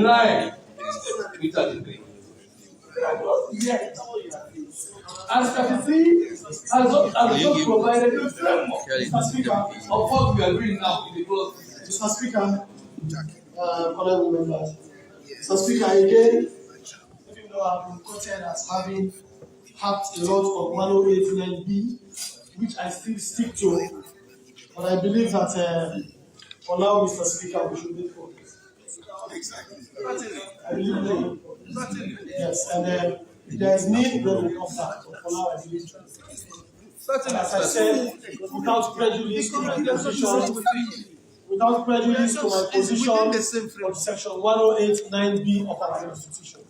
dry without degree. Yes. And 33 has not provided a framework, Mr. Speaker, of what we are doing now in the close. Mr. Speaker, honorable members. Mr. Speaker, again, even though I've been quoted as having hacked a lot of 1089B, which I still stick to, but I believe that for now, Mr. Speaker, we should make progress. Exactly. I believe yes, and there is need, then we come back. But for now, I believe as I said, without prejudice to my position, on section 1089B of our Constitution.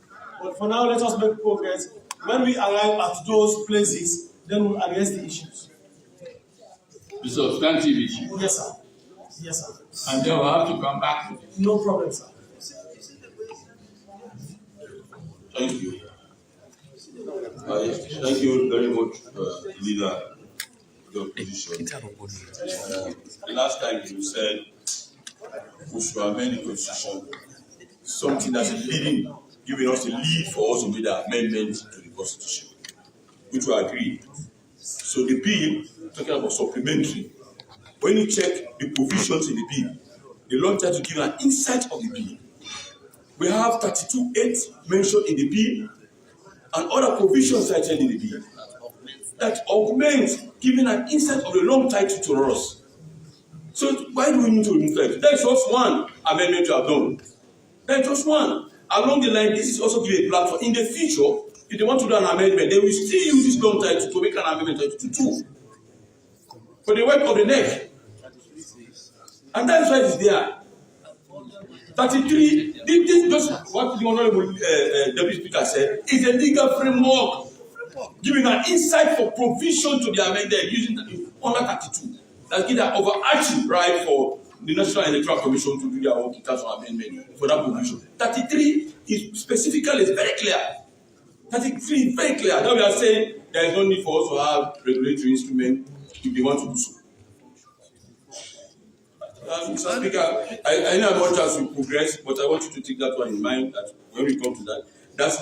But for now, let us make progress. When we arrive at those places, then we'll address the issues. The substantive issue. Yes, sir. Yes, sir. And then we'll have to come back to it. No problem, sir. Thank you. Thank you very much, leader, for your position. The last time you said we should amend the Constitution, something that's leading, giving us a lead for us to make the amendment to the Constitution, which we agree. So the bill, talking about supplementary, when you check the provisions in the bill, the law tries to give an insight of the bill. We have 32.8 mentioned in the bill and other provisions cited in the bill that augments giving an insight of the long title to us. So why do we need to remove that? That's just one amendment you have done. That's just one. Along the line, this is also give a platform. In the future, if they want to do an amendment, they will still use this long title to make an amendment to 2. For the work of the neck. And that's why it's there. 33, this just what the Honorable Deputy Speaker said, is a legal framework giving an insight for provision to be amended using under 32. That gives an overarching right for the National Electoral Commission to do their own amendment for that provision. 33 is specifically is very clear. 33 is very clear. Now we are saying there is no need for us to have regulatory instrument if they want to do so. Mr. Speaker, I know I want us to progress, but I want you to take that one in mind that when we come to that, that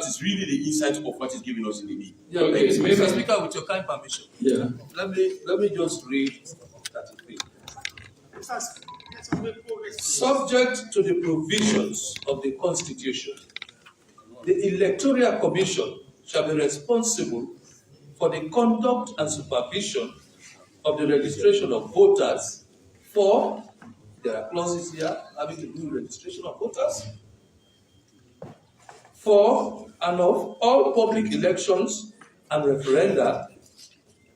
is really the insight of what is giving us in the bill. Yeah, okay. Mr. Speaker, with your kind permission, yeah. let me just read 33. Subject to the provisions of the Constitution, the Electoral Commission shall be responsible for the conduct and supervision of the registration of voters for, there are clauses here having to do with registration of voters, for and of all public elections and referenda,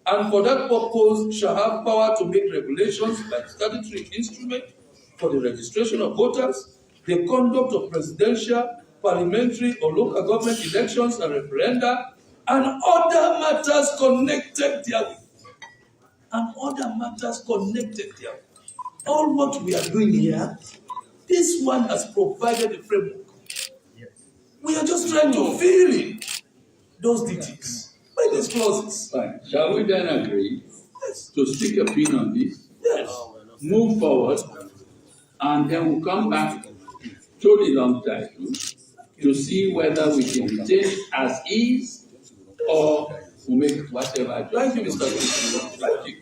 and for that purpose shall have power to make regulations by statutory instrument for the registration of voters, the conduct of presidential, parliamentary or local government elections and referenda, and other matters connected therewith. And other matters connected therewith. All what we are doing here, this one has provided the framework. We are just trying to fill in those details by these clauses. Fine. Shall we then agree to stick a pin on this? Yes. Move forward, and then we'll come back to the long title to see whether we can retain it as is or we make whatever. Thank you, Mr. President. Thank you.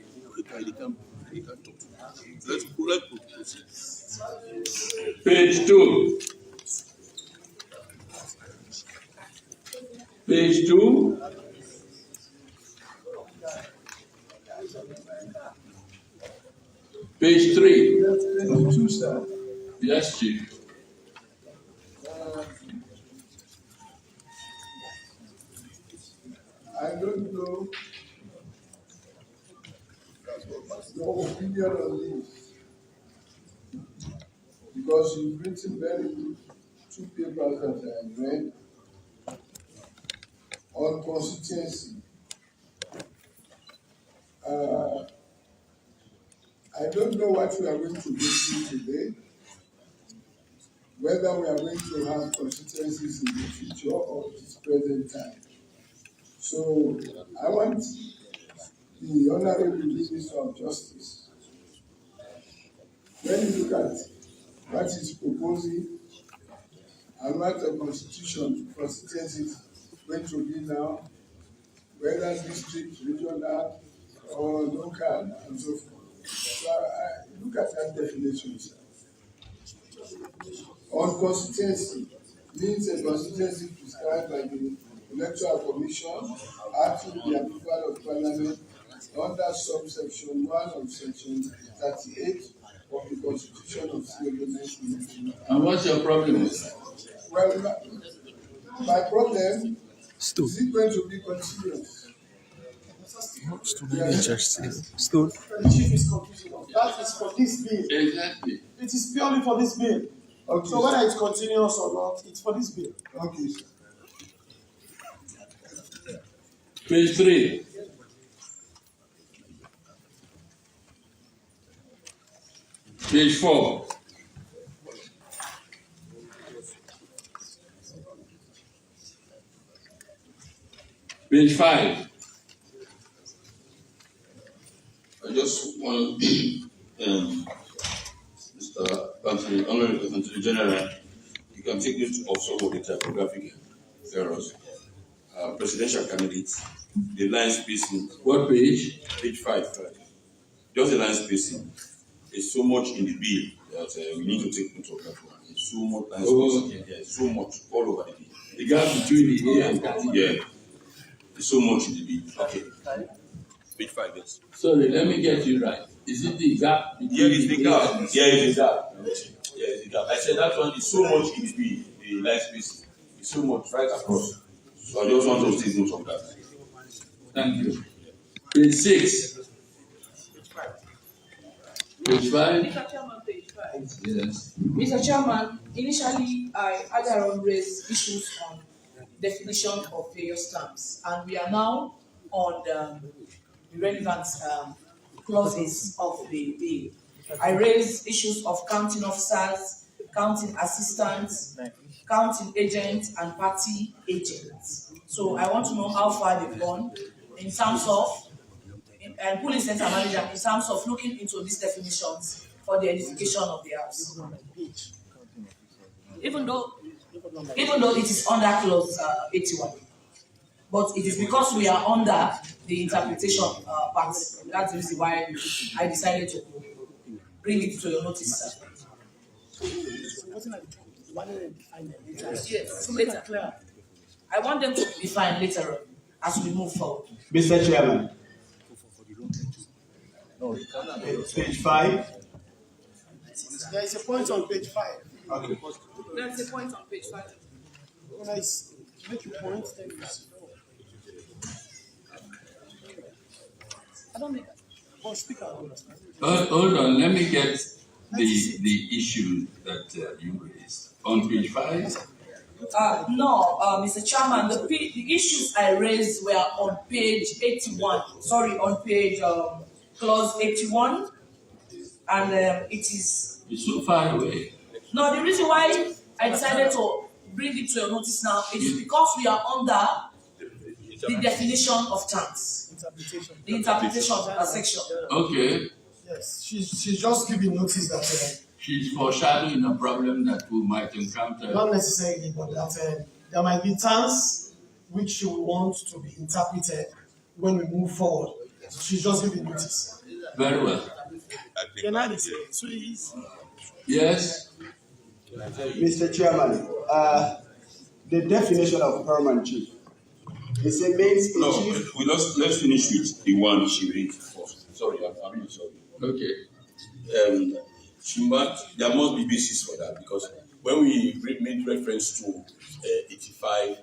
Page 2. Page 2. Page 3. Yes, Chief. I don't know your opinion on this, because you've written very good 2 papers that I read on constituency. I don't know what we are going to go through today, whether we are going to have constituencies in the future or this present time. So I want the Honorable Minister of Justice, when you look at what he's proposing and what the constitution for constituencies going to be now, whether district, regional, or local, and so forth. So I look at that definition, sir. On constituency, means a constituency prescribed by the Electoral Commission, acting with the approval of Parliament under subsection 1 of section 38 of the Constitution of Sierra Leone. And what's your problem with that? Well, my problem is it going to be continuous? The chief is confusing us. That is for this bill. Exactly. It is purely for this bill. Okay, So whether it's continuous or not, it's for this bill. okay, sir. Page 3. Page 4. Page 5. I just want Mr. Anthony, Honorable Anthony General, you can take note of some of the typographic errors. Presidential candidates, the line spacing. What page? Page 5. Just the line spacing. There's so much in the bill that we need to take note of that one. There's so much line spacing. Yeah, so much all over the bill. The gap between the A and the Yeah. There's so much in the bill. Okay. Page 5, yes. Sorry, let me get you right. Is it the gap between Yeah, it's the gap. A and Yeah, it's the gap. Yeah, it's the gap. I said that one is so much in the bill, the line spacing. It's so much right across. So I just want to take note of that. Thank you. Page 6. Page 5. Mr. Chairman, page 5. Yes. Mr. Chairman, initially I earlier on raised issues on definition of various terms, and we are now on the relevant clauses of the bill. I raised issues of counting officers, counting assistants, counting agents, and party agents. So I want to know how far they've gone in terms of and police center manager in terms of looking into these definitions for the edification of the house. Even though it is under clause 81, but it is because we are under the interpretation part. That's the reason why I decided to bring it to your notice, sir. Yes, later. I want them to be defined later on as we move forward. Mr. Chairman. Page 5. There is a point on page 5. Okay. There's a point on page 5. When I make your point, then I don't make that. Oh, speaker, I understand. Hold on, let me get the issue that you raised. On page 5? No, Mr. Chairman, the issues I raised were on page 81. Sorry, on page clause 81. And it is... It's so far away. No, the reason why I decided to bring it to your notice now is because we are under the definition of terms. The interpretation section. Okay. Yes, she's just giving notice that She's foreshadowing a problem that we might encounter. not necessarily, but that there might be terms which you want to be interpreted when we move forward. So she's just giving notice. Very well. Yes. Mr. Chairman, the definition of paramount chief. It says means a No, chief. let's finish with the one she raised first. Sorry, I'm really sorry. Okay. There must be basis for that because when we made reference to 85,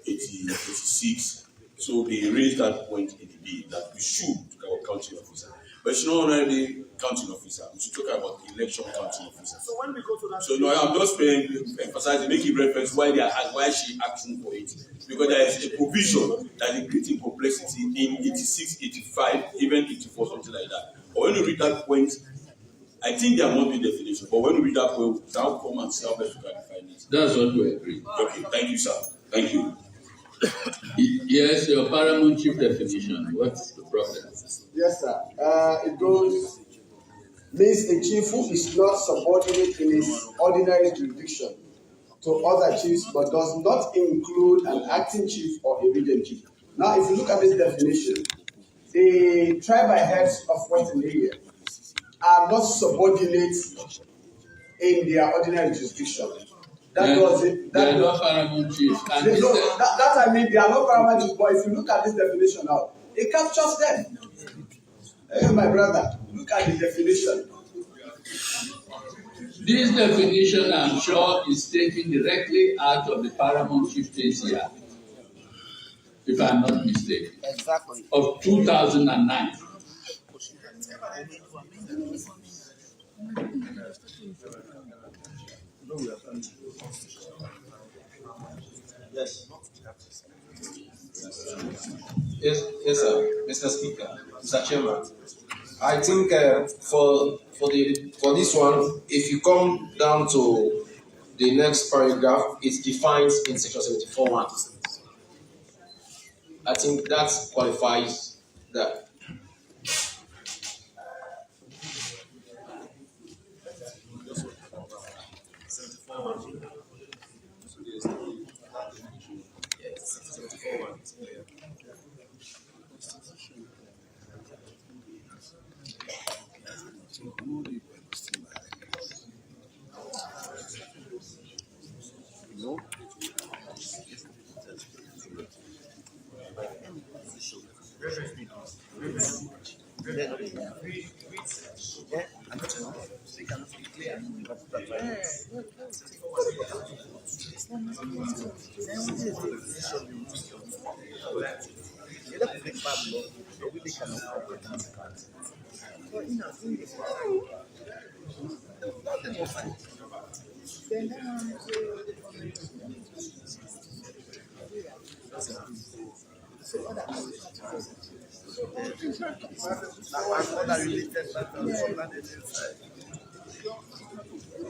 86, so they raised that point in the bill that we should talk about counting officer. But it's not only counting officer, we should talk about election counting officer. So when we go to that, So no, I'm just emphasizing, making reference why she asking for it. Because there is a provision that is creating complexity in 86, 85, even 84, something like that. But when you read that point, I think there must be definition. But when you read that point, now come and see how best you can define it. That's what we agree. Okay, thank you, sir. Thank you. Yes, your paramount chief definition. What's the problem? Yes, sir. It goes means a chief who is not subordinate in his ordinary jurisdiction to other chiefs, but does not include an acting chief or a region chief. Now, if you look at this definition, the tribal heads of Western area are not subordinate in their ordinary jurisdiction. That was it. They are not paramount chiefs. That I mean, they are not paramount chiefs, but if you look at this definition now, it captures them. Hey, my brother, look at the definition. This definition, I'm sure, is taken directly out of the Paramount Chieftaincy Act, if I'm not mistaken, Exactly. of 2009. Yes. Yes, sir, Mr. Speaker, Mr. Chairman. I think for this one, if you come down to the next paragraph, it defines in section 74(1). I think that qualifies that.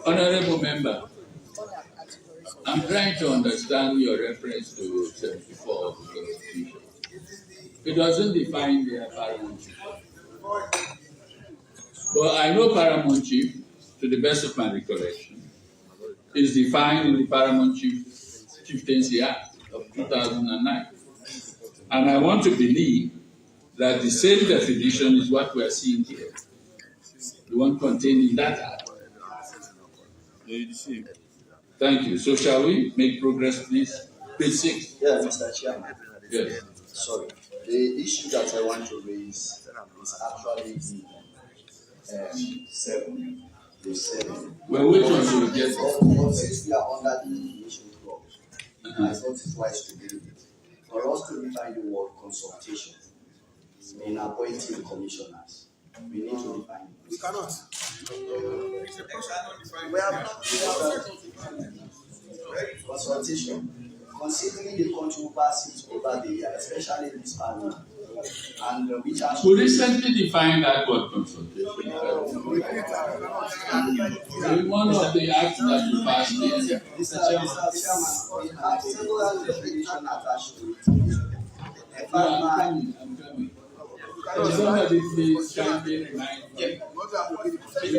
Honorable member, I'm trying to understand your reference to 74 of the Constitution. It doesn't define their paramount chief. But I know paramount chief, to the best of my recollection, is defined in the Paramount Chieftaincy Act of 2009. And I want to believe that the same definition is what we are seeing here. The one contained in that act. Thank you. So shall we make progress, please? Page 6. Yeah, Mr. Chairman. Yes. Sorry. The issue that I want to raise is actually the 7. The 7. Well, which one do we get? But since we are under the definition clause, I thought it wise to do it. For us to define the word consultation in appointing commissioners, we need to define it. We cannot. We have consultation, considering the controversies over the year, especially in this Parliament, and which has We recently defined that word consultation. One of the acts that we passed here. Mr. Chairman, we have several definitions attached to it. I'm coming. Somebody please kindly remind me.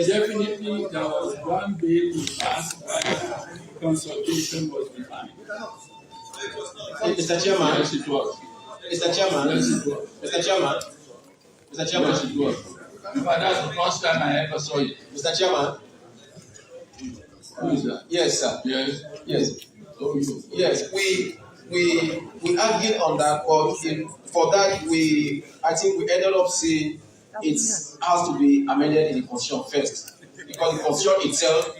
Definitely there was one bill we passed where consultation was defined. Mr. Chairman. Yes, it was. Mr. Chairman. Yes, it was. Mr. Chairman. Mr. Chairman. Yes, it was. In fact, that's the first time I ever saw it. Mr. Chairman. Who is that? Yes, sir. Yes. Yes. Oh, you. Yes. We argued on that, but for that I think we ended up saying it has to be amended in the Constitution first, because the Constitution itself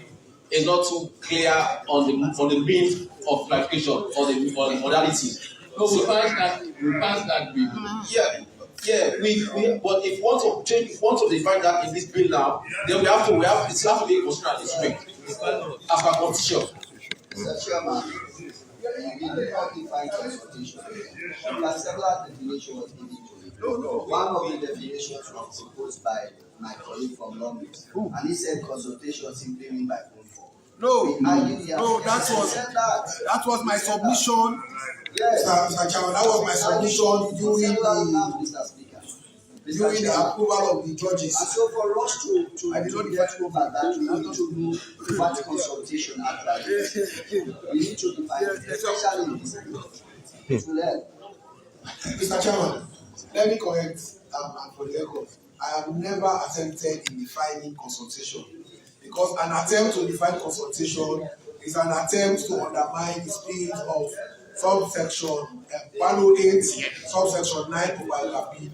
is not too clear on the means of clarification or the modality. So we passed that bill. Yeah. But if we want to change, if we want to define that in this bill now, then it has to be a constitutional instrument as per Constitution. Mr. Chairman, we did not define consultation. There are several definitions given to it. One of the definitions was proposed by my colleague from London, and he said consultation simply means by phone call. No, that was my submission. Yes. Mr. Chairman, that was my submission during the. Mr. Speaker. during the approval of the judges. And so for us to get over that, we need to know what consultation actually is. We need to define it, especially in this field. To learn. Mr. Chairman, let me correct and for the record, I have never attempted in defining consultation, because an attempt to define consultation is an attempt to undermine the spirit of subsection 108, subsection 9 of B,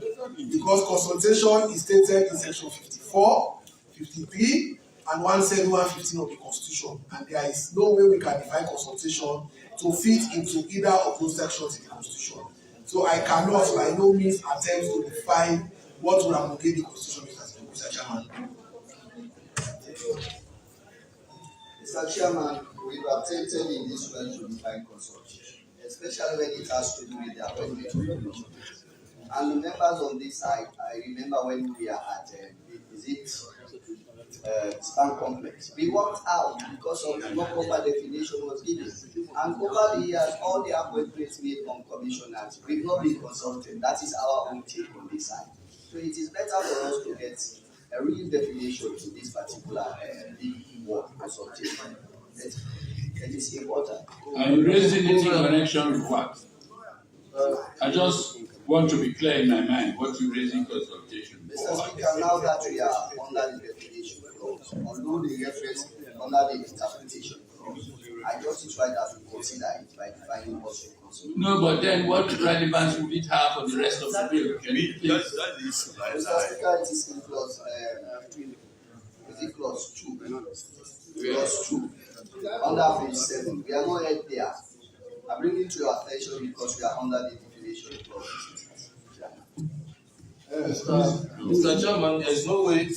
because consultation is stated in section 54, 53, and 171, 115 of the Constitution, and there is no way we can define consultation to fit into either of those sections in the Constitution. So I cannot by no means attempt to define what would abrogate the Constitution, Mr. Chairman. Mr. Chairman, we've attempted in this way to define consultation, especially when it has to do with the appointment of commission. And the members on this side, I remember when we are at, Span Complex, we walked out because of the proper definition was given. And over the years, all the appointments made on commissioners, we've not been consulted. That is our own take on this side. So it is better for us to get a real definition to this particular word, consultation. It is important. Are you raising it in connection with what? I just want to be clear in my mind what you're raising consultation for. Mr. Speaker, now that we are under the definition clause, although the reference under the interpretation clause, I just try that we consider it by defining what we consider. No, but then what relevance would it have for the rest of the bill? Can you please? Mr. Speaker, it is in clause, is it clause 2? Clause 2. Under page 7. We are not yet there. I bring it to your attention because we are under the definition clause. Mr. Chairman, there is no way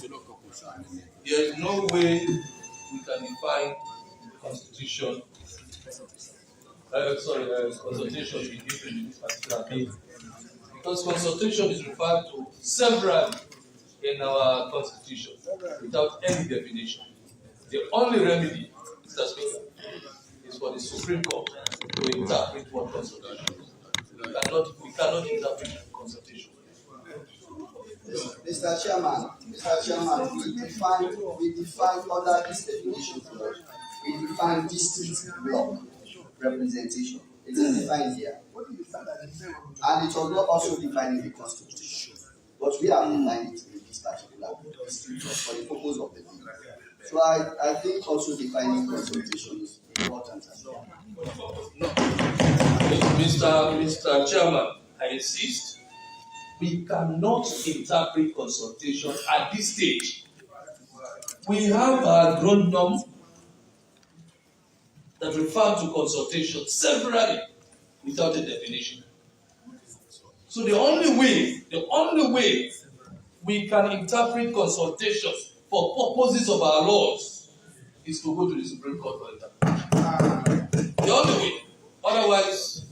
we can define constitution. Consultation be given in this particular bill, because consultation is referred to several in our constitution without any definition. The only remedy, Mr. Speaker, is for the Supreme Court to interpret what consultation is. We cannot interpret consultation. Mr. Chairman, we define under this definition clause, we define district block representation. It is defined here. And it was not also defined in the Constitution. But we have defined it in this particular district block for the purpose of the bill. So I think also defining consultation is important as well. No. Mr. Chairman, I insist. We cannot interpret consultation at this stage. We have a grown norm that refer to consultation severally without a definition. So the only way we can interpret consultation for purposes of our laws is to go to the Supreme Court for interpretation. The only way. Otherwise,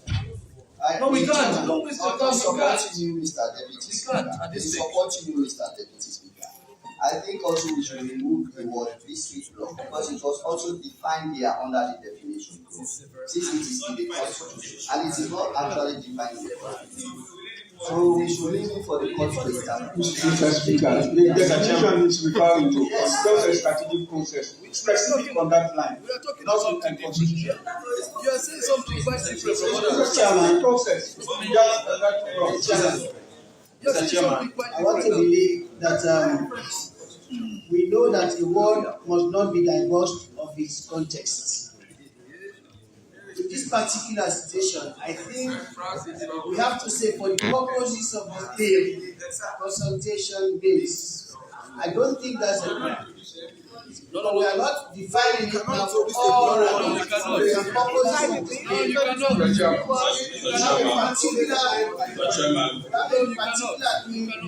we can't. No, I'm supporting you, Mr. Deputy Speaker. I think also we should remove the word district block because it was also defined here under the definition clause. Since it is in the Constitution and it is not actually defined in the Constitution. So we should leave it for the court to establish. Mr. Speaker, the definition is referring to just a strategic process, specific on that line, not in the Constitution. You are saying something quite different from what Mr. Chairman, process. Mr. Chairman, I want to believe that we know that the word must not be divorced of its context. In this particular situation, I think we have to say for the purposes of the bill, consultation bills, I don't think that's a crime. No, we are not defining it now for all the purposes of the bill. No, you cannot.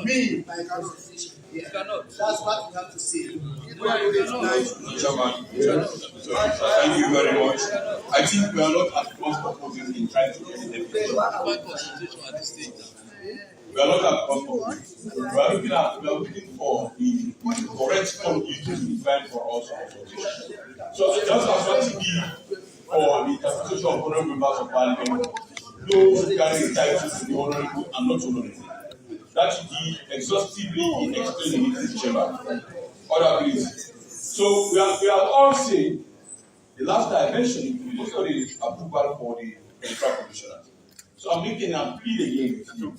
Mean by consultation. Yeah. That's what we have to say. Chairman, thank you very much. I think we are not at cross purposes in trying to get the definition. We are not at cross purposes. We are looking for the correct term used to define for us. So just as what you give for the interpretation of honorable members of Parliament, those carrying titles to the honorable and not honorable. That should be exhaustively explained in this chamber. Other please. So we are all saying, the last time I mentioned it, we looked at the approval for the electoral commissioners. So I'm making an appeal again with you.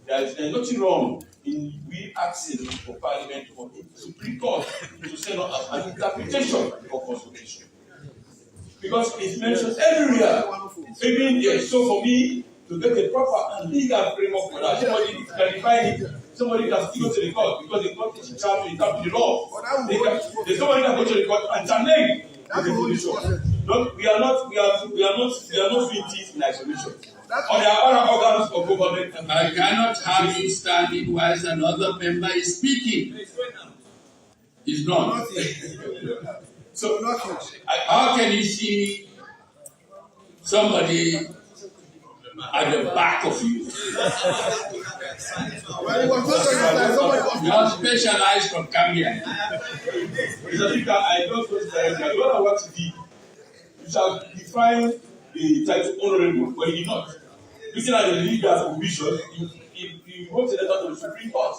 There is nothing wrong in we asking for Parliament or the Supreme Court to send us an interpretation of consultation. Because it's mentioned everywhere. Even here. So for me to get a proper and legal framework for that, somebody can define it, somebody can still go to the court because the court is in charge to interpret the law. There's somebody can go to the court and challenge the definition. We are not doing this in isolation. Or there are other organs of government. I cannot have you standing whilst another member is speaking. It's not. So how can you see somebody at the back of you? You are specialized from Gambia. Mr. Speaker, I don't know what to do. You shall define the title honorable, but he did not. Looking at the legal provision, he wrote a letter to the Supreme Court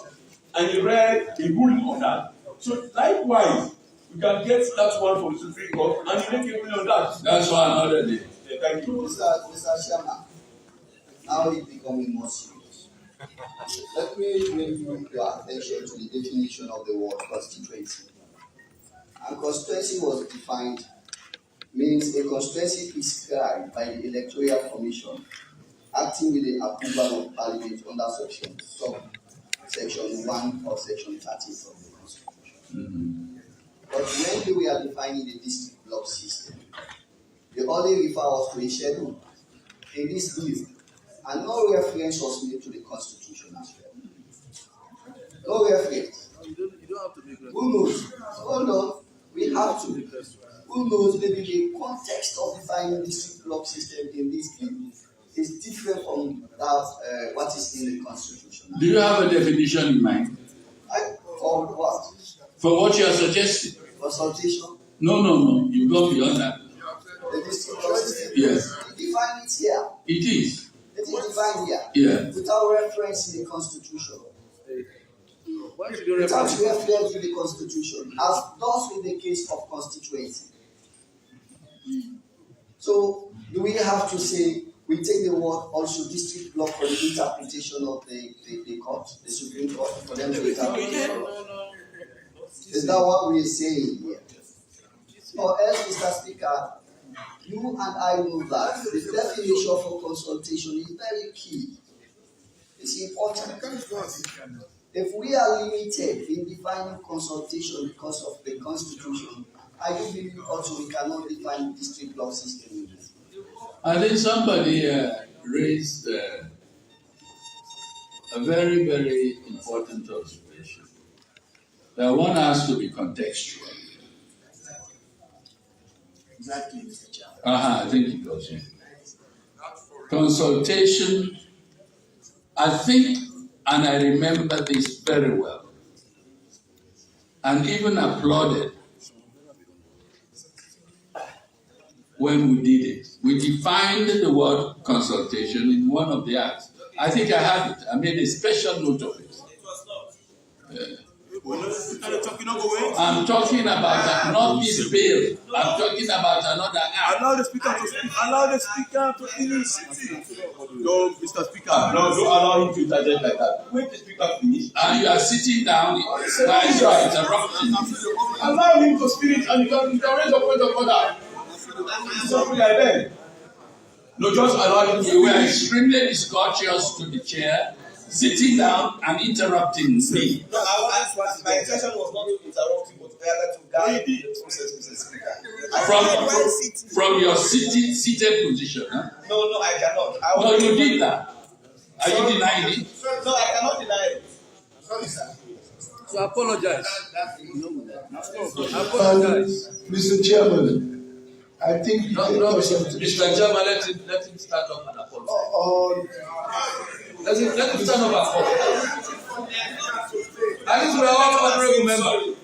and he read the ruling on that. So likewise, you can get that one from the Supreme Court and you make a ruling on that. That's why another day. Thank you. Mr. Chairman, now it's becoming more serious. Let me bring your attention to the definition of the word constituency. And constituency was defined means a constituency prescribed by the Electoral Commission acting with the approval of Parliament under section 1 or section 30 of the Constitution. But when we are defining the district block system, they only refer us to a schedule in this bill, and no reference was made to the Constitution as well. No reference. Who knows? Hold on, we have to. Who knows, maybe the context of defining district block system in this bill is different from that what is in the Constitution. Do you have a definition in mind? For what? For what you are suggesting? Consultation? No. You go beyond that. The district block system? Yes. Define it here. It is. It is defined here. Yeah. Without reference in the Constitution. Without reference to the Constitution, as does in the case of constituency. So, do we have to say, we take the word also district block for the interpretation of the court, the Supreme Court, for them to interpret the law? Is that what we are saying here? Or else, Mr. Speaker, you and I know that the definition for consultation is very key. It's important. If we are limited in defining consultation because of the Constitution, I do believe also we cannot define district block system. I think somebody raised a very, very important observation. That one has to be contextual. Exactly, Mr. Chairman. I think it was him. Consultation, I think, and I remember this very well, and even applauded when we did it. We defined the word consultation in one of the acts. I think I have it. I made a special note of it. I'm talking about not this bill. I'm talking about another act. Allow the speaker to speak. Allow the speaker to finish. No, Mr. Speaker. No, don't allow him to interject like that. Wait the speaker finish. And you are sitting down. Why you are interrupting? Allow him to speak and you can raise your point of order. Something like that. No, just allow him to. You were extremely discourteous to the chair, sitting down and interrupting me. No, my intention was not to interrupt you, but rather to guide the process, Mr. Speaker. From your seated position, huh? No, I cannot. No, you did that. Are you denying it? No, I cannot deny it. Sorry, sir. So apologize. Mr. Chairman, I think No, Mr. Chairman, let him start up and apologize. Let him stand up and apologize. At least we are all honorable members.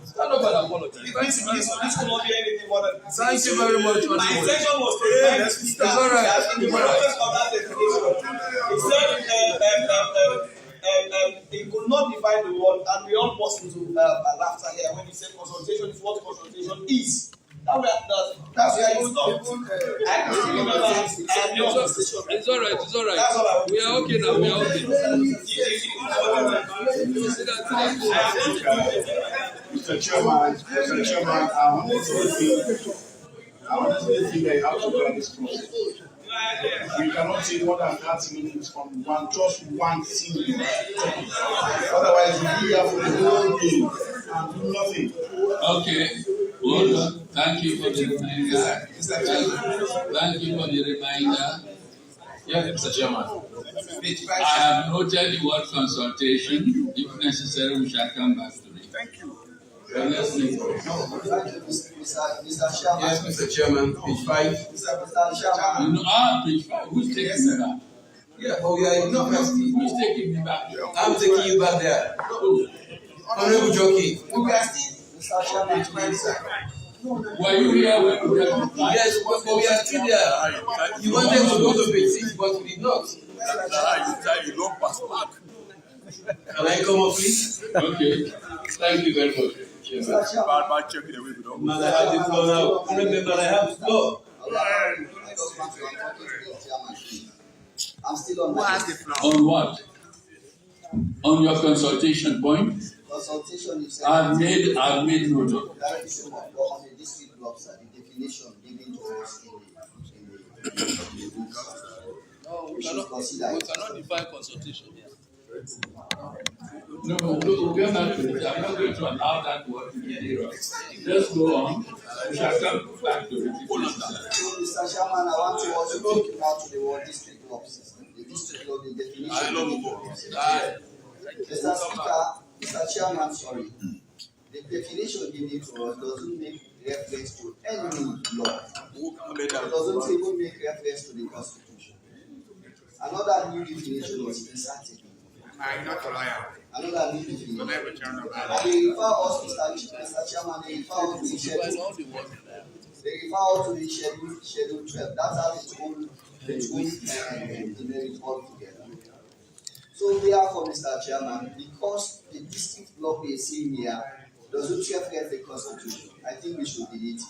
Stand up and apologize. This will not be anything more than. Thank you very much. My intention was to remind the speaker that in the process of that definition, it said he could not define the word, and we all burst into laughter here when he said consultation is what consultation is. That's where you stop. I can still remember It's all right. We are okay now. We are okay. Mr. Chairman, I want to say that you have to do this process. We cannot take more than 30 minutes from just one single topic. Otherwise, we'll be here for the whole day and do nothing. Okay. Hold on. Thank you for the reminder. Thank you for the reminder. Yes, Mr. Chairman. I have noted the word consultation. If necessary, we shall come back to it. Thank you. Let's move on. Mr. Chairman. Yes, Mr. Chairman, page 5. Mr. Chairman. You know, page 5. Who's taking me back? Yeah, but we are not nasty. Who's taking me back? I'm taking you back there. Honorable Jockey. We are still, Mr. Chairman, Were you here when we were? Yes, but we are still there. You wanted to go to page 6, but we did not. You don't pass back. Can I come up, please? Okay. Thank you very much. Bad checking away. Man, I have the floor now. Remember, I have the floor. I'm still on my On what? On your consultation point? consultation. You said I've made note of it. on the district blocks, the definition given to us No, we cannot define consultation here. No, we are not going to allow that word to be there. Let's go on. We shall come back to it. Mr. Chairman, I want to also take you now to the word district blocks. The district block, the definition. Mr. Speaker, Mr. Chairman, sorry. The definition given to us doesn't make reference to any law. It doesn't even make reference to the Constitution. Another new definition was inserted. I'm not a liar. Another new definition. Don't ever turn around. They refer us, Mr. Chairman, they refer us to the schedule. They refer us to the schedule 12. That has its own demerit altogether. So therefore, Mr. Chairman, because the district block we are seeing here doesn't reflect the Constitution, I think we should delete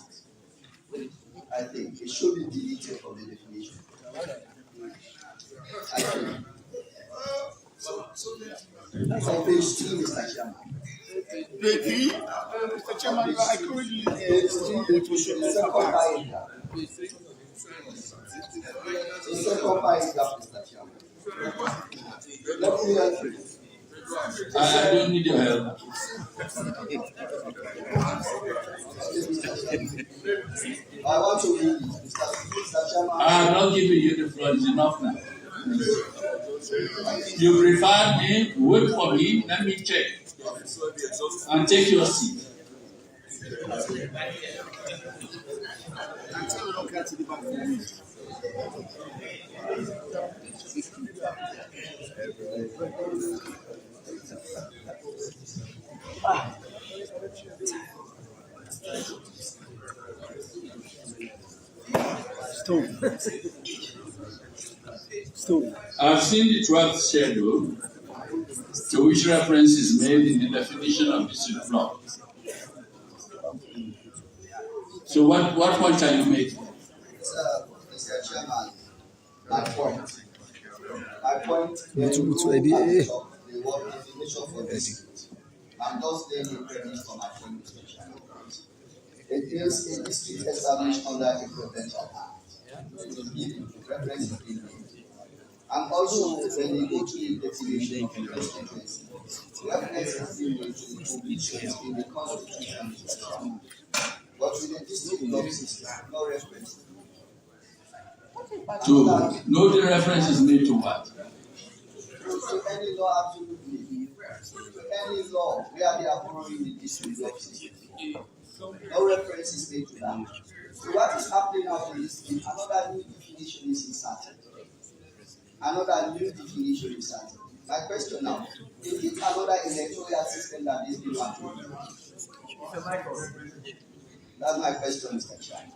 it. I think it should be deleted from the definition. I think. That's on page 3, Mr. Chairman. Mr. Chairman, I currently Page 3, the second paragraph. The second paragraph, Mr. Chairman. Let me help you. I don't need your help. I want to read it, Mr. Chairman. I am not giving you the floor. It's enough now. You referred me, wait for me, let me check. And take your seat. I've seen the draft schedule to which reference is made in the definition of district block. So what point are you making? Mr. Chairman, my point is the word definition for district. I'm just laying a premise for my point, Mr. Chairman. It is a district established under a provincial act. Reference is being made. And also, when you go to the definition of constituency, reference is being made to the provisions in the Constitution. But with the district block system, no reference. No, the reference is made to what? To any law, absolutely. To any law where they are borrowing the district block system. No reference is made to that. So what is happening now in this case, another new definition is inserted. Another new definition is inserted. My question now, is it another electoral system that these people are doing? That's my question, Mr. Chairman.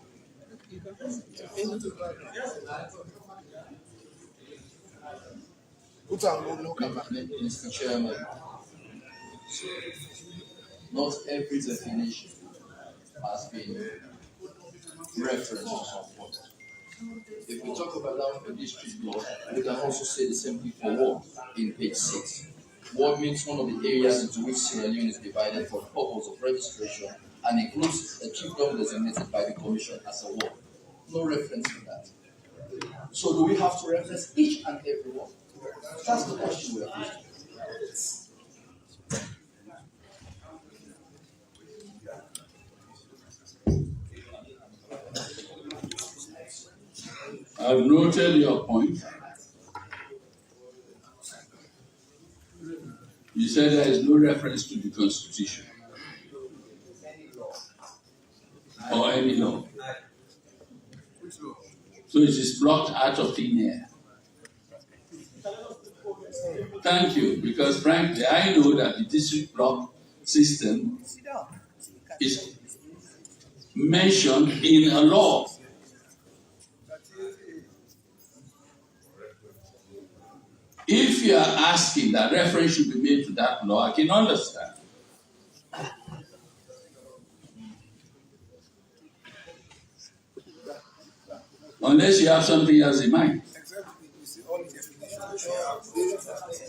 Mr. Chairman, not every definition has been referenced to some point. If we talk about that for district law, we can also say the same thing for ward in page 6. Ward means one of the areas into which Sierra Leone is divided for the purpose of registration and includes a chiefdom designated by the commission as a ward. No reference to that. So do we have to reference each and every one? That's the question we are asking. I've noted your point. You said there is no reference to the Constitution or any law. So it is blocked out of thin air. Thank you, because frankly, I know that the district block system is mentioned in a law. If you are asking that reference should be made to that law, I can understand. Unless you have something else in mind.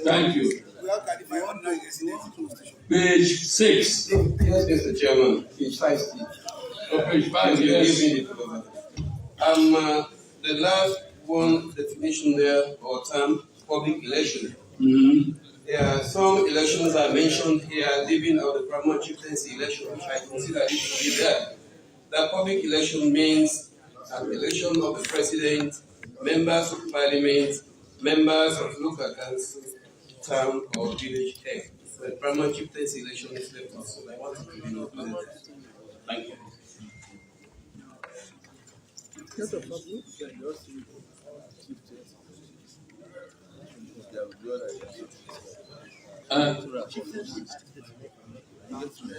Thank you. Page 6. Yes, Mr. Chairman. Page 5. Oh, page 5, yes. The last one definition there, or term, public election. Yeah, some elections are mentioned here, leaving out the Paramount chieftaincy election, which I consider it to be there. The public election means an election of the president, members of parliament, members of local council, town or village head. The Paramount chieftaincy election is left out, so I want to be included there. Thank you.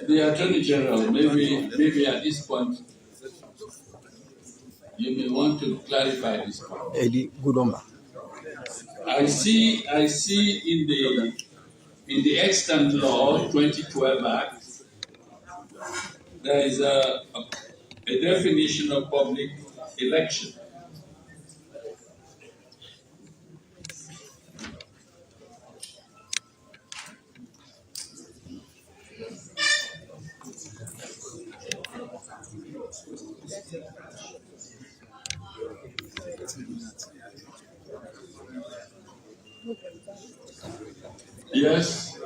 The Attorney General, maybe at this point, you may want to clarify this point. I see in the Extant Law 2012 Act, there is a definition of public election. Yes,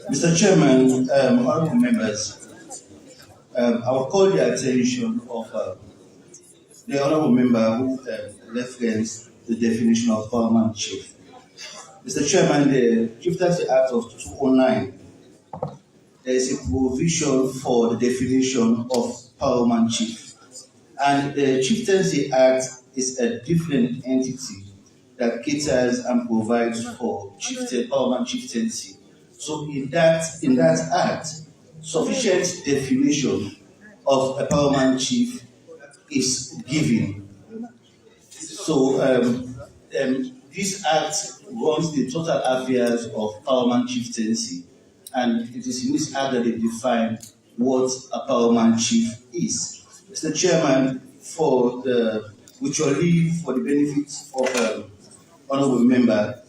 Mr. Chairman, honorable members, I will call the attention of the honorable member who referenced the definition of paramount chief. Mr. Chairman, the Chieftaincy Act of 2009, there is a provision for the definition of paramount chief. And the Chieftaincy Act is a different entity that caters and provides for paramount chieftaincy. So in that act, sufficient definition of a paramount chief is given. So this act runs the total affairs of paramount chieftaincy, and it is in this act that they define what a paramount chief is. Mr. Chairman, with your leave for the benefit of honorable member,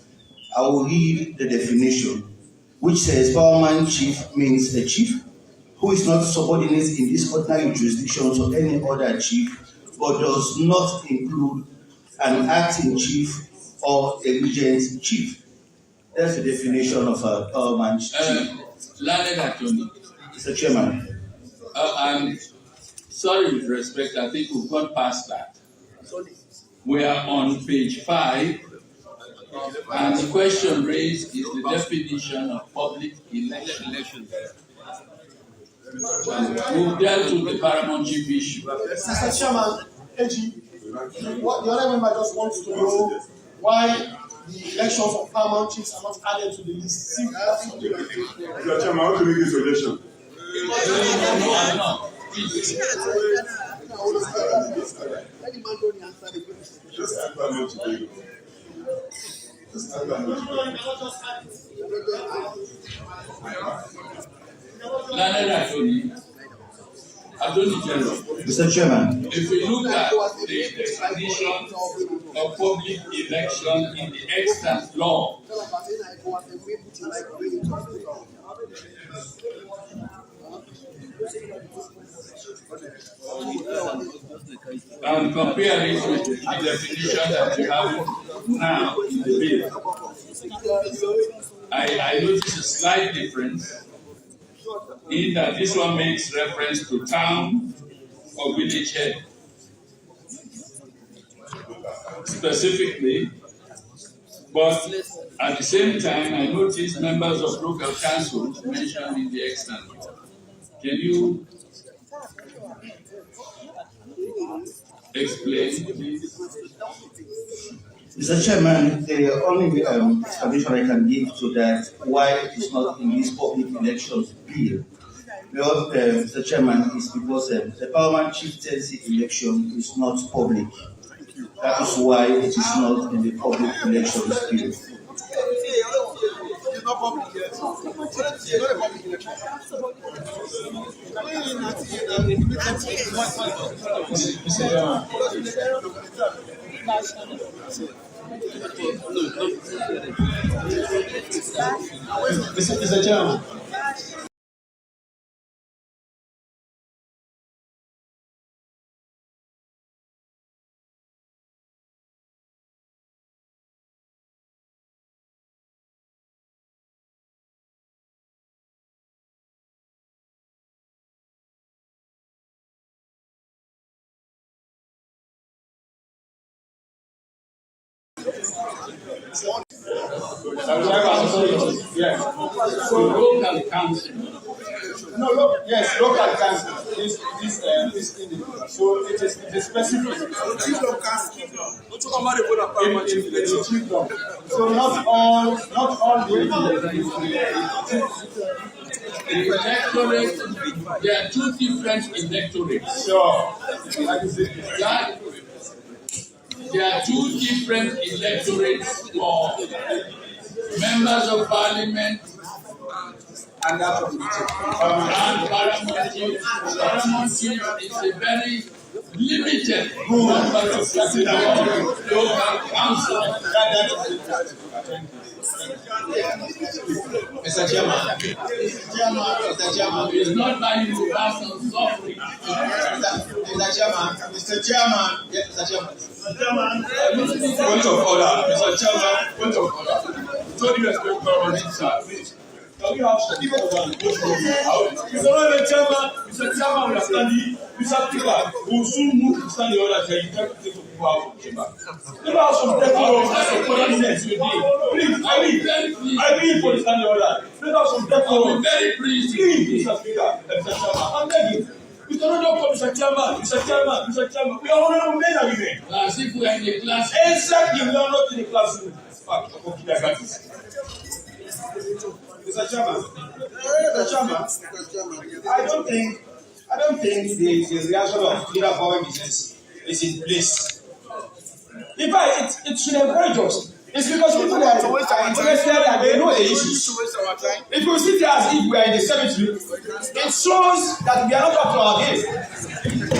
I will read the definition, which says paramount chief means a chief who is not subordinate in this ordinary jurisdiction to any other chief, but does not include an acting chief or a regent chief. That's the definition of a paramount chief. Learned attorney. Mr. Chairman. I'm sorry, with respect, I think we've gone past that. We are on page 5, and the question raised is the definition of public election. We've dealt with the paramount chief issue. Mr. Chairman, AG, the other member just wants to know why the elections of paramount chiefs are not added to the list. Mr. Chairman, I want to make a suggestion. No, I'm not. Mr. Chairman. If we look at the definition of public election in the extant law, and compare it with the definition that we have now in the bill, I notice a slight difference in that this one makes reference to town or village head specifically, but at the same time I notice members of local councils mentioned in the extant. Can you explain, please? Mr. Chairman, the only explanation I can give to that, why it is not in this public elections bill, well, Mr. Chairman, is because the Paramount chieftaincy election is not public. That is why it is not in the public elections bill. Mr. Chairman. Yes. So local council. No, look, yes, local council. This individual. So it is specific. So not all the electorate. There are two different electorates. Sure. There are two different electorates for members of Parliament and Parliamentary. Parliamentary is a very limited number of local council. Mr. Chairman. It's not by universal suffrage. Mr. Chairman. Mr. Chairman. Yes, Mr. Chairman. Point of order. Mr. Chairman, point of order. So you respect Parliament, sir. Can we have some people that go from the house? Mr. Chairman, we are standing. Mr. Speaker, we will soon move to stand the order that you can't take people out of the chamber. Let us have some decorum and some politeness today. Please, I need for the standing order. Let us have some decorum. I'm very pleased. Please, Mr. Speaker, Mr. Chairman, I'm begging. We cannot just call Mr. Chairman. We are honorable men and women. As if we are in a class. Exactly, we are not in a classroom. Mr. Chairman, I don't think the reaction of leader power is in place. In fact, it should encourage us. It's because people that are interested and they know the issues. If we sit here as if we are in the cemetery, it shows that we are not up to our game.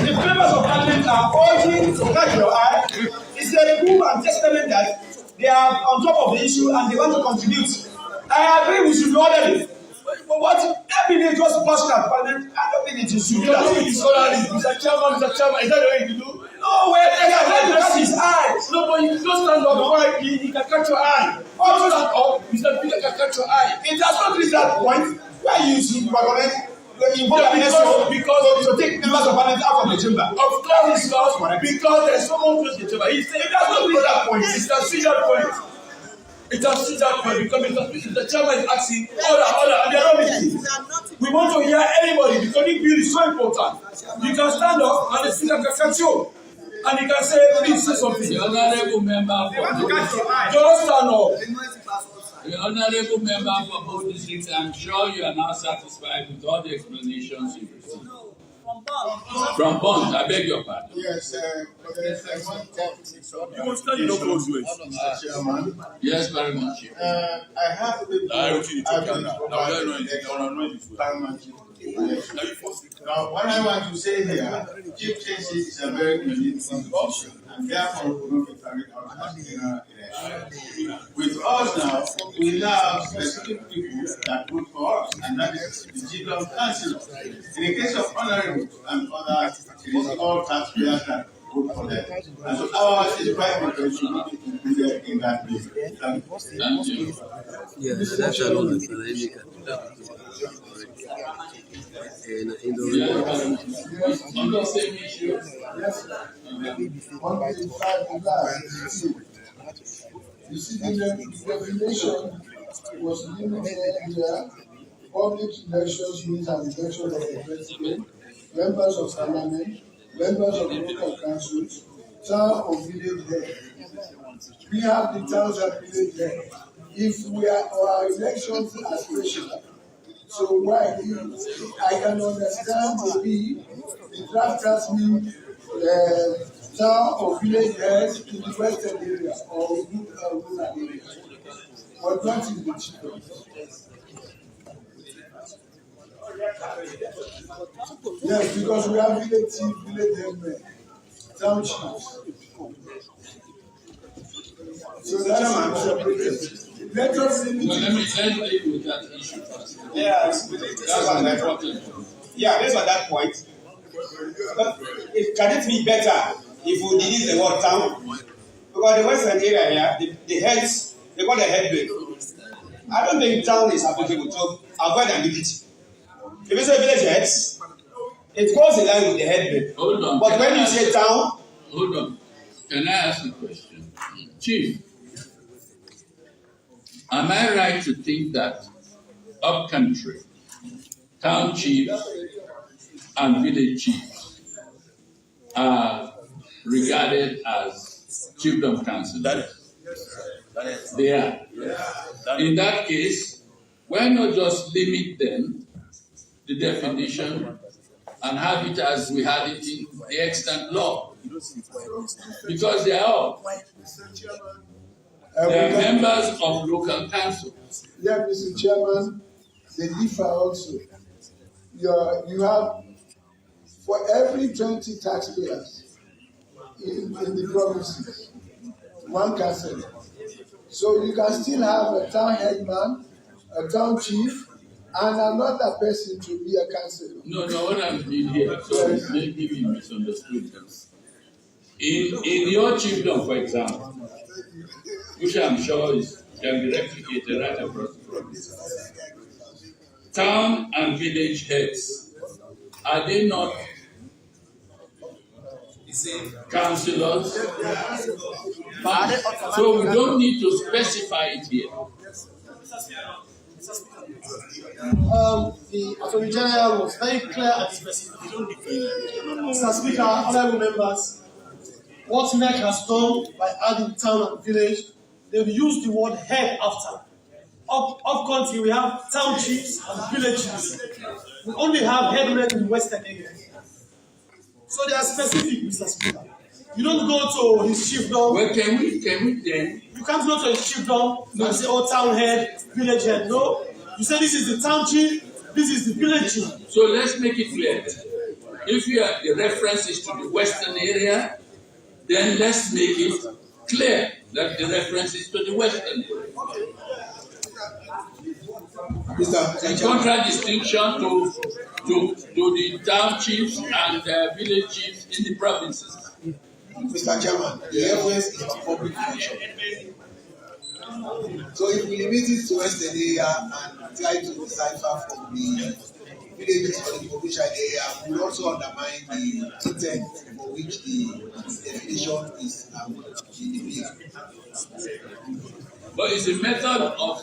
The members of Parliament are urging to catch your eye. It's a proof and testament that they are on top of the issue and they want to contribute. I agree we should be orderly. But what every day just passing at Parliament, I don't think it should be that. Mr. Chairman, is that the way you do? No, where they are trying to catch his eye. No, but you don't stand up before he can catch your eye. Also stand up, Mr. Speaker can catch your eye. It has not reached that point where you should recommend because to take members of Parliament out of the chamber. Of course, because there's someone close to the chamber. It has not reached that point. It has reached that point. It has reached that point because the chairman is asking order, and they are not listening. We want to hear anybody because this bill is so important. You can stand up and the speaker can catch you. And you can say, please say something. The honorable member for just stand up. The honorable member for both districts, I'm sure you are now satisfied with all the explanations you received. From Bond, I beg your pardon. Yes, You will study no close ways. Chairman. Yes, very much. I have a Now, what I want to say here, chief justice is a very unique option, and therefore we will be carried out as general election. With us now, we have specific people that vote for us, and that is the chief of council. In the case of honorable and others, it is all taxpayers that vote for them. And so ours is private should be included in that list. Thank you. Yes, that's another On the same issue. You see, the definition was limited here. Public elections means an election of the president, members of parliament, members of local councils, town or village head. We have the towns and village head. If we are our elections are special, so why I can understand maybe the drafters mean town or village head in the western area or rural area, but not in the children. Yes, because we have village headmen, townships. So that's separated. Let us Let me deal with that issue first. Yeah, based on that point. But can it be better if we delete the word town? Because the western area here, the heads, they call the head bill. I don't think town is applicable, so I'll go ahead and delete it. If you say village heads, it goes in line with the head bill. Hold on. But when you say town, hold on. Can I ask a question? Chief, am I right to think that upcountry, town chiefs and village chiefs are regarded as chiefdom councillors? They are. In that case, why not just limit them, the definition, and have it as we had it in the extant law? Because they are all. They are members of local councils. Yeah, Mr. Chairman, they differ also. You have, for every 20 taxpayers in the provinces, one councillor. So you can still have a town headman, a town chief, and another person to be a councillor. No, what I'm doing here, so maybe we misunderstood this. In your chiefdom, for example, which I'm sure can be replicated right across the province, town and village heads, are they not councillors? So we don't need to specify it here. The Attorney General was very clear and specific. Mr. Speaker, honorable members, what NEC has done by adding town and village, they've used the word head after. Up country, we have town chiefs and village chiefs. We only have headmen in the western area. So they are specific, Mr. Speaker. You don't go to his chiefdom. Well, can we then? You can't go to his chiefdom and say, oh, town head, village head. No. You say this is the town chief, this is the village chief. So let's make it clear. If the reference is to the western area, then let's make it clear that the reference is to the western area. In contradistinction to the town chiefs and village chiefs in the provinces. Mr. Chairman, the reference is to public election. So if we limit it to western area and try to decipher from the villages or the provincial area, we will also undermine the intent for which the definition is But is the method of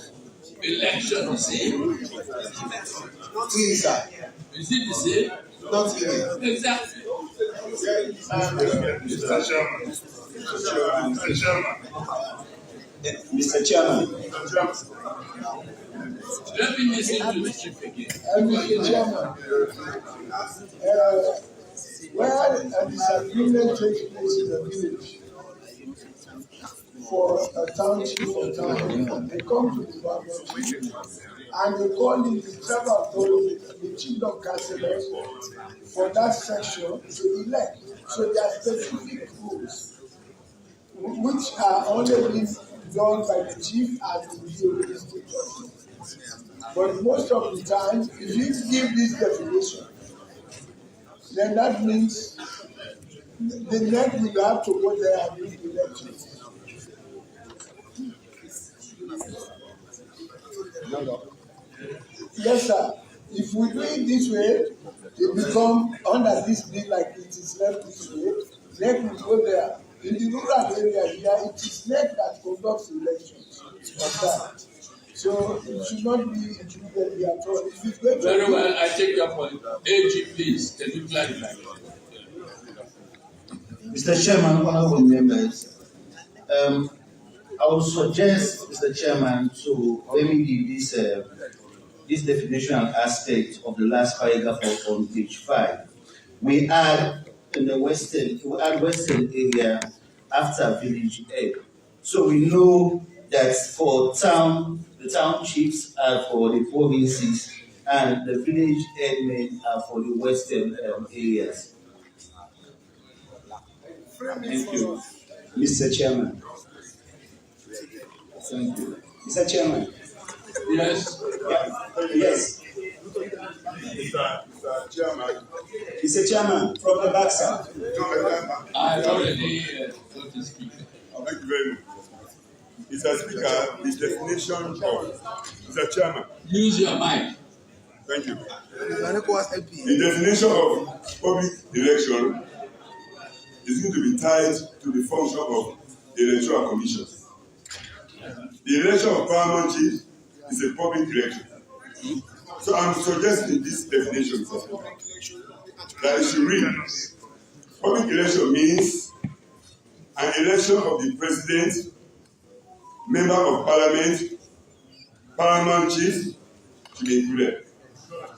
election the same? Yes, sir. Is it the same? Not even. Exactly. Mr. Chairman. Mr. Chairman. Let me listen to the chief again. Mr. Chairman, when a disagreement takes place in the village for a township or town, they come to the Parliamentary and they call in the tribal authority, the chief of councillors for that section to elect. So there are specific rules which are only being done by the chief and the district judge. But most of the time, if you give this definition, then that means the next will have to go there and do the elections. Yes, sir. If we do it this way, it become under this bill like it is left this way. NEC will go there. In the rural area here, it is NEC that conducts elections. So it should not be included here at all. If it's going to Very well, I take your point. AG, please, can you clarify? Mr. Chairman, honorable members, I would suggest, Mr. Chairman, to remedy this definitional aspect of the last paragraph on page 5. We add in the western area after village head. So we know that for the townships are for the provinces and the village headmen are for the western areas. Thank you, Mr. Chairman. Thank you. Mr. Chairman. Yes. Yes. Mr. Chairman. Mr. Chairman, from the back side. I already got to speak. Thank you very much. Mr. Speaker, the definition of Mr. Chairman. Use your mic. Thank you. The definition of public election is going to be tied to the function of the Electoral Commission. The election of Paramount chief is a public election. So I'm suggesting this definition that it should read. Public election means an election of the president, member of parliament, paramount chief to be included.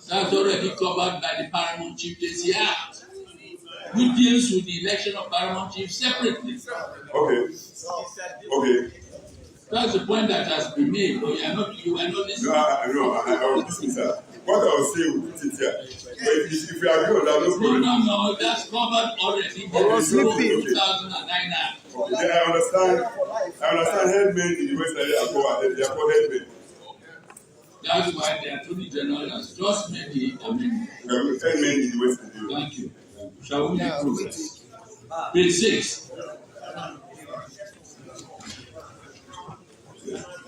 That's already covered by the Paramount Chief Policy Act, which deals with the election of Paramount Chief separately. Okay. Okay. That's the point that has been made, but you are not listening. No, I was listening, sir. What I was saying, we put it here. But if you agree on that, no problem. No, that's covered already. The 2009 Act. Okay, I understand headmen in the West area are called headmen. That's why the Attorney General has just made the amendment. Headmen in the West area. Thank you. Shall we make progress? Page 6.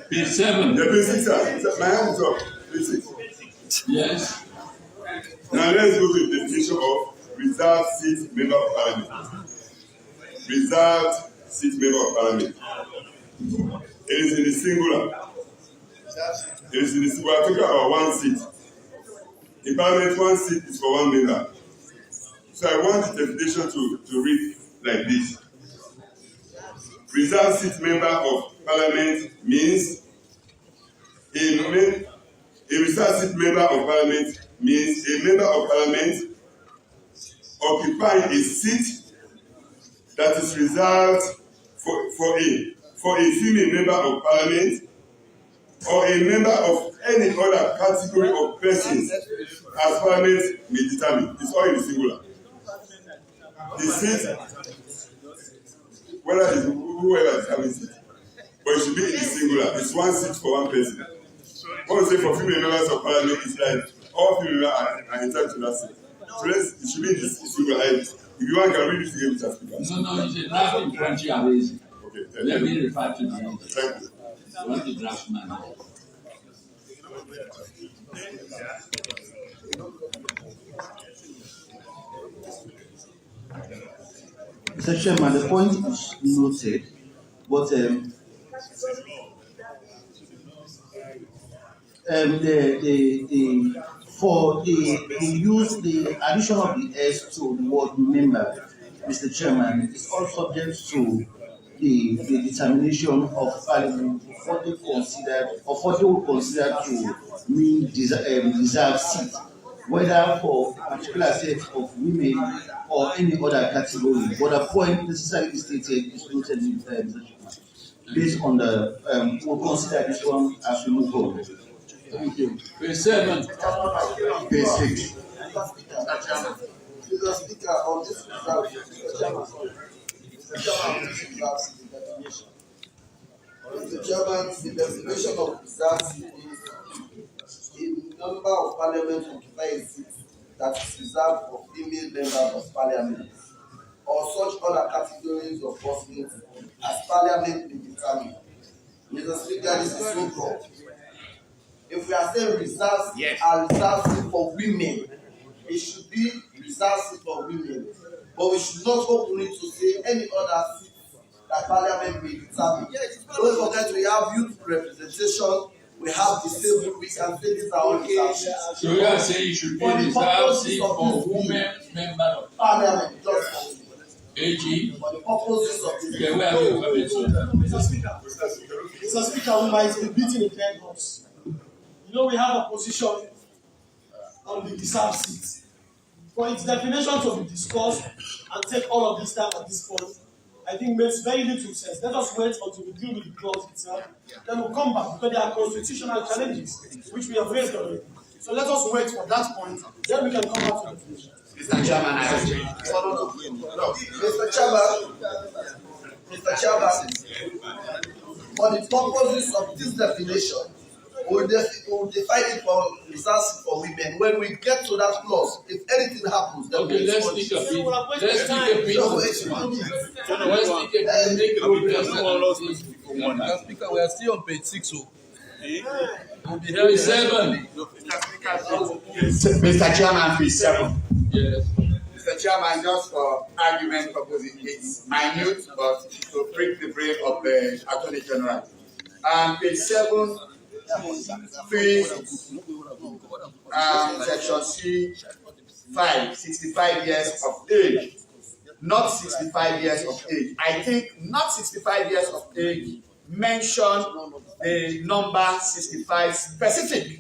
Page 7. The page 6, sir. My hand is up. Page 6. Yes. Now let's go to the definition of reserved seat member of parliament. Reserved seat member of parliament. It is in the singular. It is in the singular. We're talking about one seat. In parliament, one seat is for one member. So I want the definition to read like this. Reserved seat member of parliament means a reserved seat member of parliament means a member of parliament occupying a seat that is reserved for a female member of parliament or a member of any other category of persons as parliament may determine. It's all in the singular. The seat, whether it's whoever is having it, but it should be in the singular. It's one seat for one person. What we say for female members of parliament is like all female members are entitled to that seat. So it should be in the singular. If you want, can read it again, Mr. Speaker. No, it's a draft in French you are raising. Okay, Let me refer to the thank you. What the draft man. Mr. Chairman, the point is noted, but use the addition of the S to the word member, Mr. Chairman, is all subject to the determination of Parliament of what they will consider to mean reserved seat, whether for a particular set of women or any other category, but a point necessarily stated is noted in based on the we'll consider this one as we move on. Thank you. Page 7. Page 6. Mr. Speaker, on this Mr. Chairman, the definition of reserved seat is a number of parliament occupied seats that is reserved for female members of parliament or such other categories of persons as parliament may determine. Mr. Speaker, this is so broad. If we are saying reserved seat for women, it should be reserved seat for women, but we should not open it to say any other seat that parliament may determine. Don't forget we have youth representation, we have disabled, we can say these are all reserved seats. So you are saying you should be reserved seat for women members of parliament, just AG. for the purposes of this. Okay, where are you coming to? Mr. Speaker, we might be beating a dead horse. You know, we have a position on the reserved seat. For its definition to be discussed and take all of this time at this point, I think makes very little sense. Let us wait until we deal with the clause itself. Then we'll come back because there are constitutional challenges which we have raised already. So let us wait for that point. Then we can come back to the definition. Mr. Chairman, I have No, Mr. Chairman, for the purposes of this definition, we'll define it for reserved seat for women. When we get to that clause, if anything happens, then okay, let's take a bit. Let's take a bit. Mr. Speaker, we are still on page 6. So. Page 7. Mr. Chairman, page 7. Yes. Mr. Chairman, just for argument purposes, it's minute, but to break the brain of the Attorney General. Page 7, section C5, 65 years of age. Not 65 years of age. I think not 65 years of age mention the number 65 specific.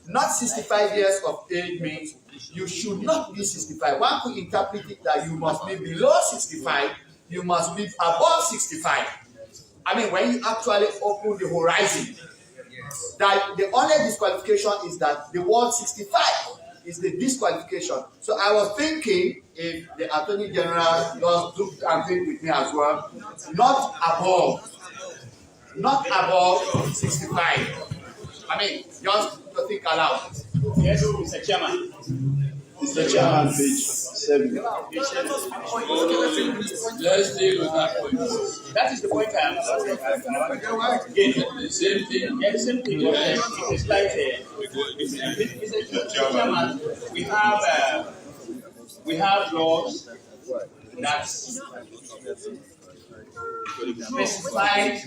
Not 65 years of age means you should not be 65. One could interpret it that you must be below 65, you must be above 65. I mean, when you actually open the horizon, that the only disqualification is that the word 65 is the disqualification. So I was thinking if the Attorney General just looked and think with me as well, not above 65. I mean, just to think aloud. Yes, Mr. Chairman. Mr. Chairman, page 7. Let's deal with that point. That is the point I am again. The same thing. Yeah, the same thing. Yes. It's like Mr. Chairman, we have laws that specify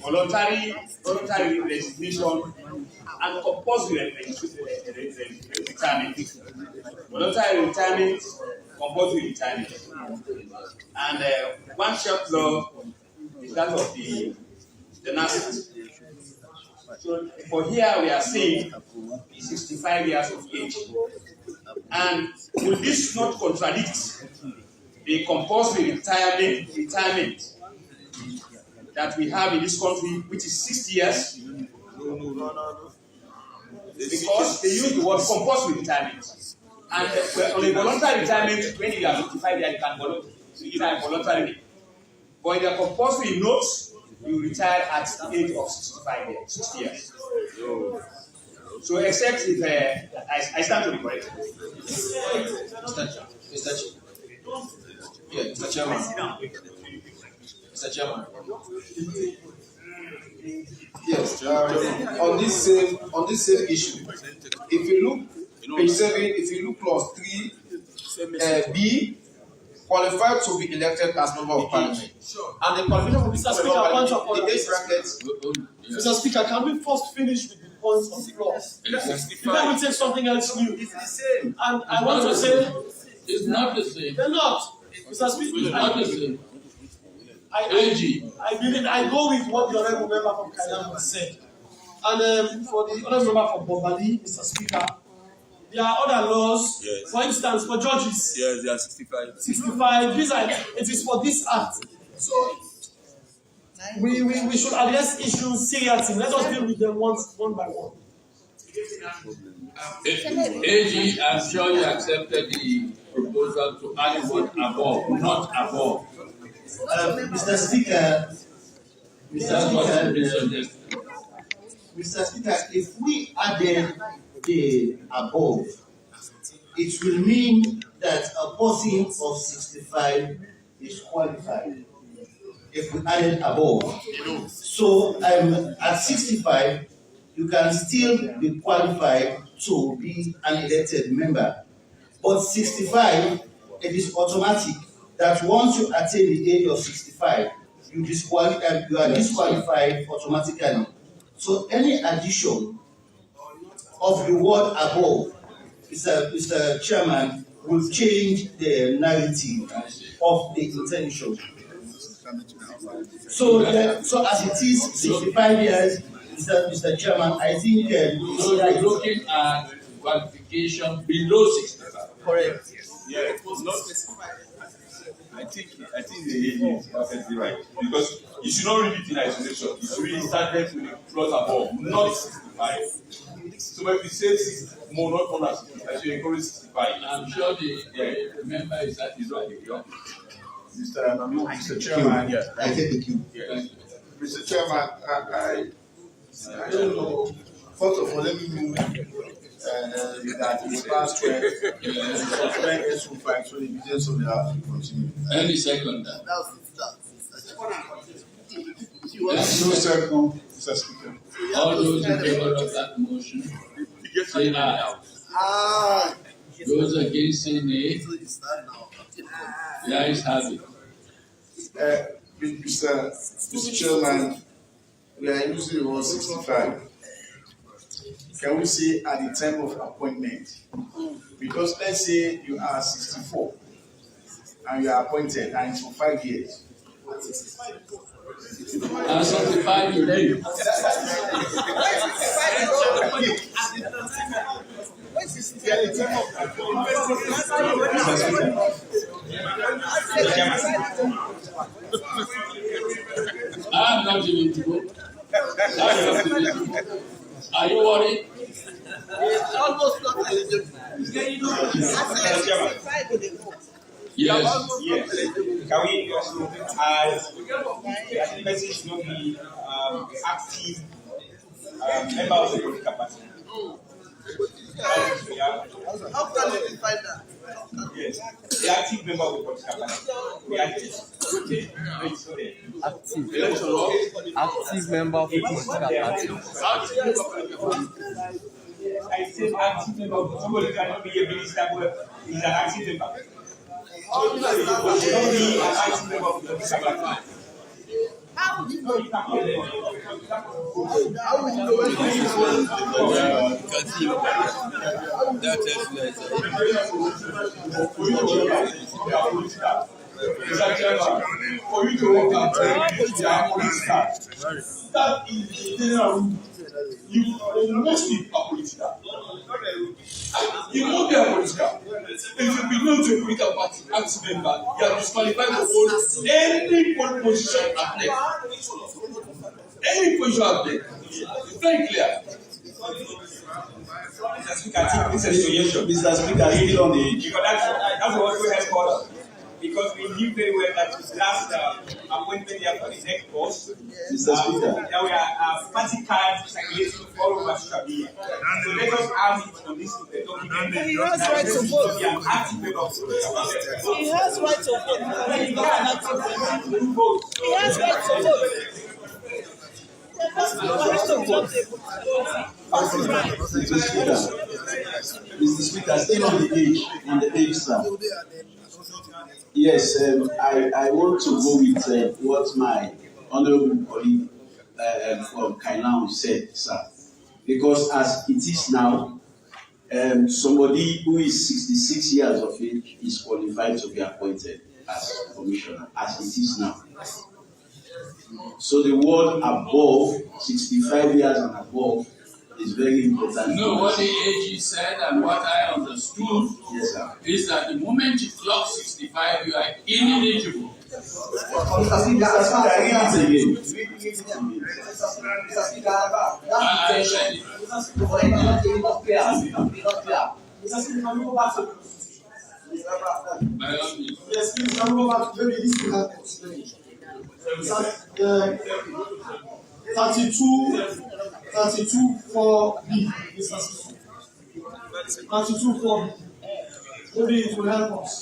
voluntary resignation and compulsory retirement. Voluntary retirement, compulsory retirement. And one short law is that of the NASA. So for here we are saying 65 years of age. And will this not contradict the compulsory retirement that we have in this country, which is 60 years? Because they use the word compulsory retirement. And on a voluntary retirement, when you are 55 years, you can retire voluntarily. But in the compulsory notes, you retire at the age of 60 years. So except if I stand to be correct. Mr. Chairman. Mr. Chairman. Yes, on this same issue, if you look page 7, if you look clause 3 B, qualified to be elected as member of parliament. And the qualification will be Mr. Speaker, the age brackets. Mr. Speaker, can we first finish with the points of the clause? Before we take something else new. It's the same. And I want to say it's not the same. They're not. Mr. Speaker, It's not the same. I go with what the honourable member from Kailam said. And for the honourable member from Bombali, Mr. Speaker, there are other laws. Yes. For instance, for judges. Yes, they are 65. 65. It is for this act. So we should address issues seriously. Let us deal with them one by one. AG, I'm sure you accepted the proposal to add the word above, not above. Mr. Speaker, Mr. Speaker, if we added the above, it will mean that a person of 65 is qualified. If we added above, so at 65, you can still be qualified to be an elected member. But 65, it is automatic that once you attain the age of 65, you are disqualified automatically. So any addition of the word above, Mr. Chairman, will change the narrative of the intention. So as it is 65 years, Mr. Chairman, I think so you're looking at qualification below 65. Correct. Yeah, not. I think the age is perfectly right, because you should not read it in isolation. You should read it started with the clause above, not 65. So when we say 60, more not more than 60, I should encourage 65. I'm sure the member is that is right. Mr. Chairman, I take the cue. Mr. Chairman, I don't know. First of all, let me move that it's past 12. Suspend S05 so the business of the house will continue. Any second. No second, Mr. Speaker. All those in favor of that motion, say aye. Those against say nay. The ayes have it. Mr. Chairman, we are using the word 65. Can we say at the time of appointment? Because let's say you are 64 and you are appointed and it's for 5 years. And 65 you leave. I'm not even to go. Are you worried? It's almost not eligible. Yes. Yes. Can we also add the person should not be active member of the political party? How can you define that? Yes. The active member of the political party. The active. Active member of the political party. I said active member. Somebody cannot be a minister, but he's an active member. Not be an active member of the political party. For you to walk out that is the general rule. You must be a political. You won't be a political. If you belong to a political party as member, you are disqualified to hold any position at next. Any position at next. It's very clear. Mr. Speaker, Mr. Speaker, still on the age. Because that's what we have called. Because we knew very well that his last appointment here for the next boss. Mr. Speaker. Now we are party cards circulating all over social media. So let us have it on this document. He has right to vote. Be an active member of the He has right to vote. He not an active member. He has right to vote. Mr. Speaker, still on the age, sir. Yes, I want to go with what my honourable colleague from Kainan said, sir. Because as it is now, somebody who is 66 years of age is qualified to be appointed as commissioner, as it is now. So the word above, 65 years and above, is very important. No, what the AG said and what I understood is that the moment you clock 65, you are ineligible. Yes, please, can we go back? Maybe this will help us. 32 4B. 32 4B. Maybe it will help us.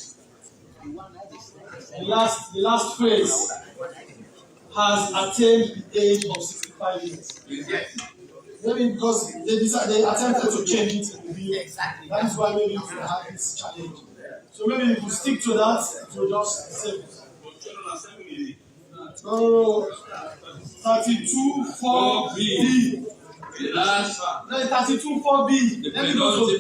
The last phrase has attained the age of 65 years. Maybe because they attempted to change it in the bill. That is why maybe we have this challenge. So maybe if we stick to that, it will just save it. No. 32 4B. No, 32 4B. Let me go to.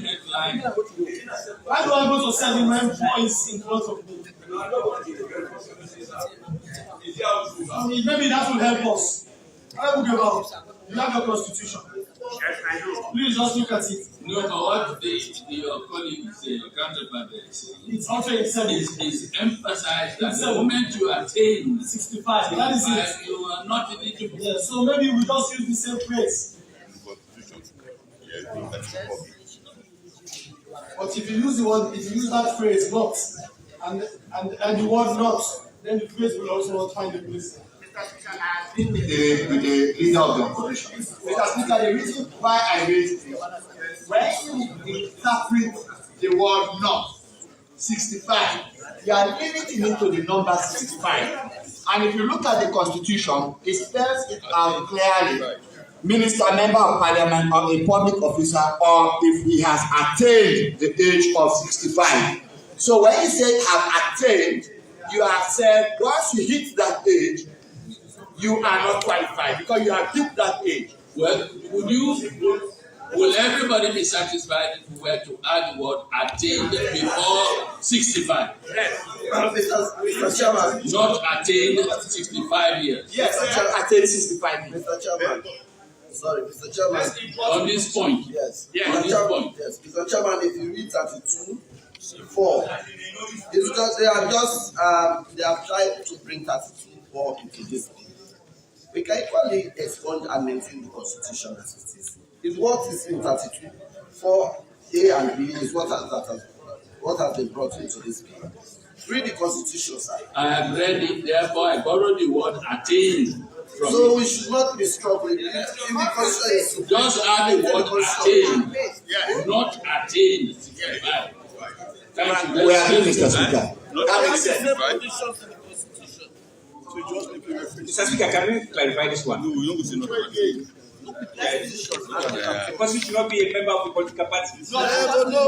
Why do I go to 7 when 4 is in front of me? Maybe that will help us. You have your constitution. Yes, I do. Please just look at it. No, but what your colleague is your counterpart is also is emphasized that the moment you attain 65, that is it. You are not eligible. Yeah, so maybe we just use the same phrase. But if you use that phrase not and the word not, then the phrase will also not find a place. With the leader of the opposition. Mr. Speaker, the reason why I raised this, when you interpret the word not, 65, you are limiting it to the number 65. And if you look at the Constitution, it spells it out clearly. Minister, member of Parliament, or a public officer, or if he has attained the age of 65. So when you say have attained, you have said once you hit that age, you are not qualified because you have hit that age. Well, will everybody be satisfied if we were to add the word attained before 65? Yes. Mr. Chairman. Not attained 65 years. Yes, attained 65 years. Mr. Chairman. Sorry, Mr. Chairman. On this point. Yes. Yes. On this point. Yes, Mr. Chairman, if you read 32, 4, it's because they have tried to bring 32, 4 into this bill. We can equally expunge and maintain the Constitution as it is. It's what is in 32, 4, A and B is what has been brought into this bill. Read the Constitution, sir. I have read it, therefore I borrowed the word attained. So we should not be struggling. Just add the word attained, not attained 65. We are doing Mr. Speaker. Mr. Speaker, can we clarify this one? No, we don't say not. Because we should not be a member of the political party. No,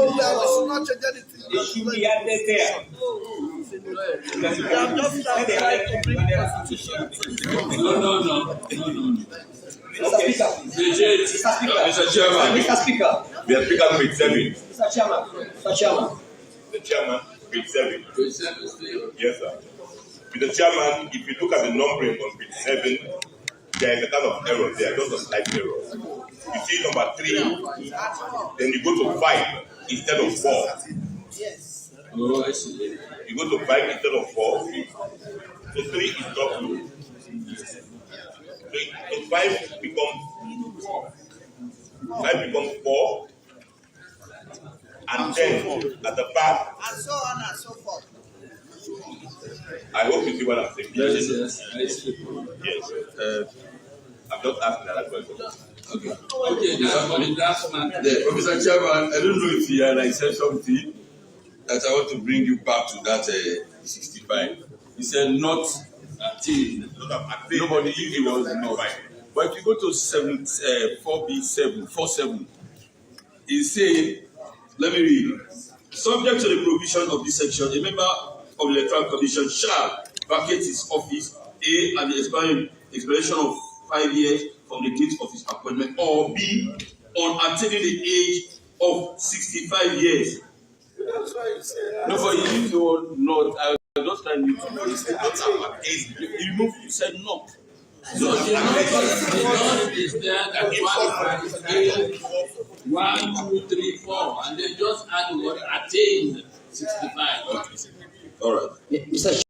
we should not change anything. It should be added there. Mr. Chairman. We are speaking page 7. Mr. Chairman. The chairman, page 7. Yes, sir. Mr. Chairman, if you look at the numbering on page 7, there is a kind of error there, just a slight error. You see number 3, then you go to 5 instead of 4. Yes. Oh, I see. You go to 5 instead of 4. So 3 is double. So 5 becomes 4. And then at the back, And so on and so forth. I hope you see what I'm saying. Yes. I'm just asking that question. Okay, that's for the draftsman. Mr. Chairman, I don't know if you I said something that I want to bring you back to that 65. He said not attained. Nobody knew he was not. But if you go to 4B7, 47, he said, let me read. Subject to the provision of this section, a member of the Electoral Commission shall vacate his office, A, at the expiration of 5 years from the date of his appointment, or B, on attaining the age of 65 years. That's why you say. No, but you used the word not. I was just trying to use it. You said not. So the norm is there that qualifies scale 1, 2, 3, 4, and then just add the word attained 65. All right. Mr.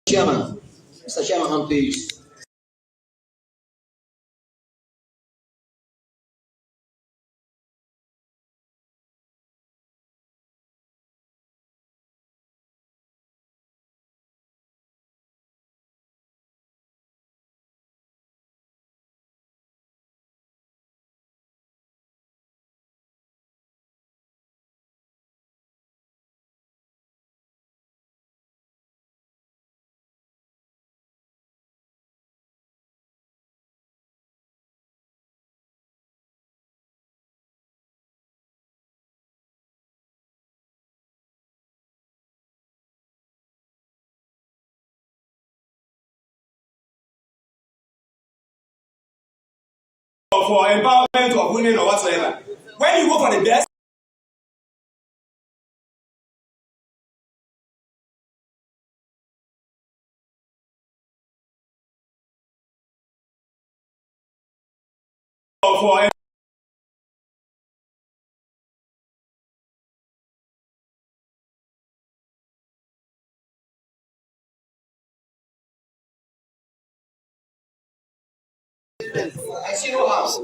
Chairman, Mr. Chairman, I'm pleased. For empowerment of women or whatsoever. When you go for the best, for I see no house.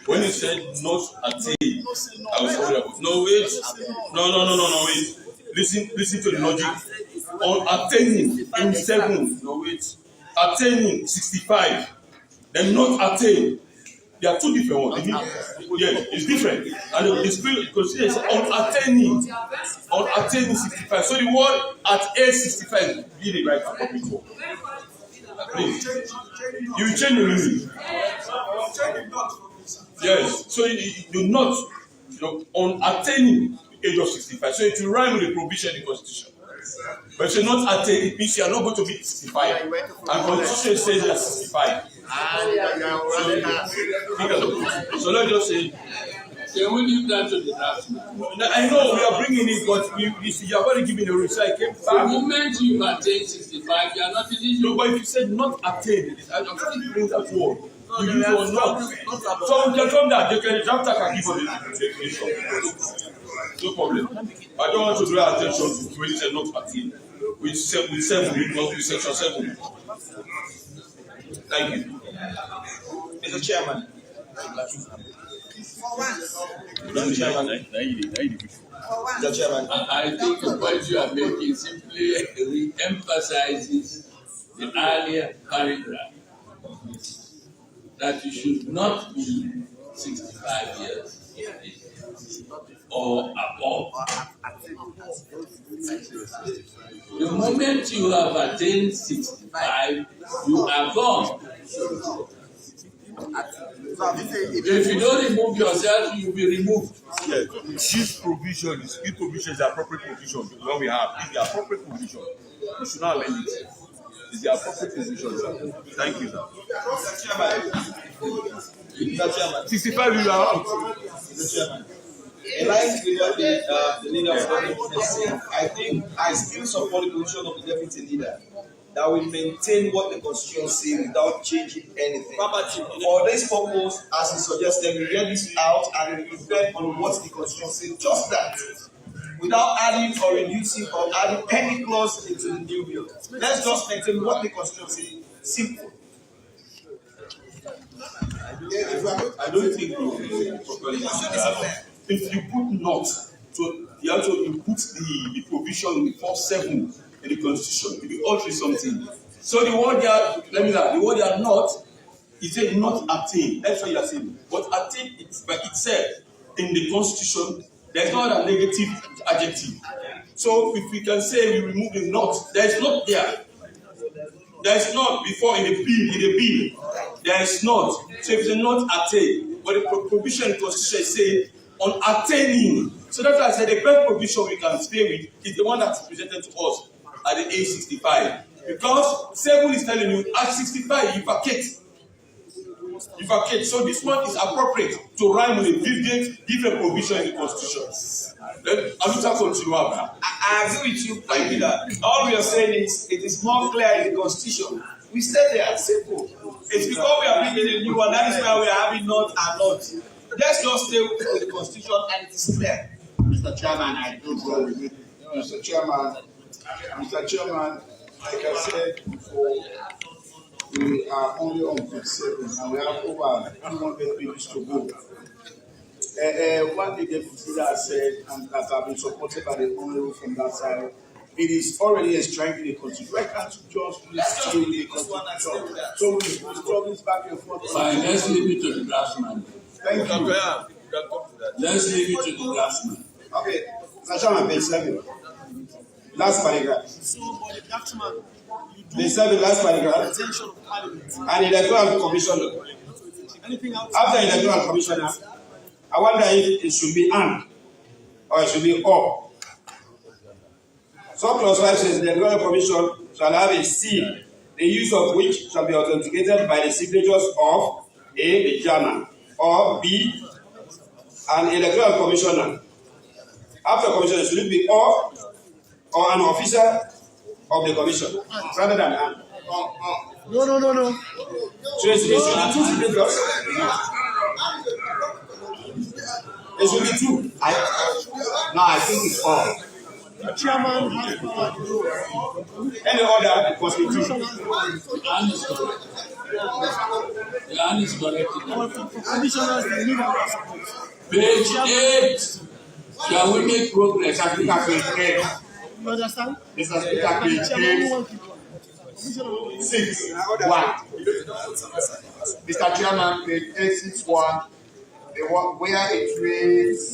When you said not attain, I was worried about. No, wait. No, wait. Listen to the logic. On attaining in 7. No, wait. Attaining 65. Then not attain. They are two different ones. Yeah, it's different. And the spirit considers on attaining 65. So the word at age 65 is really right for people. Please. You will change the meaning. Yes. So you do not on attaining the age of 65. So it will rhyme with the provision in the Constitution. But if you not attain, it means you are not going to be 65. And Constitution says you are 65. So let's just say. Can we leave that to the draft? I know we are bringing it, but you have already given a rule. So I came back. The moment you attain 65, you are not in issue. No, but if you said not attain, I'm still bringing that word. You use or not. So we can come that they can draft that can give us the definition. No problem. I don't want to draw attention to when you say not attain. With 7, with section 7. Thank you. Mr. Chairman. Mr. Chairman, I think the point you are making simply re-emphasizes the earlier paragraph that you should not be 65 years or above. The moment you have attained 65, you are gone. If you don't remove yourself, you will be removed. Yes. This provision is the appropriate provision. What we have is the appropriate provision. We should not amend it. It's the appropriate provision, sir. Thank you, sir. Mr. Chairman. 65 you are out. Mr. Chairman. In line with what the leader of the government is saying, I think I still support the position of the deputy leader that will maintain what the Constitution says without changing anything. For this purpose, as he suggested, we read this out and we depend on what the Constitution says, just that, without adding or reducing or adding any clause into the new bill. Let's just maintain what the Constitution says. Simple. I don't think you properly. If you put not, so you have to input the provision in 4.7 in the Constitution. If you alter something. So the word they are, the word they are not, it said not attain. That's what you are saying. But attain it by itself in the Constitution, there is not a negative adjective. So if we can say we remove the not, there is not there. There is not before in the bill. There is not. So if it's not attain, but the provision in the Constitution is saying on attaining. So that's why I said the best provision we can stay with is the one that's presented to us at the age 65. Because 7 is telling you at 65 you vacate. You vacate. So this one is appropriate to rhyme with a different provision in the Constitution. Then Aluta continue. I agree with you, like that. All we are saying is it is more clear in the Constitution. We stay there, simple. It's because we are bringing a new one. That is why we are having not and not. Let's just stay with the Constitution and it is clear. Mr. Chairman, I do go with you. Mr. Chairman, like I said before, we are only on page 7 and we have over 200 pages to go. What the deputy has said, and that have been supported by the honorable from that side, it is already enshrined in the Constitution. Why can't you just listen to the Constitution? So we stop this back and forth. Fine, let's leave it to the draftsman. Thank you. Let's leave it to the draftsman. Okay, National page 7. Last paragraph. So, but the draftsman, Page 7, last paragraph. attention of Parliament. And electoral commissioner. Anything else? After electoral commissioner, I wonder if it should be and or it should be or. So clause 5 says the electoral commission shall have a seal, the use of which shall be authenticated by the signatures of A, the chairman, or B, an electoral commissioner. After commissioner, should it be or an officer of the commission rather than an? No. So it should be two signatures. It should be two. I think it's all. The chairman has power to do. Any other, the constitution. The hand is correct. For commissioners, they need our support. Page 8. Shall we make progress? Mr. Speaker, page 8. You understand? Mr. Speaker, page 8. 6.1. Mr. Chairman, page 861. The one where it reads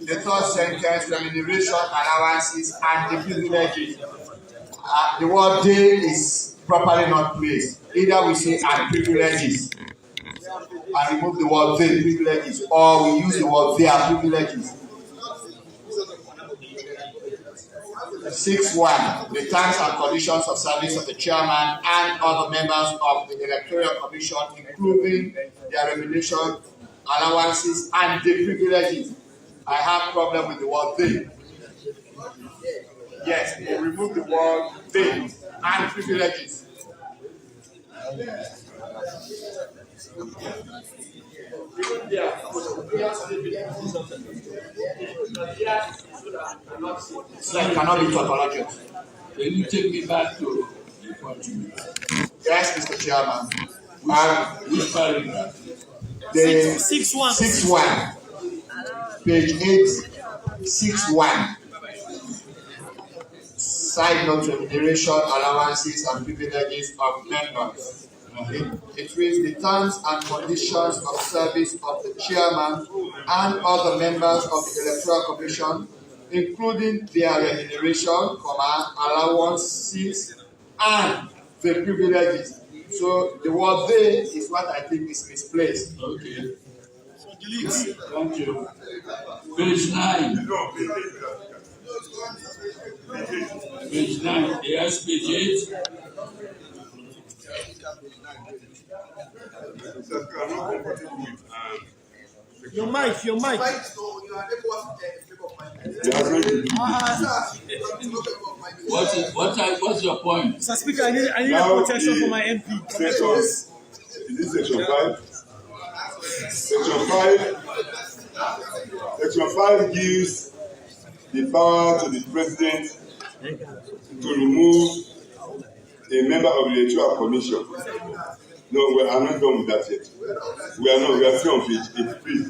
the third sentence, remuneration, allowances, and the privileges. The word "they" is properly not placed. Either we say "and privileges" and remove the word "they" privileges, or we use the word "their privileges." 6.1. The terms and conditions of service of the chairman and other members of the Electoral Commission, including their remuneration, allowances, and the privileges. I have problem with the word "they." Yes, we remove the word "they" and privileges. So it cannot be tautological. Can you take me back to the point? Yes, Mr. Chairman. Which paragraph? The 6.1. Page 8, 6.1. Side note remuneration, allowances, and privileges of members. It reads the terms and conditions of service of the chairman and other members of the Electoral Commission, including their remuneration, allowances, and the privileges. So the word "they" is what I think is misplaced. Okay. So delete. Thank you. Page 9. Page 9. Yes, page 8. Your mic. What's your point? Mr. Speaker, I need a protection for my MP. Is this section 5? Section 5 gives the power to the president to remove a member of the Electoral Commission. No, we are not done with that yet. We are still on page 8, please.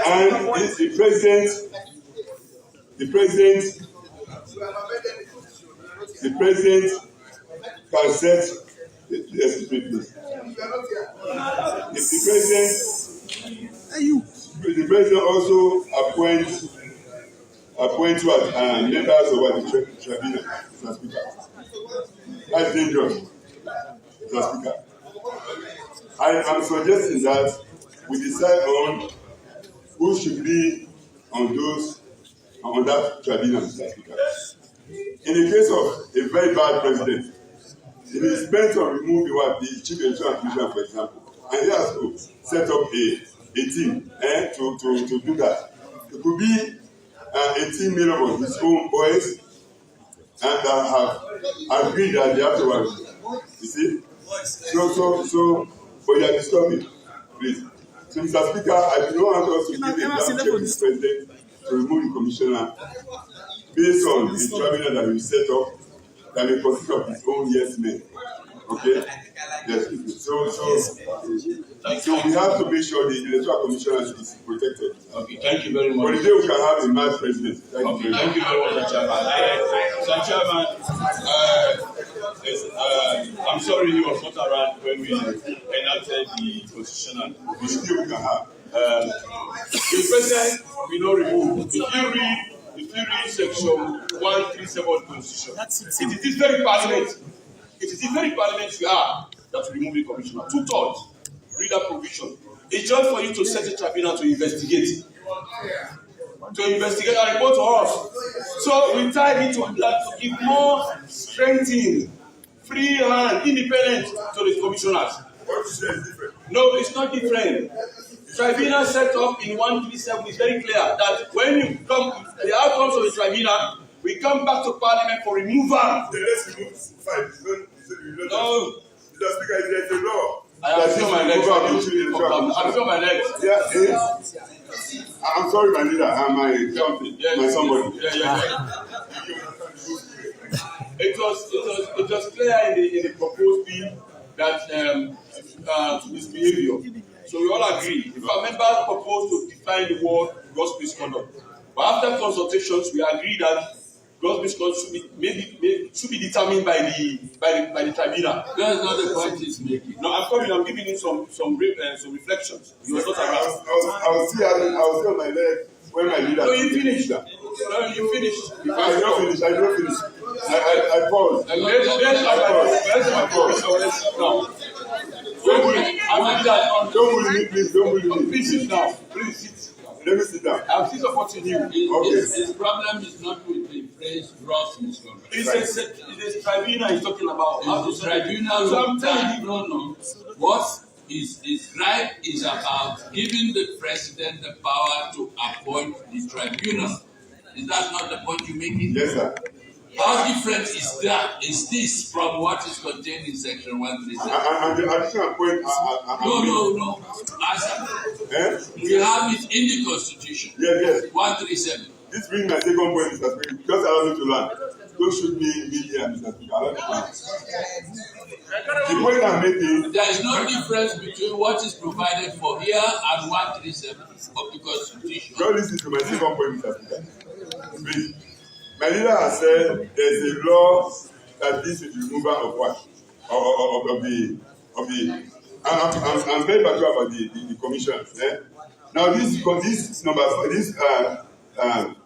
And the president the president can set the president also appoints members of the tribunal, Mr. Speaker. That's dangerous, Mr. Speaker. I am suggesting that we decide on who should be on that tribunal, Mr. Speaker. In the case of a very bad president, it is bent on removing the chief electoral commissioner, for example, and he has to set up a team to do that. It could be a team made up of his own boys and that have agreed that they have to work. You see? So, but you are disturbing, please. So, Mr. Speaker, I do not want us to give a blank check to the president to remove the commissioner based on the tribunal that we set up that may consist of his own yes men. Okay? Yes. So we have to make sure the electoral commissioner is protected. Okay, thank you very much. For the day we can have a mad president. Thank you very much, Mr. Chairman. I'm sorry you were not around when we enacted the constitution. The still we can have. The president will not remove. If you read section 137 of the Constitution, it is this very parliament. It is this very parliament we are that will remove the commissioner. 2/3. Read that provision. It's just for you to set a tribunal to investigate. And report to us. So we tied it to give more strengthening, free hand, independent to the commissioners. What you say is different. No, it's not different. Tribunal set up in 137 is very clear that when you come, the outcomes of the tribunal, we come back to Parliament for removal. Let's remove 5. No. Mr. Speaker, there's a law. I feel my legs. I feel my legs. Yeah, I'm sorry, my leader. My somebody. It was clear in the proposed bill that misbehavior. So we all agree. If a member proposed to define the word gross misconduct, but after consultations, we agree that gross misconduct should be determined by the tribunal. That's not the point he's making. No, I'm giving him some reflections. He was not around. I was still on my leg when my leader. No, you finished. No, you finished. I don't finish. I paused. Don't bully me, please. Don't bully me. Please sit down. Please sit. Let me sit down. I'm still supporting you. His problem is not with the phrase gross misconduct. It's a tribunal he's talking about. The tribunal. No. What is right is about giving the president the power to appoint the tribunal. Is that not the point you're making? Yes, sir. How different is this from what is contained in section 137? And the additional point. No. We have it in the Constitution. Yes. 137. This brings my second point, Mr. Speaker. Just allow me to learn. Don't shoot me in media, Mr. Speaker. Allow me to learn. The point I'm making. There is no difference between what is provided for here and 137 of the Constitution. Don't listen to my second point, Mr. Speaker. Please. My leader has said there's a law that deals with the removal of what? Of the I'm very particular about the commission. Now this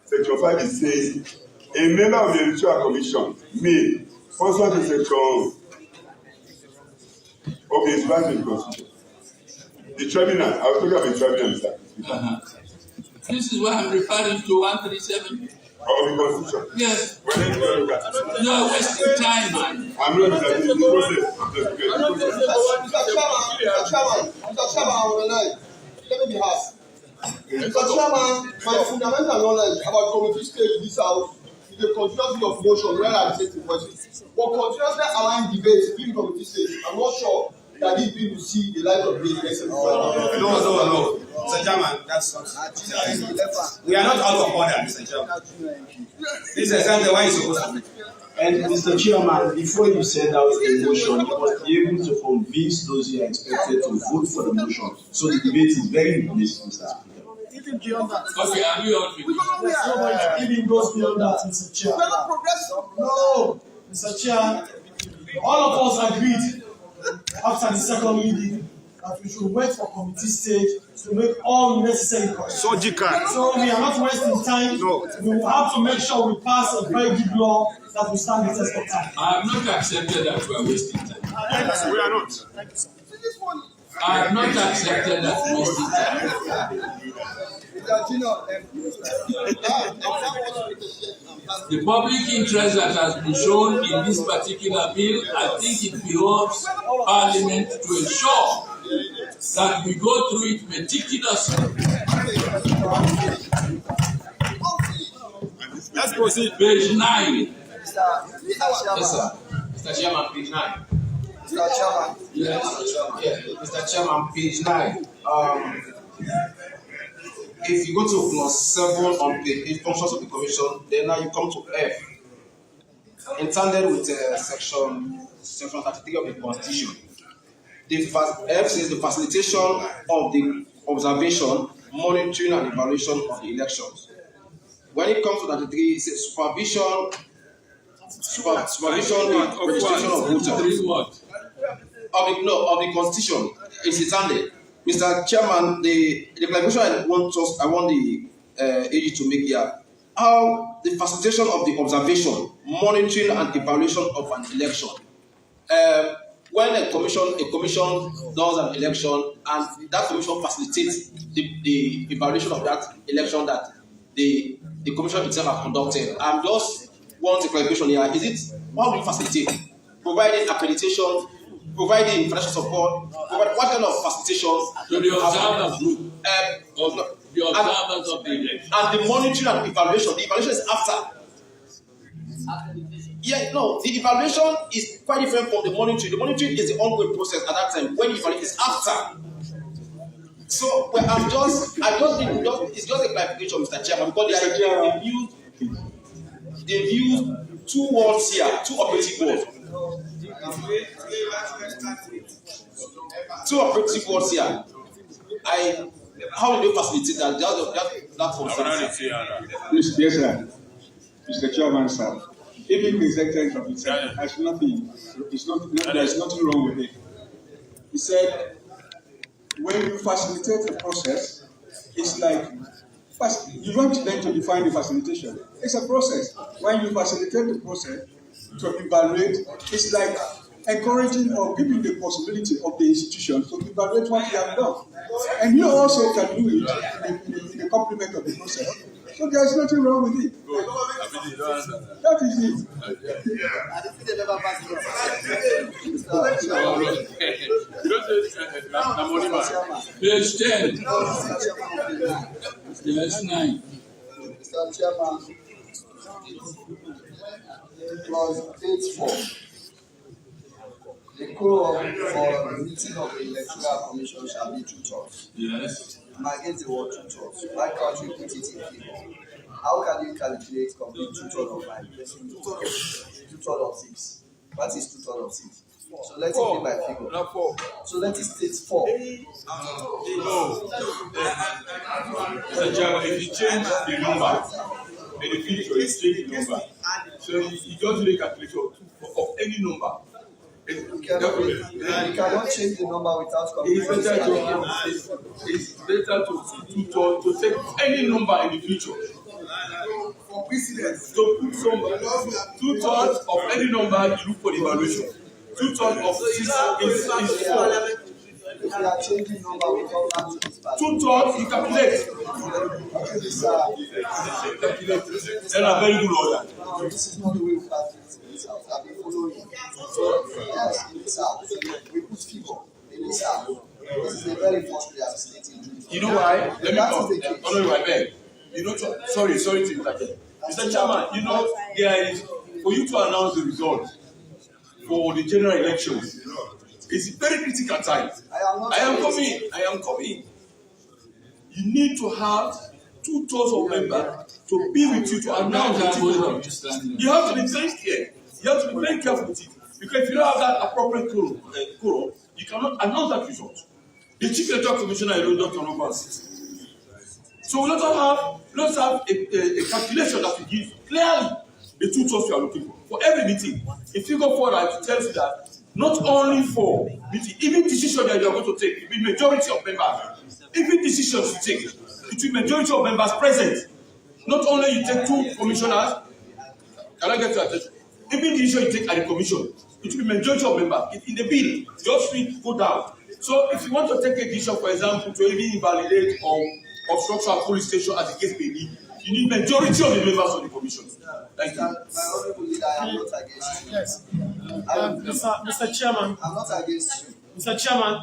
section 5 is saying a member of the Electoral Commission may sponsor the section. Okay, it's right in the Constitution. The tribunal, I was talking about the tribunal, Mr. This is what I'm referring to 137. Of the Constitution? Yes. You are wasting time, man. I'm not Mr. Chairman, let me be asked. Mr. Chairman, my fundamental knowledge about committee stage in this house is the continuity of motion where I say the question. But continuously allowing debate in committee stage, I'm not sure that these people see the light of day. No. Mr. Chairman, that's not. We are not out of order, Mr. Chairman. This is exactly why it's supposed to be. And Mr. Chairman, before you send out the motion, you must be able to convince those who are expected to vote for the motion. So the debate is very important, Mr. Speaker. even beyond that. Okay, are we all finished? Nobody even goes beyond that, Mr. Chair. We're not progressive. No, Mr. Chair, all of us agreed after the second reading that we should wait for committee stage to make all necessary corrections. So we are not wasting time. No. We will have to make sure we pass a very good law that will stand the test of time. I have not accepted that we are wasting time. We are not. I have not accepted that we are wasting time. The public interest that has been shown in this particular bill, I think it behoves Parliament to ensure that we go through it meticulously. Let's proceed. Page 9. Yes, sir. Mr. Chairman, page 9. Mr. Chairman. Yes. Yeah. Mr. Chairman, page 9. If you go to clause 7 on the functions of the commission, then now you come to F. Intended with section 33 of the Constitution. F says the facilitation of the observation, monitoring, and evaluation of the elections. When it comes to 33, it says supervision and registration of voters. Of the Constitution is intended. Mr. Chairman, the clarification I want the AG to make here, how the facilitation of the observation, monitoring, and evaluation of an election. When a commission does an election and that commission facilitates the evaluation of that election that the commission itself has conducted. I'm just want a clarification here. Is it how do you facilitate? Providing accreditation, providing financial support, what kind of facilitation? To the observers group. The observers of the election. And the monitoring and evaluation. The evaluation is after. Yeah, no, the evaluation is quite different from the monitoring. The monitoring is the ongoing process at that time. When the evaluation is after. So well, it's just a clarification, Mr. Chairman, because they've used two words here, two operative words. Two operative words here. How do they facilitate that? That concept. Yes, sir. Mr. Chairman, sir. Even the executive of itself has nothing. There's nothing wrong with it. He said, when you facilitate the process, it's like you want them to define the facilitation. It's a process. When you facilitate the process to evaluate, it's like encouraging or giving the possibility of the institution to evaluate what they have done. And you also can do it in the complement of the process. So there is nothing wrong with it. That is it. Page 10. Yes, 9. Mr. Chairman, clause 8.4. The quorum for the meeting of the Electoral Commission shall be 2/3. Yes. I'm against the word 2/3. Why can't you put it in favor? How can you calculate complete 2/3 of 9? 2/3 of 6. What is 2/3 of 6? So let it be by figure. Not 4. So let it state 4. No. If you change the number, in the future, you change the number. So you just do a calculation of any number. You cannot change the number without computing. It's better to take any number in the future. For precedence. To put some 2/3 of any number you look for the evaluation. 2/3 of 6 is 4. If you are changing number without having this part. 2/3 you calculate. Then a very good order. No, this is not the way we calculate in this house. I've been following. Yes, in this house. We put figure in this house. This is a very important way of stating. You know why? Let me come. Honorable, I beg. You know, sorry to interject. Mr. Chairman, you know, there is, for you to announce the result for the general elections, it's a very critical time. I am coming. You need to have 2/3 of members to be with you to announce the result. You have to be very clear. You have to be very careful with it. Because if you don't have that appropriate quorum, you cannot announce that result. The Chief Electoral Commissioner alone, Dr. Nomba, So we let's have a calculation that will give clearly the 2/3 we are looking for. For every meeting, a figure 4 that tells you that not only for meeting, even decisions that you are going to take, it will be majority of members. Even decisions you take, it will be majority of members present. Not only you take 2 commissioners, can I get your attention? Even the decision you take at the commission, it will be majority of members. In the bill, just need to go down. So if you want to take a decision, for example, to even invalidate or obstruct a police station as the case may be, you need majority of the members of the commission. Thank you. My honorable leader, I am not against you. Yes. Mr. Chairman. I'm not against you. Mr. Chairman,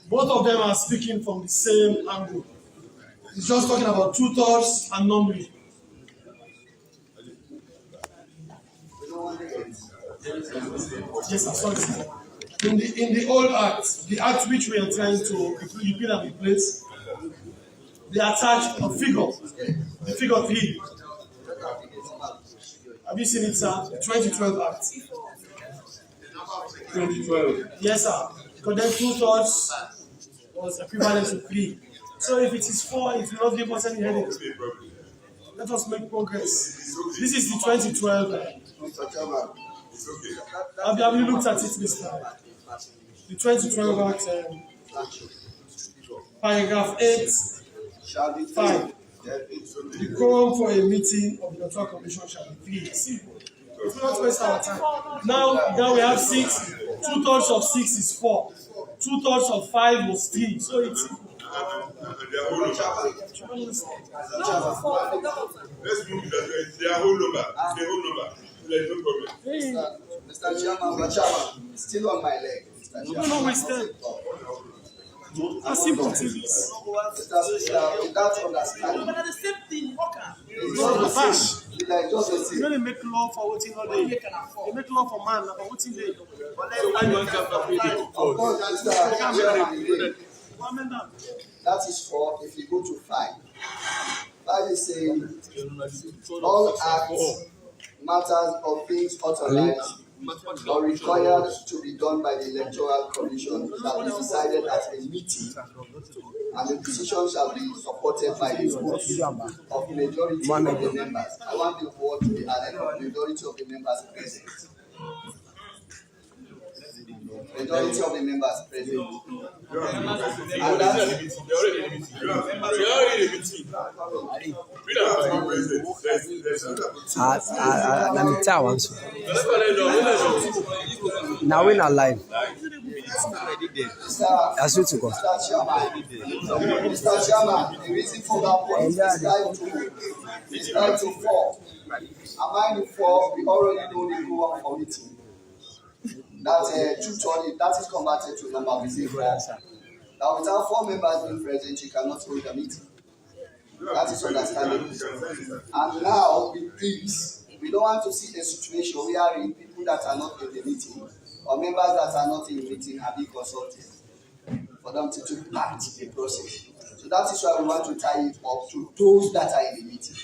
both of them are speaking from the same angle. He's just talking about 2/3 and numbering. Yes, sir. Sorry, sir. In the old act, the act which we are trying to repeat and replace, they attach a figure, the figure 3. Have you seen it, sir? The 2012 Act. 2012. Yes, sir. Because then 2/3 was equivalent to 3. So if it is 4, it will not give us any headache. Let us make progress. This is the 2012 Have you looked at it, Mr.? The 2012 Act, paragraph 8, 5. The quorum for a meeting of the Electoral Commission shall be 3. Simple. It will not waste our time. Now we have 6. 2/3 of 6 is 4. 2/3 of 5 was 3. So it's simple. Let's move it. Their whole number. There's no problem. Mr. Chairman, still on my leg. No, we stand. As simple as this. Without understanding. But the same thing, It's not the same. Like just the same. You don't make law for what all day. They make law for man, but what they do. Of course, Mr. Chairman, that is for if you go to 5. 5 is saying all acts, matters or things authorized or required to be done by the Electoral Commission shall be decided at a meeting, and the decision shall be supported by the votes of majority of the members. I want the vote to be added of majority of the members present. Majority of the members present. And now we're not live. Mr. Chairman, the reason for that point is tied to 4. Am I in 4? We already know the quorum for meeting. That 2/3, that is converted to number within 4. Now, without 4 members being present, you cannot hold a meeting. That is understandable. And now, with this, we don't want to see a situation where people that are not in the meeting or members that are not in the meeting are being consulted for them to take part in the process. So that is why we want to tie it up to those that are in the meeting.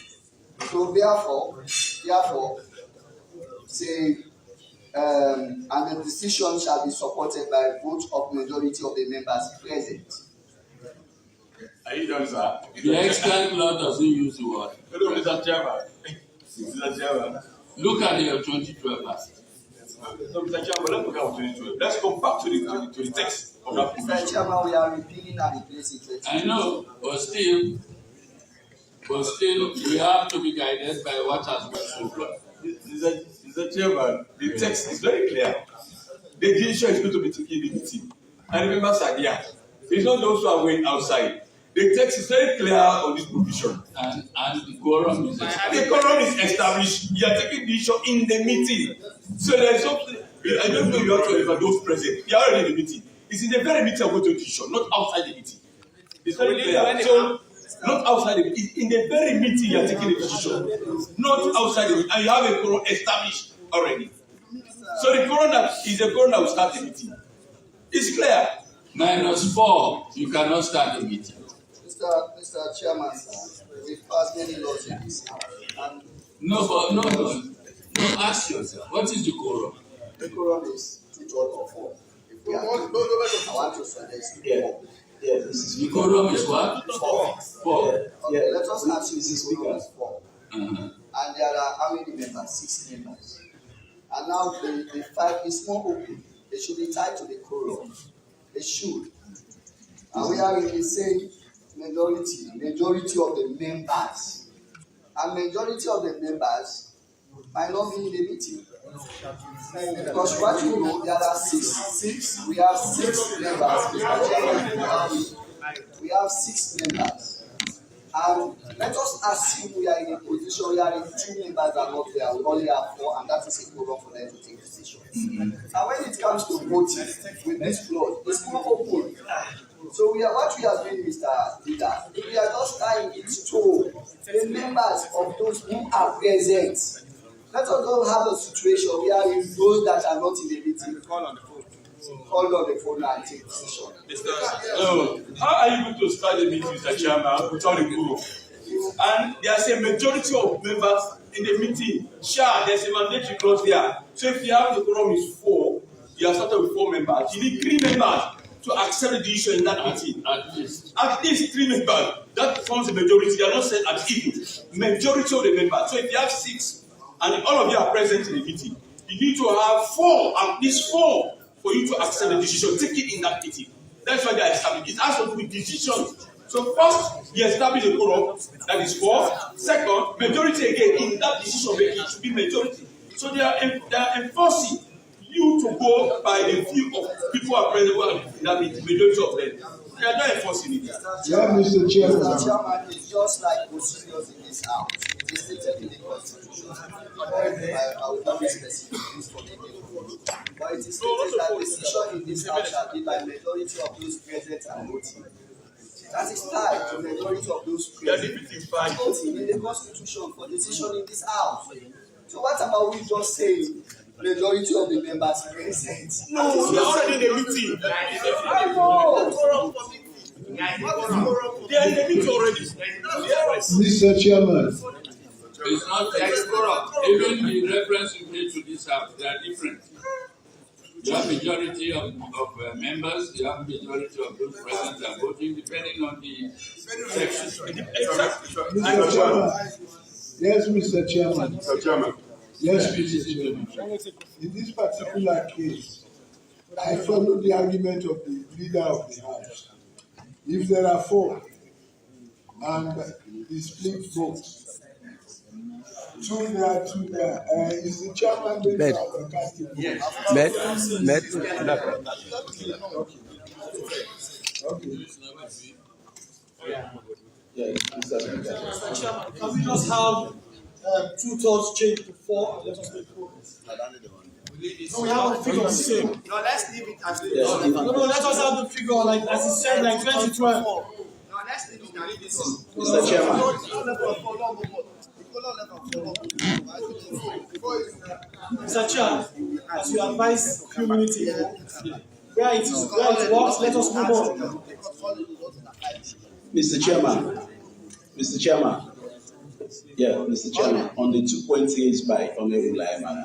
So therefore, say, and the decision shall be supported by a vote of majority of the members present. Are you done, sir? The extant law doesn't use the word. Hello, Mr. Chairman. Mr. Chairman. Look at the 2012 Act. So, Mr. Chairman, let's look at 2012. Let's go back to the text of that provision. Mr. Chairman, we are repealing and replacing 2012. I know, but still, we have to be guided by what has been so far. Mr. Chairman, the text is very clear. The decision is going to be taken in the meeting, and the members are there. It's not those who are waiting outside. The text is very clear on this provision. And the quorum is established. The quorum is established. You are taking the issue in the meeting. So there is something. I don't know you have to refer those present. You are already in the meeting. It's in the very meeting of going to the issue, not outside the meeting. It's very clear. So not outside the meeting. In the very meeting you are taking the decision, not outside the meeting. And you have a quorum established already. So the quorum is a quorum that will start the meeting. It's clear. -4, you cannot start the meeting. Mr. Chairman, we've passed many laws in this house. No, ask yourself, what is the quorum? The quorum is 2/3 or 4. I want to suggest 4. Yeah, Mr. The quorum is what? 4. 4. Yeah. Let us assume the quorum is 4. Uh-huh. And there are how many members? 6 members. And now the 5 is more open. They should be tied to the quorum. They should. And we are in the same majority of the members. And majority of the members might not be in the meeting. Because what you know, there are 6. We have 6 members. We have 6 members. And let us assume we are in a position where 2 members are not there. We only have 4, and that is a quorum for them to take decisions. And when it comes to voting with this clause, it's more open. So what we are doing, Mr. Leader, we are just tying it to the members of those who are present. Let us not have a situation where those that are not in the meeting call on the phone and take decision. How are you going to start the meeting, Mr. Chairman, without a quorum? And there's a majority of members in the meeting. Sure, there's a mandatory clause there. So if you have the quorum is 4, you have started with 4 members. You need 3 members to accept the decision in that meeting. At least 3 members. That forms a majority. They are not said at equal. Majority of the members. So if you have 6 and all of you are present in the meeting, you need to have 4, at least 4, for you to accept the decision. Take it in that meeting. That's why they are established. It has to do with decisions. So first, you establish a quorum, that is 4. Second, majority again in that decision making should be majority. So they are enforcing you to go by the view of people who are present in that meeting, majority of them. They are not enforcing it. Yeah, Mr. Chairman. Mr. Chairman, it's just like procedures in this house. It is stated in the Constitution. I will not be specific for the people. But it is stated that decision in this house shall be by majority of those present and voting. That is tied to the majority of those present voting in the Constitution for decision in this house. So what about we just saying majority of the members present? No, we are already in the meeting. I know. They are in the meeting already. Mr. Chairman. It's not even the reference you made to this house, they are different. You have majority of members, you have majority of those present and voting, depending on the section. Mr. Chairman. Yes, Mr. Chairman. Mr. Chairman. Yes, Mr. Chairman. In this particular case, I follow the argument of the leader of the House. If there are 4 and the split votes, 2 there, 2 there, is the chairman going to have a casting vote? Yes. Mr. Chairman, can we just have 2/3 change to 4 and let us make progress? No, we have a figure the same. No, let's leave it as it is. No, let us have the figure like as it said, like 2012. No, let's leave it as it is. Mr. Chairman. Mr. Chair, as we advise community, where it works, let us move on. Mr. Chairman. Yeah, Mr. Chairman, on the 2 points raised by Honorable Laimana.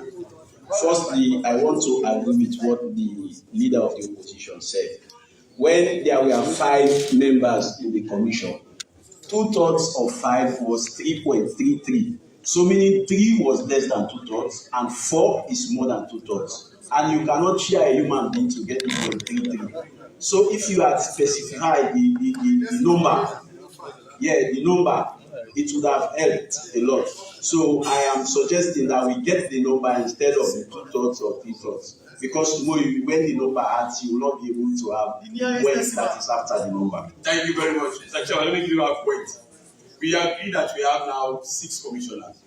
Firstly, I want to agree with what the leader of the opposition said. When there were 5 members in the commission, 2/3 of 5 was 3.33. So meaning 3 was less than 2/3 and 4 is more than 2/3. And you cannot share a human being to get 3.33. So if you had specified the number, it would have helped a lot. So I am suggesting that we get the number instead of the 2/3 or 3/3. Because when the number adds, you will not be able to have weight that is after the number. Thank you very much. Mr. Chairman, let me give you a point. We agree that we have now 6 commissioners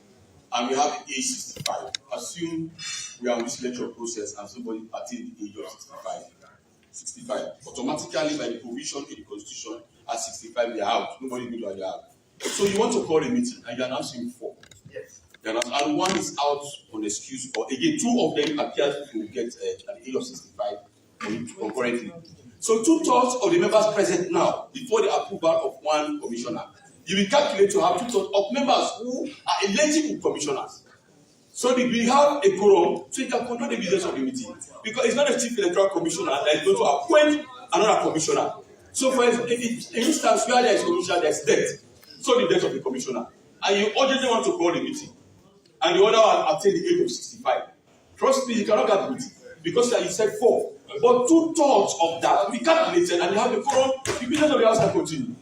and we have the age 65. Assume we are on this lecture process and somebody attains the age of 65. Automatically, by the provision in the Constitution, at 65 they are out. Nobody knows they are out. So you want to call a meeting and you are now seeing 4. Yes. And 1 is out on excuse, or again, 2 of them appear to get at the age of 65 concurrently. So 2/3 of the members present now, before the approval of 1 commissioner, you will calculate to have 2/3 of members who are eligible commissioners. So we have a quorum, so you can control the business of the meeting. Because it's not a chief electoral commissioner that is going to appoint another commissioner. So for instance, where there is commissioner, there is death. So the death of the commissioner. And you urgently want to call a meeting. And the other one attained the age of 65. Trust me, you cannot get the meeting. Because like you said 4. But 2/3 of that will be calculated and you have the quorum, the business of the house can continue.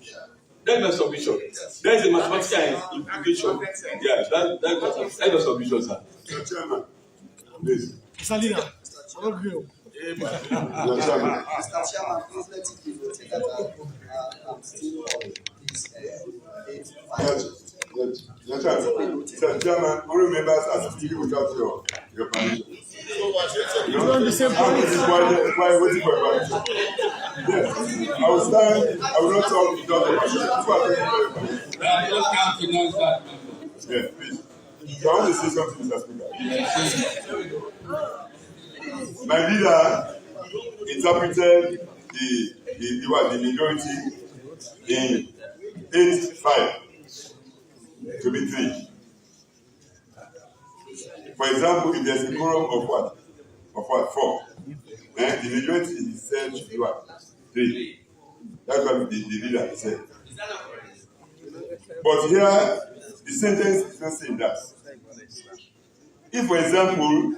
That's my submission. There is a mathematical implication. Yeah, that's my submission, sir. Chairman, please. Mr. Leader, I don't agree. Mr. Chairman, please let it be noted that I'm still on this 8-5. Chairman, all members are speaking without your permission. You're on the same point. Why waiting for your permission? Yes, I will stand. I will not talk without your permission. Yeah, please. So I want to say something, Mr. Speaker. My leader interpreted the majority in 8-5 to be 3. For example, if there's a quorum of what? Of what? 4. The majority is said to be what? 3. That's what the leader said. But here, the sentence is not saying that. If, for example,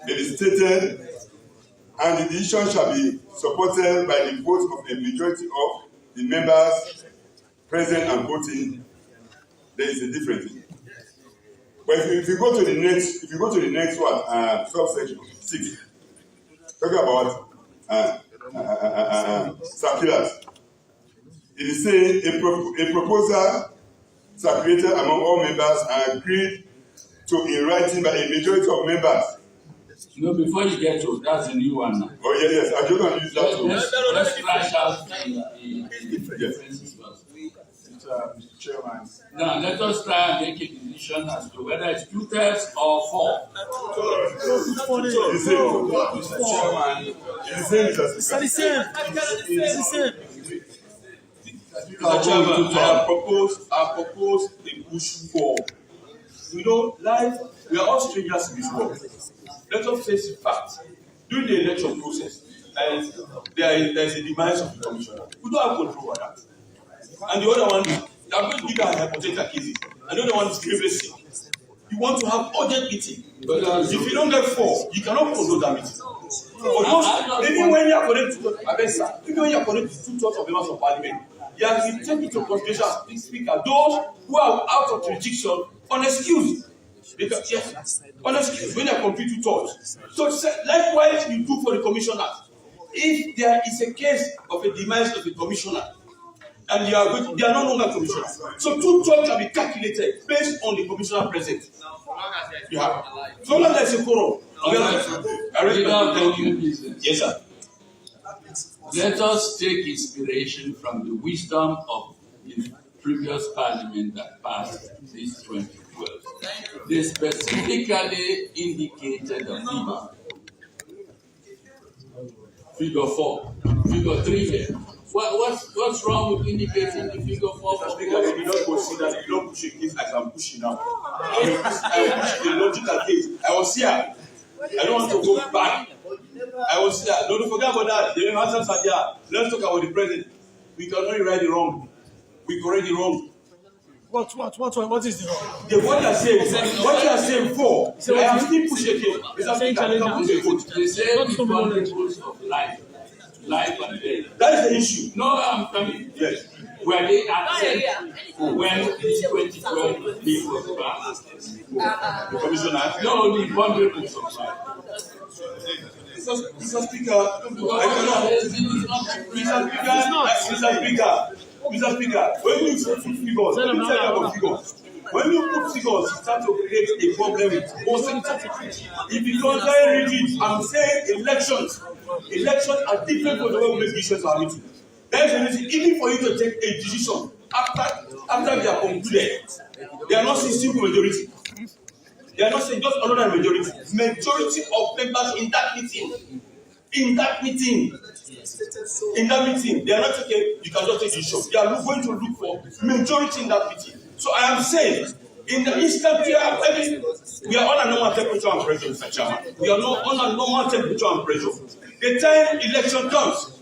it is stated, and the decision shall be supported by the vote of a majority of the members present and voting, there is a difference. But if you go to the next one, subsection 6, talking about circulars, it is saying a proposal circulated among all members and agreed to in writing by a majority of members. No, before you get to that's a new one now. Oh yes, I'm just going to use that too. Let's flash out the differences first. Mr. Chairman. Now let us try and make a decision as to whether it's 2/3 or 4. Mr. Chairman, It's the same. Mr. Chairman, I propose a push for. You know, life, we are all strangers in this world. Let us face the fact. During the election process, there is a demise of the commissioner. We don't have control over that. And the other one, they are going to give us hypothetical cases. And the other one is gravely sick. You want to have urgent meeting. If you don't get 4, you cannot control that meeting. Even when you are connected to 2/3 of members of parliament, you have to take into consideration as the speaker those who are out of jurisdiction on excuse. Because yes, on excuse when you complete 2/3. So likewise you do for the commissioner. If there is a case of a demise of a commissioner and they are no longer commissioners, so 2/3 can be calculated based on the commissioner present. You have so long as a quorum. Yes, sir. Let us take inspiration from the wisdom of the previous parliament that passed this 2012. They specifically indicated the figure 4, figure 3 here. What's wrong with indicating the figure 4? Because if you don't consider, if you don't push a case like I'm pushing now, I will push the logical case. I was here. I don't want to go back. I was here. Don't forget about that. The answers are there. Let's talk about the present. We cannot rewrite the wrong. We correct the wrong. What is the wrong? The what you are saying for, I am still pushing it. It's a thing that comes to a vote. They say the rules of life and death. That is the issue. No, I'm coming. Yes. Were they absent when this 2012 bill was passed? The commissioner? No, the vulnerables of life. Mr. Speaker, Mr. Speaker, when you put figures, let me tell you about figures. When you put figures, you start to create a problem with most. It becomes very rigid. I'm saying elections are different from the way we make decisions for our meeting. There is a reason, even for you to take a decision after they are concluded, they are not saying simple majority. They are not saying just another majority. Majority of members in that meeting. They are not taking, you can just take decision. They are going to look for majority in that meeting. So I am saying, in the instant we are on a normal temperature and pressure, Mr. Chairman. We are not on a normal temperature and pressure. The time election comes,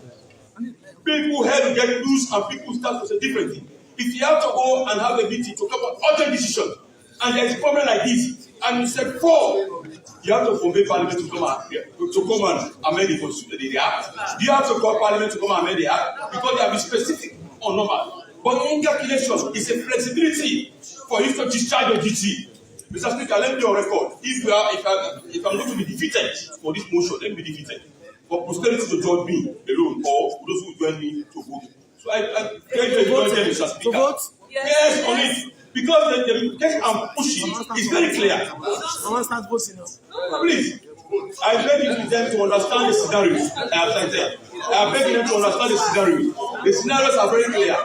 people head will get loose and people start to say different things. If you have to go and have a meeting to come on urgent decision, and there is a problem like this, and you say 4, you have to convey Parliament to come and amend the Act. You have to call Parliament to come and amend the Act because they have been specific or normal. But in calculation is a flexibility for you to discharge your duty. Mr. Speaker, let me be on record. If I'm going to be defeated for this motion, let me be defeated. For posterity to join me alone, or those who join me to vote. So I thank you, Mr. Speaker. To vote? Yes, on it. Because the case I'm pushing is very clear. I want to start voting now. Please, I beg you them to understand the scenarios I have cited. I beg them to understand the scenarios. The scenarios are very clear.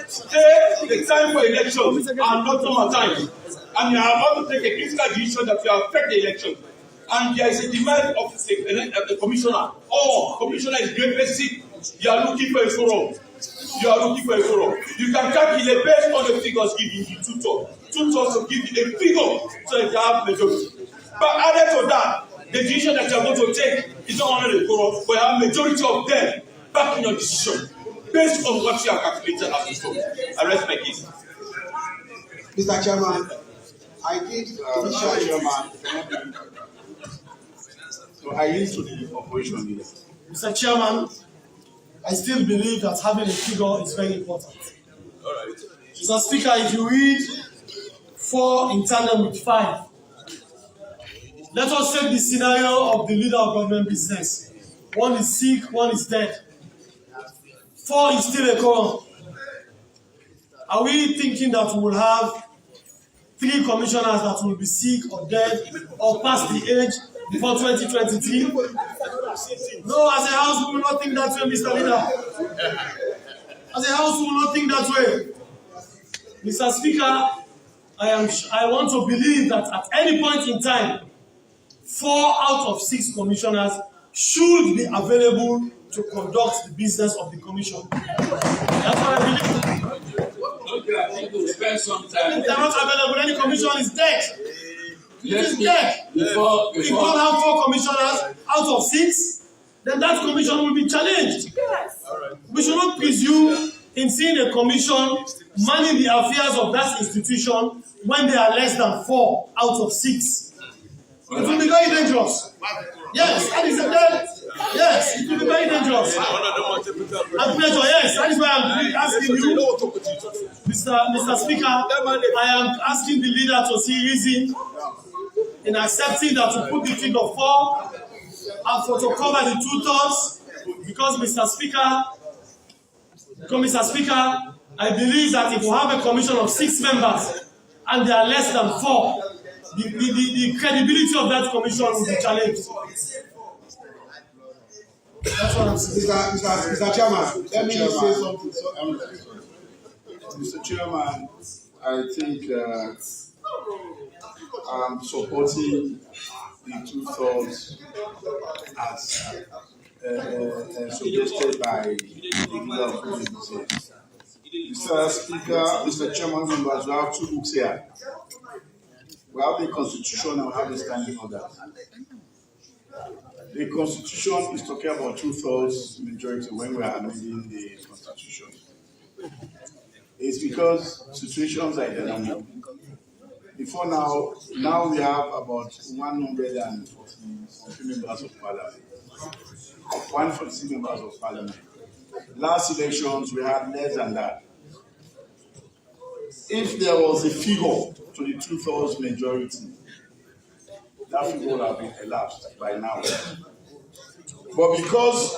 Say the time for elections are not normal times. And you are about to take a critical decision that will affect the election. And there is a demand of the commissioner. Oh, commissioner is great basic. You are looking for a forum. You are looking for a forum. You can calculate based on the figures given you 2 tours. 2 tours to give you a figure so that you have majority. But added to that, the decision that you are going to take is not only the forum, but you have majority of them backing your decision based on what you have calculated as result. I respect it. Mr. Chairman, I did, Mr. Chairman, so I yield to the opposition leader. Mr. Chairman, I still believe that having a figure is very important. All right. Mr. Speaker, if you read 4 in tandem with 5, let us take the scenario of the leader of government business. 1 is sick, 1 is dead. 4 is still a quorum. Are we thinking that we will have 3 commissioners that will be sick or dead or past the age before 2023? No, as a house we will not think that way, Mr. Leader. As a house we will not think that way. Mr. Speaker, I want to believe that at any point in time, 4 out of 6 commissioners should be available to conduct the business of the commission. That's what I believe. Okay, people spend some time. If they are not available, any commission is dead. It is dead. If we don't have 4 commissioners out of 6, then that commission will be challenged. Yes. We should not presume in seeing a commission manning the affairs of that institution when they are less than 4 out of 6. It will be very dangerous. Yes, that is dead. Yes, it will be very dangerous. And pleasure, yes, that is why I'm asking you, Mr. Speaker, I am asking the leader to see reason in accepting that to put the figure 4 and to cover the 2 thirds, because Mr. Speaker, I believe that if we have a commission of 6 members and they are less than 4, the credibility of that commission will be challenged. That's what I'm saying. Mr. Chairman, let me say something. Mr. Chairman, I think I'm supporting the 2 thoughts as suggested by the leader of the opposition. Mr. Speaker, Mr. Chairman, members, we have 2 books here. We have the Constitution and we have the standing order. The Constitution is talking about 2 thirds majority when we are amending the Constitution. It's because situations are dynamic. Before now we have about 140 members of Parliament. 140 members of Parliament. Last elections we had less than that. If there was a figure to the 2 thirds majority, that figure would have been elapsed by now. But because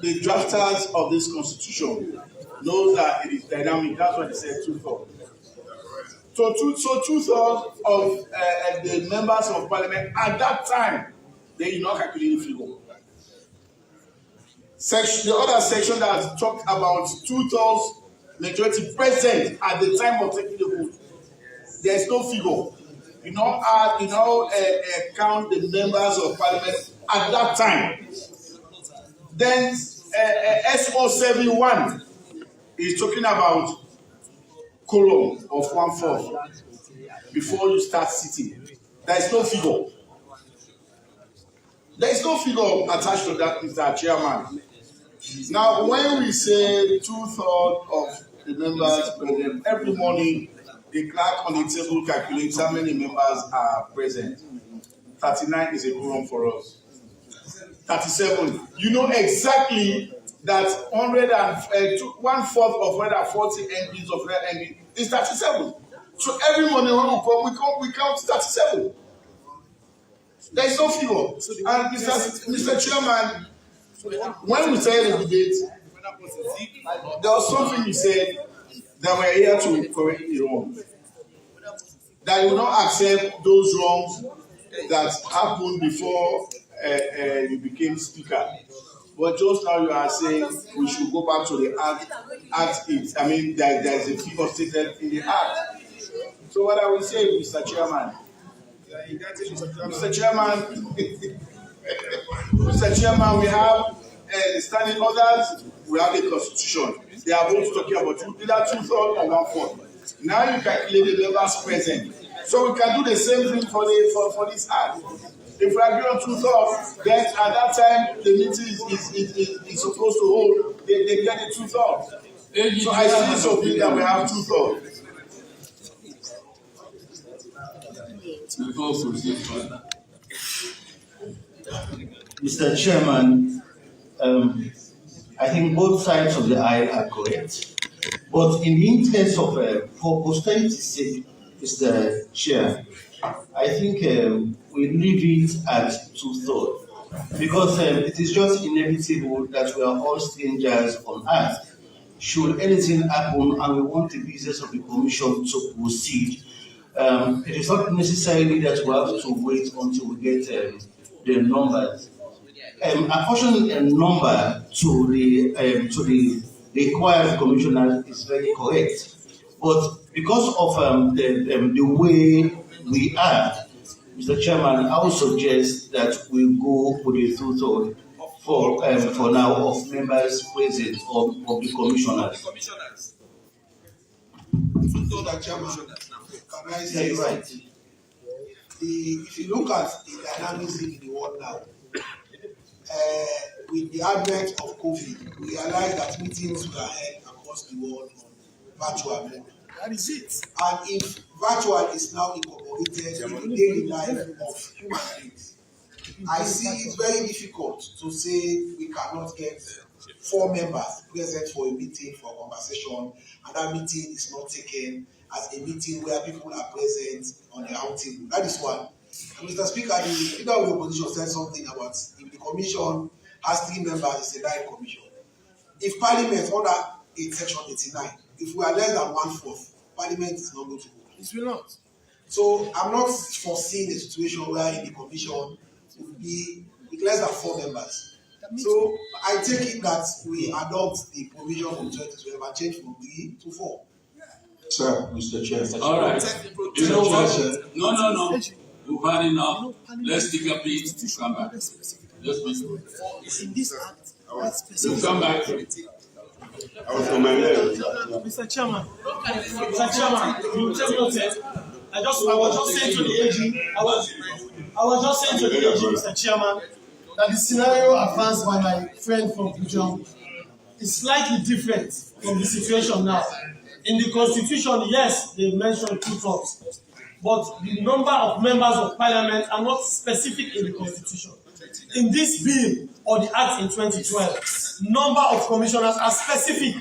the drafters of this constitution know that it is dynamic, that's why they said 2 thirds. So 2 thirds of the members of Parliament at that time, they did not calculate the figure. The other section that talked about 2 thirds majority present at the time of taking the vote, there is no figure. You know, count the members of Parliament at that time. Then SO 71 is talking about quorum of 1/4 before you start sitting. There is no figure. There is no figure attached to that, Mr. Chairman. Now, when we say 2/3 of the members present, every morning the clerk on the table calculates how many members are present. 39 is a quorum for us. 37. You know exactly that 1/4 of 140 MPs of real MP is 37. So every morning when we count 37. There is no figure. And Mr. Chairman, when we started the debate, there was something you said that we're here to correct the wrong. That you will not accept those wrongs that happened before you became speaker. But just now you are saying we should go back to the act. I mean, there is a figure stated in the act. So what I will say, Mr. Chairman, Mr. Chairman, we have standing orders, we have the Constitution. They are both talking about either 2/3 or 1/4. Now you calculate the members present. So we can do the same thing for this act. If we agree on 2/3, then at that time the meeting is supposed to hold, they get the 2/3. So I still suppose that we have 2/3. Mr. Chairman, I think both sides of the aisle are correct. But in the interest of for posterity's sake, Mr. Chair, I think we leave it at 2/3 because it is just inevitable that we are all strangers on earth. Should anything happen and we want the business of the commission to proceed, it is not necessarily that we have to wait until we get the numbers. Apportioning a number to the required commissioners is very correct, but because of the way we are, Mr. Chairman, I would suggest that we go with the 2/3 for now of members present of the commissioners. Can I say you're right. If you look at the dynamism in the world now, with the advent of COVID, we realize that meetings were held across the world on virtual mode. That is it. And if virtual is now incorporated in the daily life of human beings, I see it very difficult to say we cannot get 4 members present for a meeting, for a conversation, and that meeting is not taken as a meeting where people are present on the round table. That is one. And Mr. Speaker, the leader of the opposition said something about if the commission has 3 members, it's a direct commission. If Parliament under section 89, if we are less than 1/4, Parliament is not going to vote. It will not. So I'm not foreseeing a situation where in the commission will be with less than 4 members. So I take it that we adopt the provision from 2012 and change from 3 to 4. Sir, Mr. Chair. All right. You know what? No. We've had enough. Let's take a beat to come back. Just in this act, we'll come back. Mr. Chairman, you take notice. I was just saying to the AG, Mr. Chairman, that the scenario advanced by my friend from Pujan is slightly different from the situation now. In the Constitution, yes, they mentioned 2/3, but the number of members of Parliament are not specific in the Constitution. In this bill or the Act in 2012, number of commissioners are specific.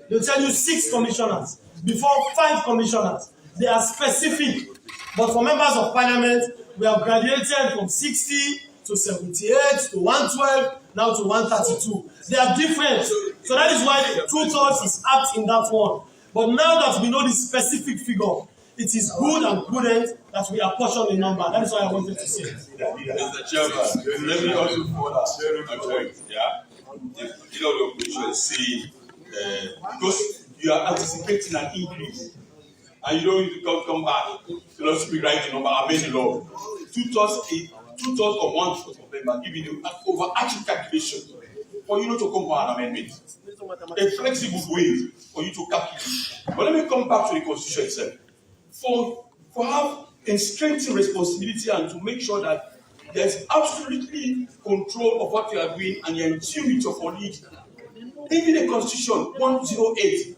They tell you 6 commissioners, before 5 commissioners. They are specific. But for members of Parliament, we have graduated from 60 to 78 to 112, now to 132. They are different. So that is why 2/3 is apt in that one. But now that we know the specific figure, it is good and prudent that we apportion the number. That is what I wanted to say. Mr. Chairman, let me also put a point. Yeah, the opposition say because you are anticipating an increase, and you don't need to come back to not speak right the number, amend the law. 2/3 or 1/4 of them are giving you an overarching calculation for you not to come for an amendment. A flexible way for you to calculate. But let me come back to the Constitution itself. For have a strengthened responsibility and to make sure that there's absolutely control of what you are doing and you're in tune with your colleagues. Even the Constitution 108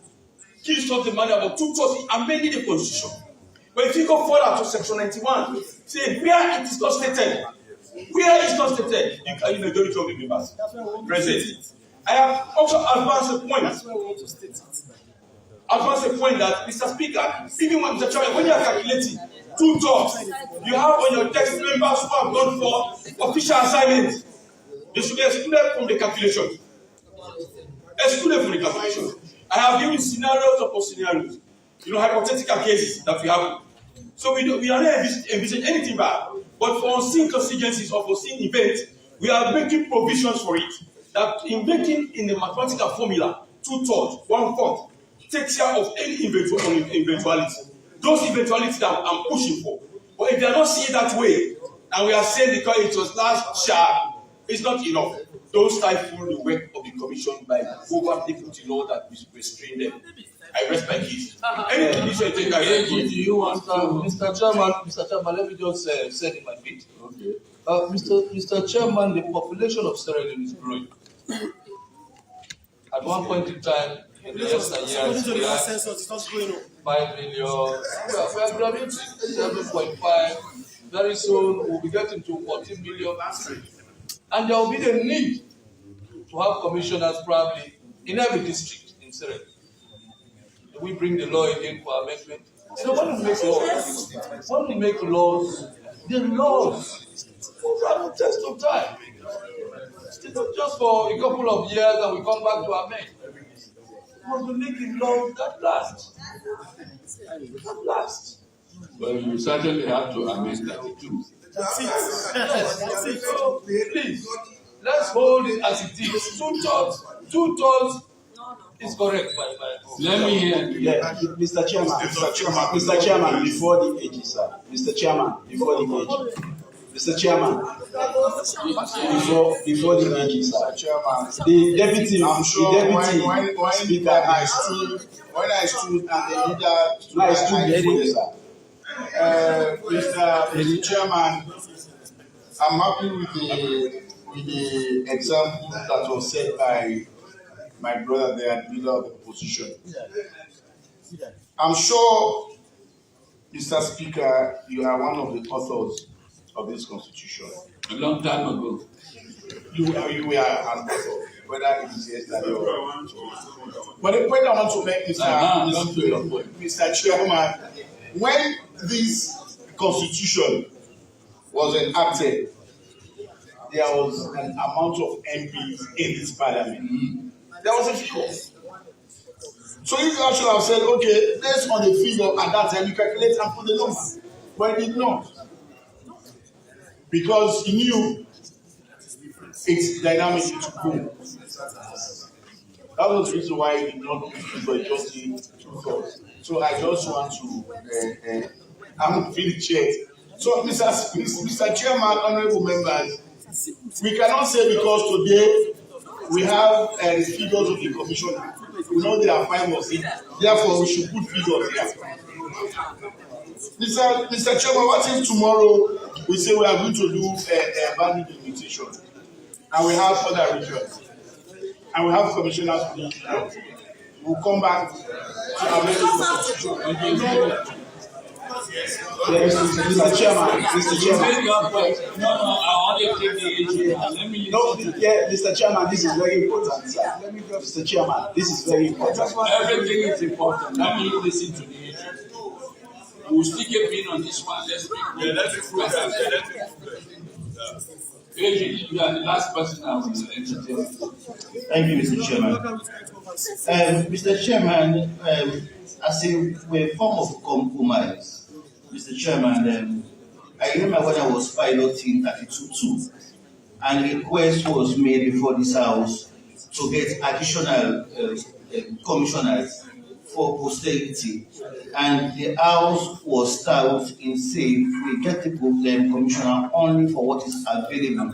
gives us the matter about 2 amending the Constitution. But if you go further to section 91, say where it is not stated, you can majority of the members present. I have also advanced a point. That, Mr. Speaker, even when Mr. Chairman, when you are calculating 2/3, you have on your text members who have gone for official assignments. They should be excluded from the calculation. I have given scenarios upon scenarios, hypothetical cases that we have. So we are not envisaging anything bad. But for unseen contingencies or foreseen events, we are making provisions for it. That in making in the mathematical formula, 2/3, 1/4, takes care of any eventuality. Those eventualities that I'm pushing for. But if they are not seen that way, and we are saying because it was last sharp, it's not enough. Don't stifle the work of the commission by overly putting law that we restrain them. I rest my case. Anything you say, take I do you want Mr. Chairman, let me just say in my bit. Okay. Mr. Chairman, the population of Sierra Leone is growing. At one point in time, in the years, we had 5 million. We are graduating 7.5. Very soon, we'll be getting to 14 million. And there will be the need to have commissioners probably in every district in Sierra Leone. We bring the law again for amendment. When we make laws, the laws will have a test of time. It's not just for a couple of years and we come back to amend. We will make the laws that last. That last. Well, you certainly have to amend that too. Yes. So, please, let's hold it as it is. 2/3. 2/3 is correct. Let me hear. Yeah, Mr. Chairman, before the age, sir. Mr. Chairman, before the age. Mr. Chairman, before the age, sir. The deputy, I'm sure when speaker, I stood and the leader I stood before you, sir. Mr. Chairman, I'm happy with the example that was set by my brother there, the leader of the opposition. I'm sure, Mr. Speaker, you are one of the authors of this constitution. A long time ago. You were an author, whether it is yesterday or. But the point I want to make, Mr. Chairman, when this constitution was enacted, there was an amount of MPs in this parliament. There was a figure. So you should have said, okay, based on the figure at that time, you calculate and put the number. But he did not. Because he knew its dynamic to go. That was the reason why he did not for just the 2/3. So I just want to, I'm feeling checked. So Mr. Chairman, honorable members, we cannot say because today we have the figures of the commission. We know there are 5 or 6. Therefore, we should put figures here. Mr. Chairman, what if tomorrow we say we are going to do a value limitation, and we have other regions, and we have commissioners for each region? We'll come back to amend the constitution. Mr. Chairman. Mr. Chairman, this is very important, sir. Mr. Chairman, this is very important. Everything is important. Let me listen to the issue. We'll still get in on this one. Let's you are the last person I will entertain. Thank you, Mr. Chairman. Mr. Chairman, as a form of compromise, Mr. Chairman, I remember when I was piloting 32.2, and a request was made before this House to get additional commissioners for posterity, and the House was stout in saying we get the commissioner only for what is available.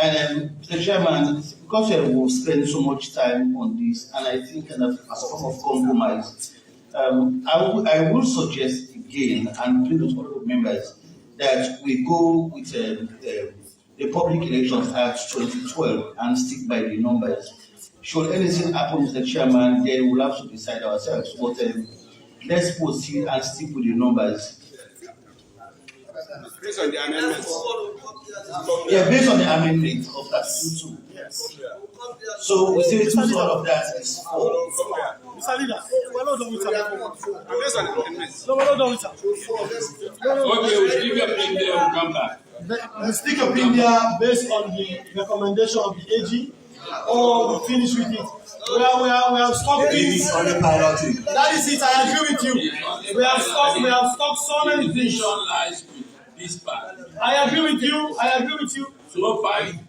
And Mr. Chairman, because we've spent so much time on this, and I think as a form of compromise, I will suggest again and plead with all members that we go with the Public Elections Act 2012 and stick by the numbers. Should anything happen, Mr. Chairman, then we'll have to decide ourselves. But let's proceed and stick with the numbers. Based on the amendments. Yeah, based on the amendment of that 2-2. Yes. So we say 2 out of that is 4. Mr. Leader, we're not done with that. Based on the amendments. No, we're not done with that. Okay, we'll stick your pin there, we'll come back. We stick your pin there based on the recommendation of the AG, or we finish with it. We have stopped this. That is it, I agree with you. We have stopped so many things. This part. I agree with you. So fine.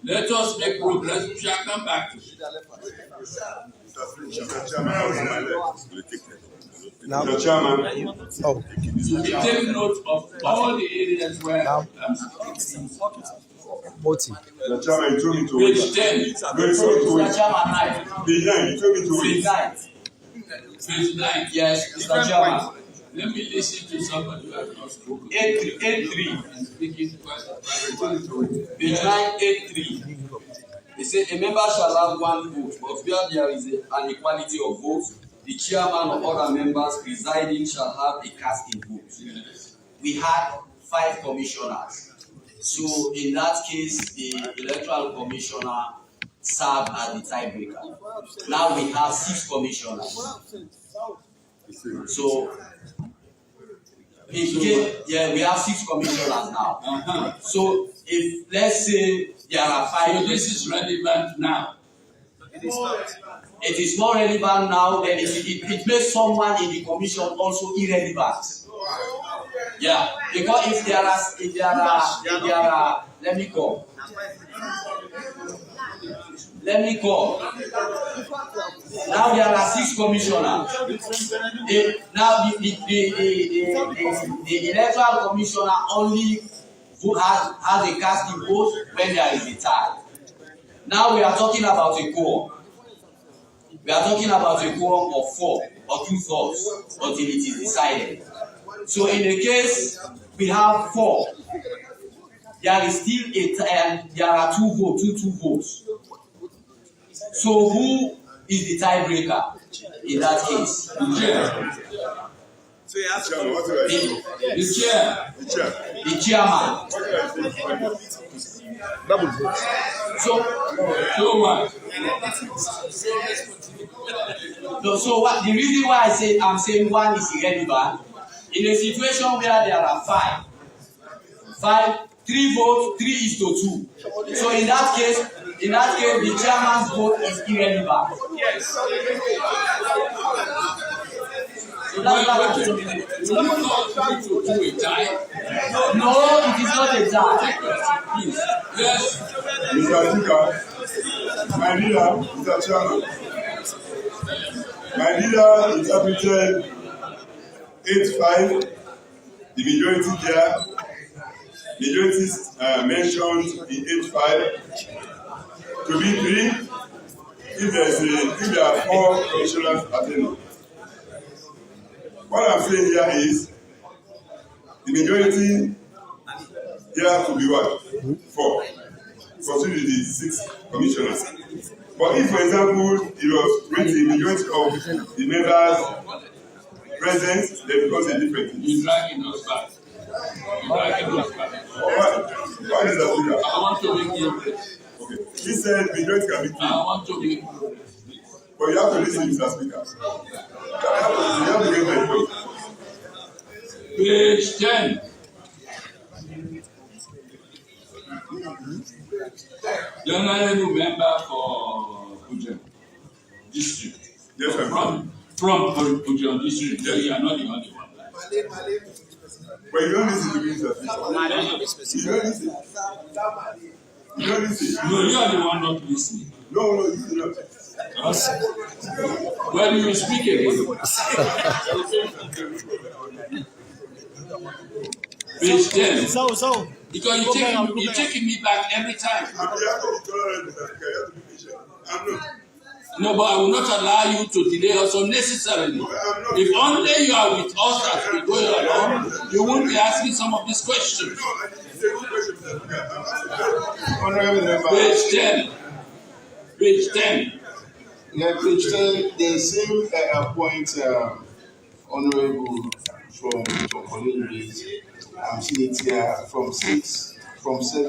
Let us make progress. We shall come back to it. Now, the chairman. We take note of all the areas where I'm The chairman, you told me to wait. Page 10. Mr. Chairman, Page 9, you told me to wait. Page 9. Yes, Mr. Chairman. Let me listen to somebody who has not spoken. 8.3 and speaking to Page 9.8.3. It says a member shall have 1 vote, but where there is an equality of votes, the chairman or other members presiding shall have a casting vote. Yes. We had 5 commissioners. So in that case, the electoral commissioner served as the tiebreaker. Now we have 6 commissioners. So we have 6 commissioners now. So if let's say there are 5. So this is relevant now. It is not relevant now, then it makes someone in the commission also irrelevant. Yeah, because if there are let me call. Now there are 6 commissioners. Now the electoral commissioner only has a casting vote when there is a tie. Now we are talking about a quorum. We are talking about a quorum of 4 or 2/3 until it is decided. So in the case we have 4, there is still there are 2 votes, two votes. So who is the tiebreaker in that case? The chair. So you have the chairman. Double vote. So what? So what? The reason why I'm saying 1 is irrelevant, in a situation where there are 5, 3 votes, 3:2. So in that case, the chairman's vote is irrelevant. Yes. So that's what I'm saying. No, it is not a tie. Yes. Mr. Speaker, my leader, Mr. Chairman, my leader interpreted 8-5, the majority there, majorities mentioned in 8-5 to be 3 if there are 4 commissioners attending. What I'm saying here is the majority here to be what? 4. Consider the 6 commissioners. But if, for example, it was 20, majority of the members present, then it becomes a different thing. You're dragging us back. Why is that? I want to make you. Okay. He said majority can be 3. I want to make. But you have to listen, Mr. Speaker. You have to get my point. Page 10. The honorable member for Ujan district. Yes, sir. From Ujan district. So you are not the only one. But you don't listen to me, Mr. Speaker. You don't listen. You don't listen. No, you are the one not listening. No, you do not. Well, you will speak again. Page 10. So. Because you're taking me back every time. I'm here to be tolerant, Mr. Speaker. You have to be patient. I'm not. No, but I will not allow you to delay us unnecessarily. If only you are with us as we go along, you won't be asking some of these questions. Page 10. Page 10. Yeah, page 10, they seem appoint Honorable from Colin I'm seeing it here from 6, from 7,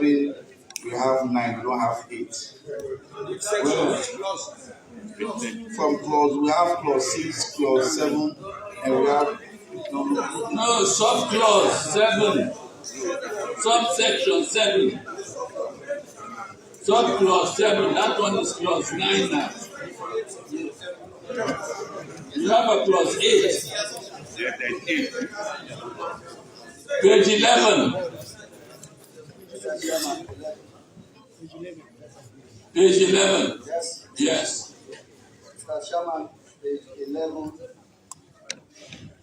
we have 9, we don't have 8. From clause, we have clause 6, clause 7, and we have no sub clause 7, subsection 7, sub clause 7. That one is clause 9 now. You have a clause 8. Page 11. Page 11. Yes. Mr. Chairman, page 11.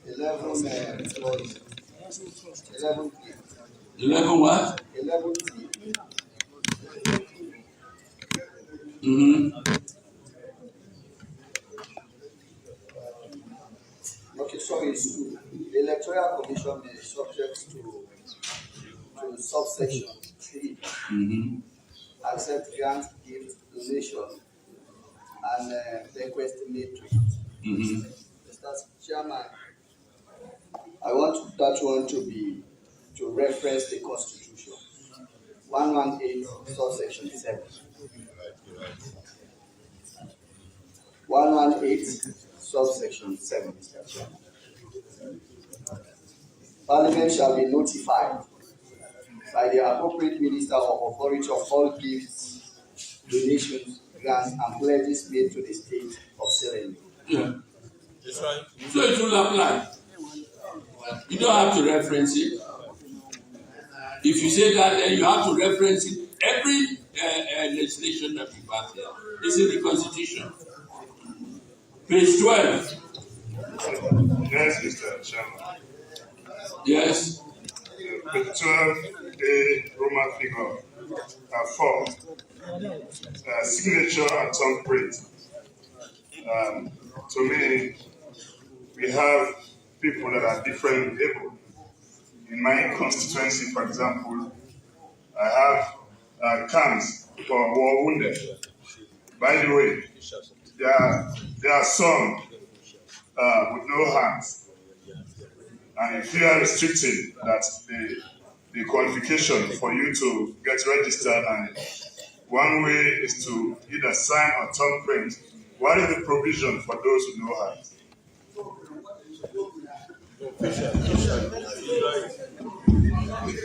11 clause 11. 11 what? 11. Okay, sorry, it's 2. The Electoral Commission is subject to subsection 3. Accept, grant, gift, donation, and request made to it. Mr. Chairman, I want that one to reference the Constitution. 118 subsection 7. 118 subsection 7, Mr. Chairman. Parliament shall be notified by the appropriate minister or authority of all gifts, donations, grants, and pledges made to the state of Sierra. Yeah. So it will apply. You don't have to reference it. If you say that, then you have to reference it. Every legislation that we pass here is in the Constitution. Page 12. Yes, Mr. Chairman. Yes. Page 12, the Roman figure 4. Signature and thumbprint. To me, we have people that are differently able. In my constituency, for example, I have camps for war wounded. By the way, there are some with no hands. And if you are restricting that the qualification for you to get registered, and one way is to either sign or thumbprint, what is the provision for those with no hands?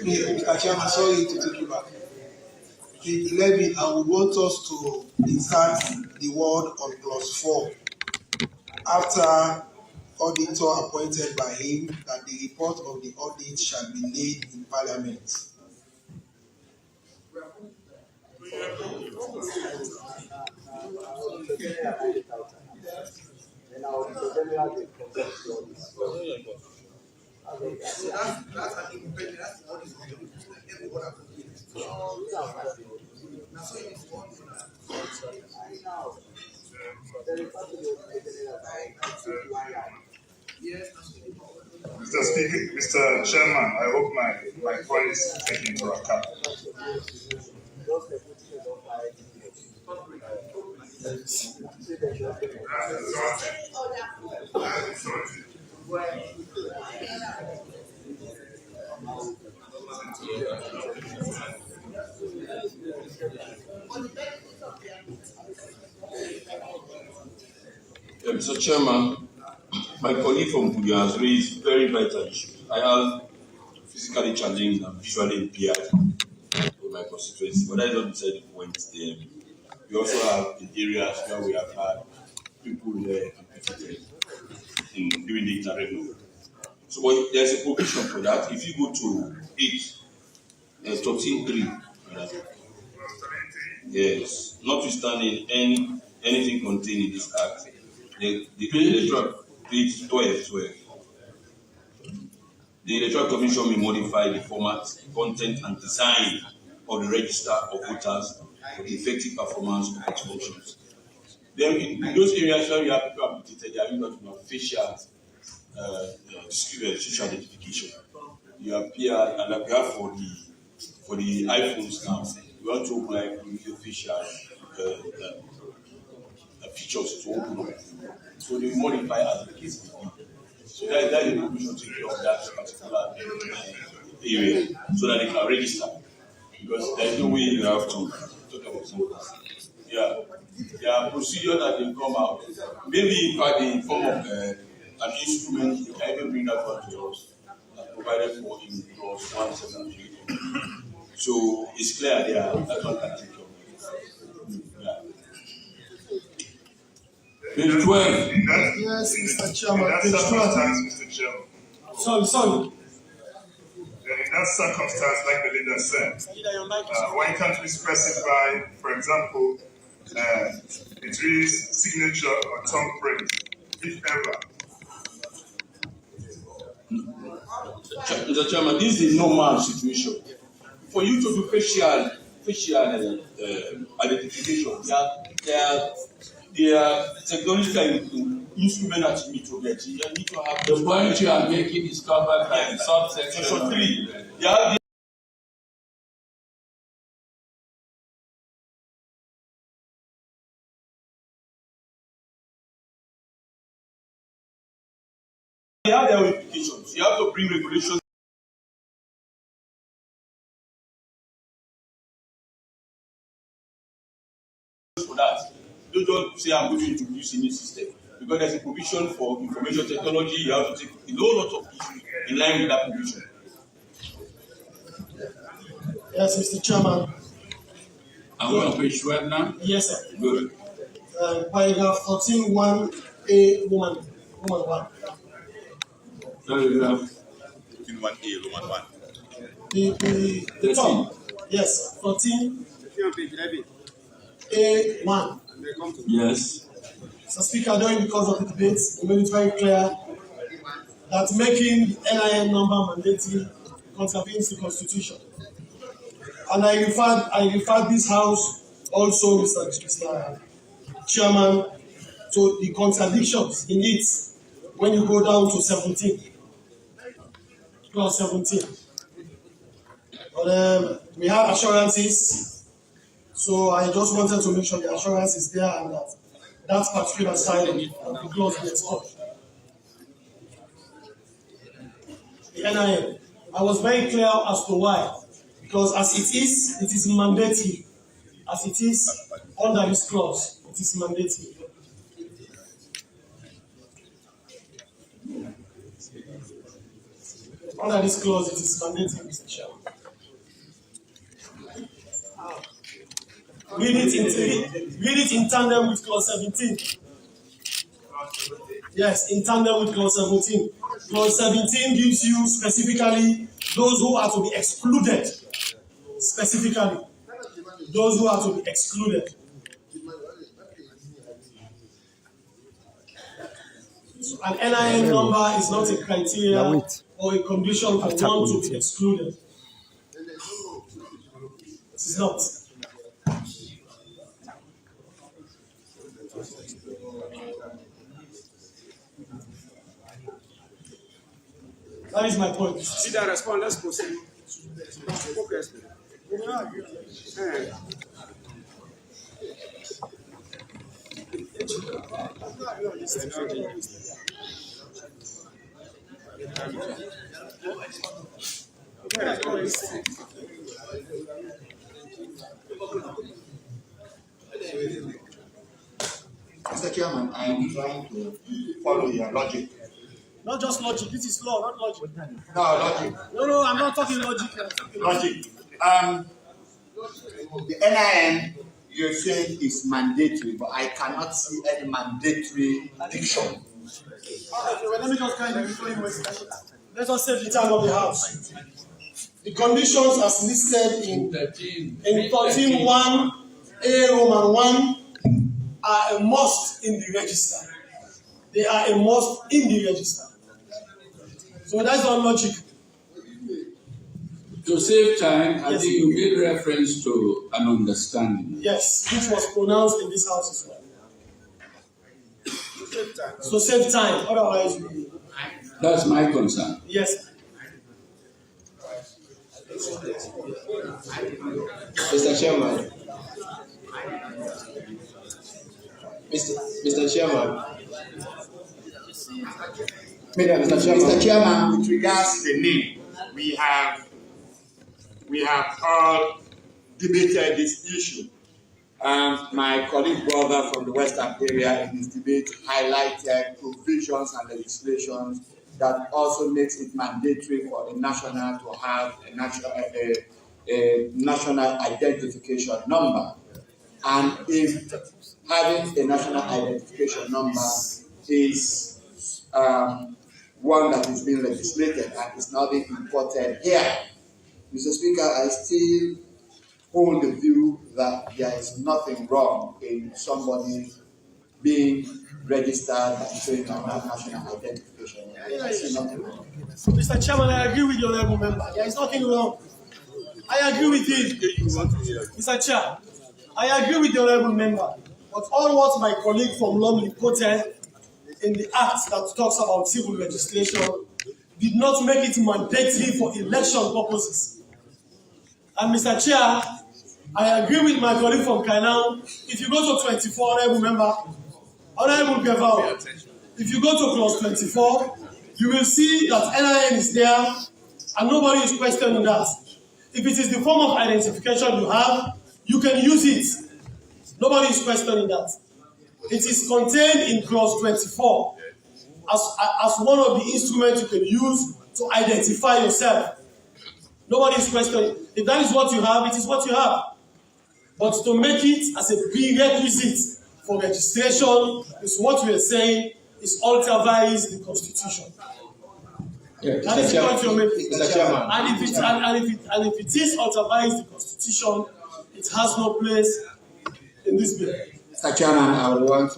Mr. Chairman, sorry to take you back. Page 11, I would want us to insert the word on clause 4. After auditor appointed by him, that the report of the audit shall be laid in Parliament. Mr. Speaker, Mr. Chairman, I hope my point is taken into account. Mr. Chairman, my colleague from Budia has raised very vital issues. I have physically challenged and visually impaired in my constituency, but that is not beside the point. We also have the areas where we have had people there in doing the interregnum. So but there's a provision for that. If you go to 8, 13.3, yes, notwithstanding anything contained in this act, the electoral page 12. The Electoral Commission may modify the format, content, and design of the register of voters for the effective performance of its functions. Then in those areas where you have people habilitated, they are not facial social identification. You appear and appear for the iPhones now. You want to open like your facial features to open up. So they modify as the case may be. So that is the provision to take care of that particular area so that they can register. Because there is no way you have to talk about something. Yeah. There are procedures that will come out. Maybe in fact in form of an instrument, you can even bring that one to us, provided for in clause 173. So it's clear there that one can take care of it. Yeah. Page 12. Yes, Mr. Chairman. In that circumstance, Mr. Chairman. Sorry. In that circumstance, like the leader said, why can't we specify, for example, it reads signature or thumbprint, if ever? Mr. Chairman, this is a normal situation. For you to do facial identification, there are technological instruments that you need to get. You need to have the point you are making is covered by the subsection 3. They have their implications. You have to bring regulations. For that, don't just say I'm going to introduce a new system because there's a provision for information technology. You have to take a whole lot of issues in line with that provision. Yes, Mr. Chairman. Are we on page 12 now? Yes, sir. Good. Paragraph 14(1)(a), Roman 1. Paragraph 14(1)(a), Roman 1. The top. Yes, 14. A1. Yes. So, Speaker, during the course of the debate, we made it very clear that making the NIN number mandatory contravenes the Constitution. And I referred this House also, Mr. Chairman, to the contradictions in it when you go down to 17. Clause 17. But we have assurances. So I just wanted to make sure the assurance is there and that particular side of the clause gets stopped. The NIN. I was very clear as to why. Because as it is mandatory. As it is under this clause, it is mandatory. Under this clause, it is mandatory, Mr. Chairman. Read it in tandem with clause 17. Yes, in tandem with clause 17. Clause 17 gives you specifically those who are to be excluded. Specifically, those who are to be excluded. So an NIN number is not a criteria or a condition for one to be excluded. It is not. That is my point. See that response, let's proceed. Mr. Chairman, I am trying to follow your logic. Not just logic, this is law, not logic. No, logic. No, I'm not talking logic. Logic. The NIN you're saying is mandatory, but I cannot see any mandatory diction. Well, let me just kind of explain what let us save the time of the House. The conditions as listed in 13(1)(a) Roman 1 are a must in the register. They are a must in the register. So that's not logic. To save time, I think you made reference to an understanding. Yes, which was pronounced in this House as well. So save time. Otherwise, we. That's my concern. Yes. Mr. Chairman. Mr. Chairman. Mr. Chairman, with regards to the name, we have all debated this issue. My colleague brother from the Western area in his debate highlighted provisions and legislations that also makes it mandatory for the national to have a national identification number. And if having a national identification number is one that is being legislated and is now being imported here, Mr. Speaker, I still hold the view that there is nothing wrong in somebody being registered and showing a national identification. I see nothing wrong. Mr. Chairman, I agree with the honourable member. There is nothing wrong. I agree with him. Mr. Chair, I agree with the honourable member. But all what my colleague from Lumley quoted in the act that talks about civil legislation did not make it mandatory for election purposes. And Mr. Chair, I agree with my colleague from Kainau. If you go to 24, honourable member, honourable Gaval, if you go to clause 24, you will see that NIN is there and nobody is questioning that. If it is the form of identification you have, you can use it. Nobody is questioning that. It is contained in clause 24 as one of the instruments you can use to identify yourself. Nobody is questioning. If that is what you have, it is what you have. But to make it as a prerequisite for registration is what we are saying is ultravies the Constitution. Yeah, that is the point you're making. Mr. Chairman. And if it is ultravies the Constitution, it has no place in this bill. Mr. Chairman, I would want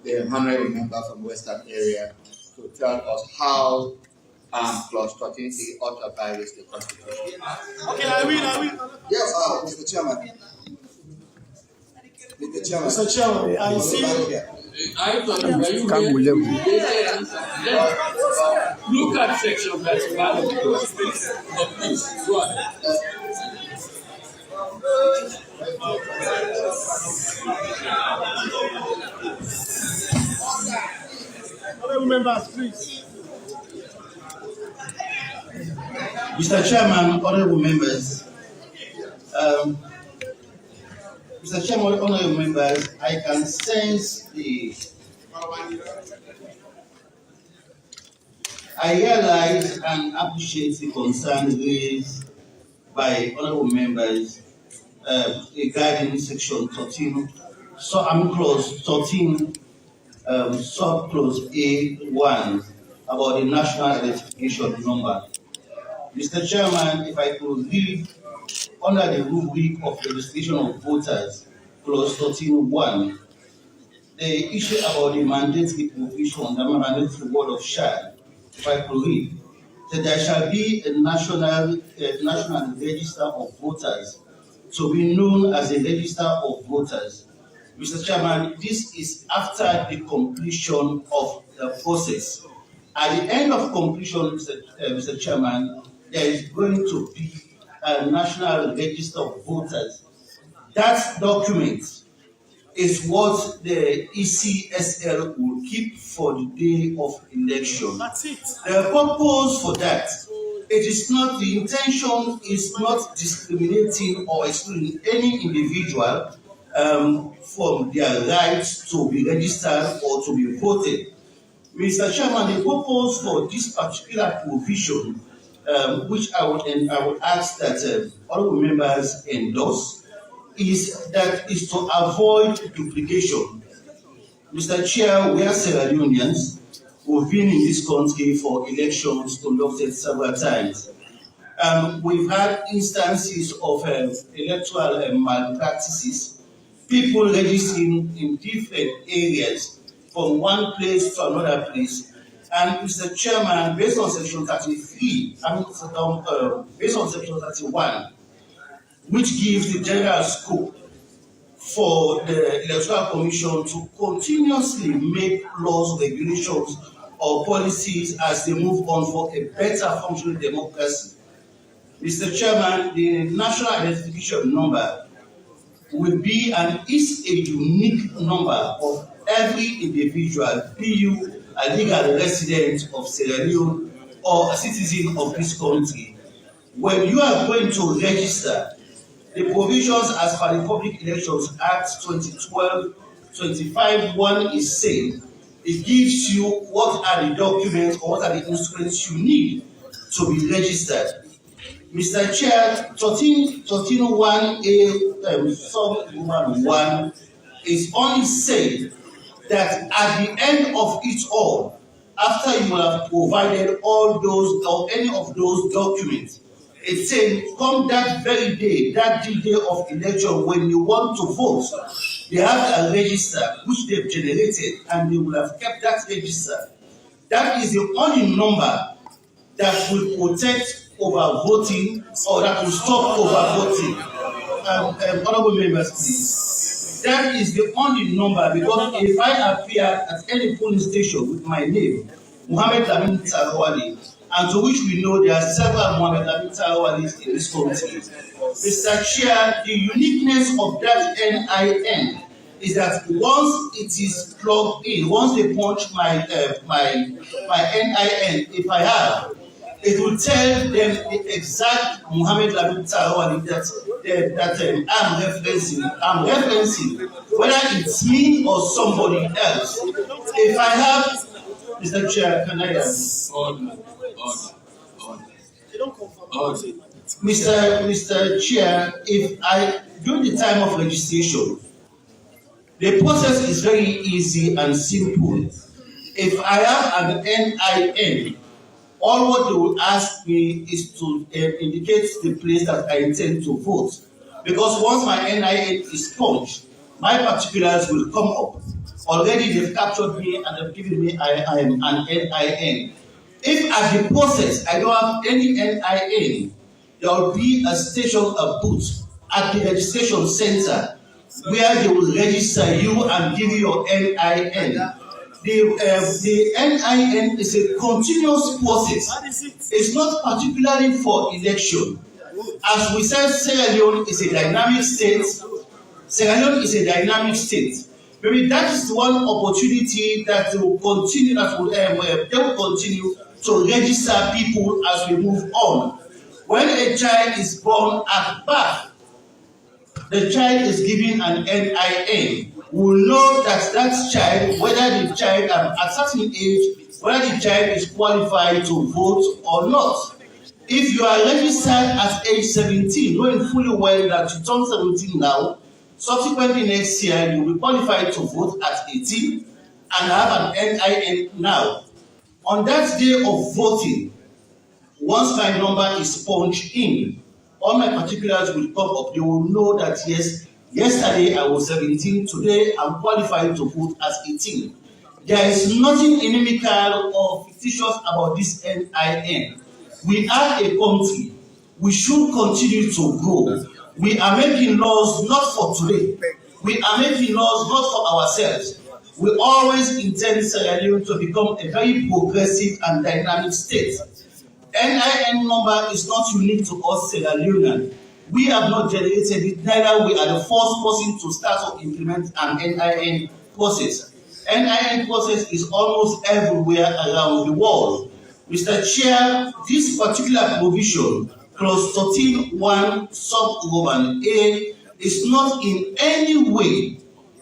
the honourable member from Western area to tell us how clause 13 ultravies the Constitution. Okay, I will. Yes, Mr. Chairman. Mr. Chairman, I see. Look at section 31 of this. Go ahead. Honourable members, please. Mr. Chairman, honourable members, Mr. Chairman, honourable members, I can sense I realize and appreciate the concern raised by honourable members regarding section 13, clause 13, subclause A1 about the national identification number. Mr. Chairman, if I could read under the rubric of registration of voters, clause 13.1, the issue about the mandatory provision, the mandatory word of shall, if I could read, that there shall be a national register of voters to be known as a register of voters. Mr. Chairman, this is after the completion of the process. At the end of completion, Mr. Chairman, there is going to be a national register of voters. That document is what the ECSL will keep for the day of election. That's it. The purpose for that, the intention is not discriminating or excluding any individual from their rights to be registered or to be voted. Mr. Chairman, the purpose for this particular provision, which I would ask that honourable members endorse, is to avoid duplication. Mr. Chair, we are Sierra Leoneans who've been in this country for elections conducted several times. We've had instances of electoral malpractices, people registering in different areas from one place to another place. And Mr. Chairman, based on section 33, based on section 31, which gives the general scope for the Electoral Commission to continuously make laws, regulations, or policies as they move on for a better functioning democracy. Mr. Chairman, the national identification number will be and is a unique number of every individual, be you a legal resident of Sierra Leone or a citizen of this country. When you are going to register, the provisions as per the Public Elections Act 2012, 25(1) is saying it gives you what are the documents or what are the instruments you need to be registered. Mr. Chair, 1301A sub 1 is only saying that at the end of it all, after you have provided all those or any of those documents, it's saying come that very day, that day of election when you want to vote, they have a register which they've generated and they will have kept that register. That is the only number that will protect over voting or that will stop over voting. Honorable members, please. That is the only number, because if I appear at any polling station with my name, Mohammed Lamin Tarawali, and to which we know there are several Mohammed Lamin Tarawalis in this country, Mr. Chair, the uniqueness of that NIN is that once it is plugged in, once they punch my NIN, if I have, it will tell them the exact Mohammed Lamin Tarawali that I'm referencing, whether it's me or somebody else. If I have, Mr. Chair, can I have? Mr. Chair, if I, during the time of registration, the process is very easy and simple. If I have an NIN, all what they will ask me is to indicate the place that I intend to vote. Because once my NIN is punched, my particulars will come up. Already they've captured me and they've given me I am an NIN. If at the process I don't have any NIN, there will be a station, a booth at the registration center where they will register you and give you your NIN. The NIN is a continuous process. It's not particularly for election. As we said, Sierra Leone is a dynamic state. Sierra Leone is a dynamic state. Maybe that is one opportunity that will continue, they will continue to register people as we move on. When a child is born at birth, the child is given an NIN. We will know that that child, whether the child at a certain age, whether the child is qualified to vote or not. If you are registered at age 17, knowing fully well that you turn 17 now, subsequently next year you will be qualified to vote at 18 and have an NIN now. On that day of voting, once my number is punched in, all my particulars will come up. You will know that yes, yesterday I was 17, today I'm qualified to vote as 18. There is nothing inimical or fictitious about this NIN. We are a country. We should continue to grow. We are making laws not for today. We are making laws not for ourselves. We always intend Sierra Leone to become a very progressive and dynamic state. NIN number is not unique to us Sierra Leonean. We have not generated it, neither we are the first person to start to implement an NIN process. NIN process is almost everywhere around the world. Mr. Chair, this particular provision, clause 13(1) sub A, is not in any way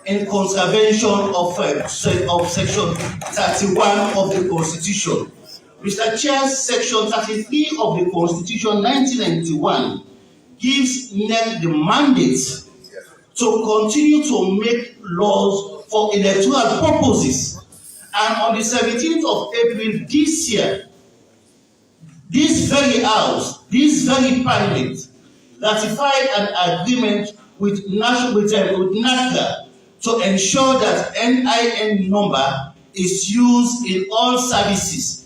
in contravention of section 31 of the Constitution. Mr. Chair, section 33 of the Constitution 1991 gives NEC the mandate to continue to make laws for electoral purposes. And on the 17th of April this year, this very House, this very Parliament, ratified an agreement with NACRA to ensure that NIN number is used in all services.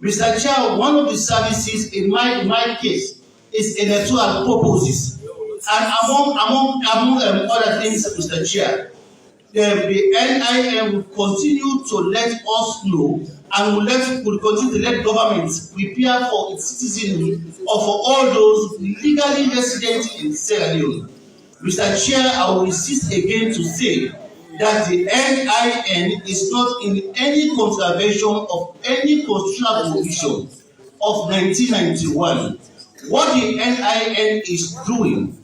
Mr. Chair, one of the services in my case is electoral purposes. and among other things, Mr. Chair, the NIM will continue to let us know and will continue to let governments prepare for its citizenry or for all those legally resident in Sierra Leone. Mr. Chair, I will insist again to say that the NIN is not in any contravention of any constitutional provision of 1991. What the NIN is doing,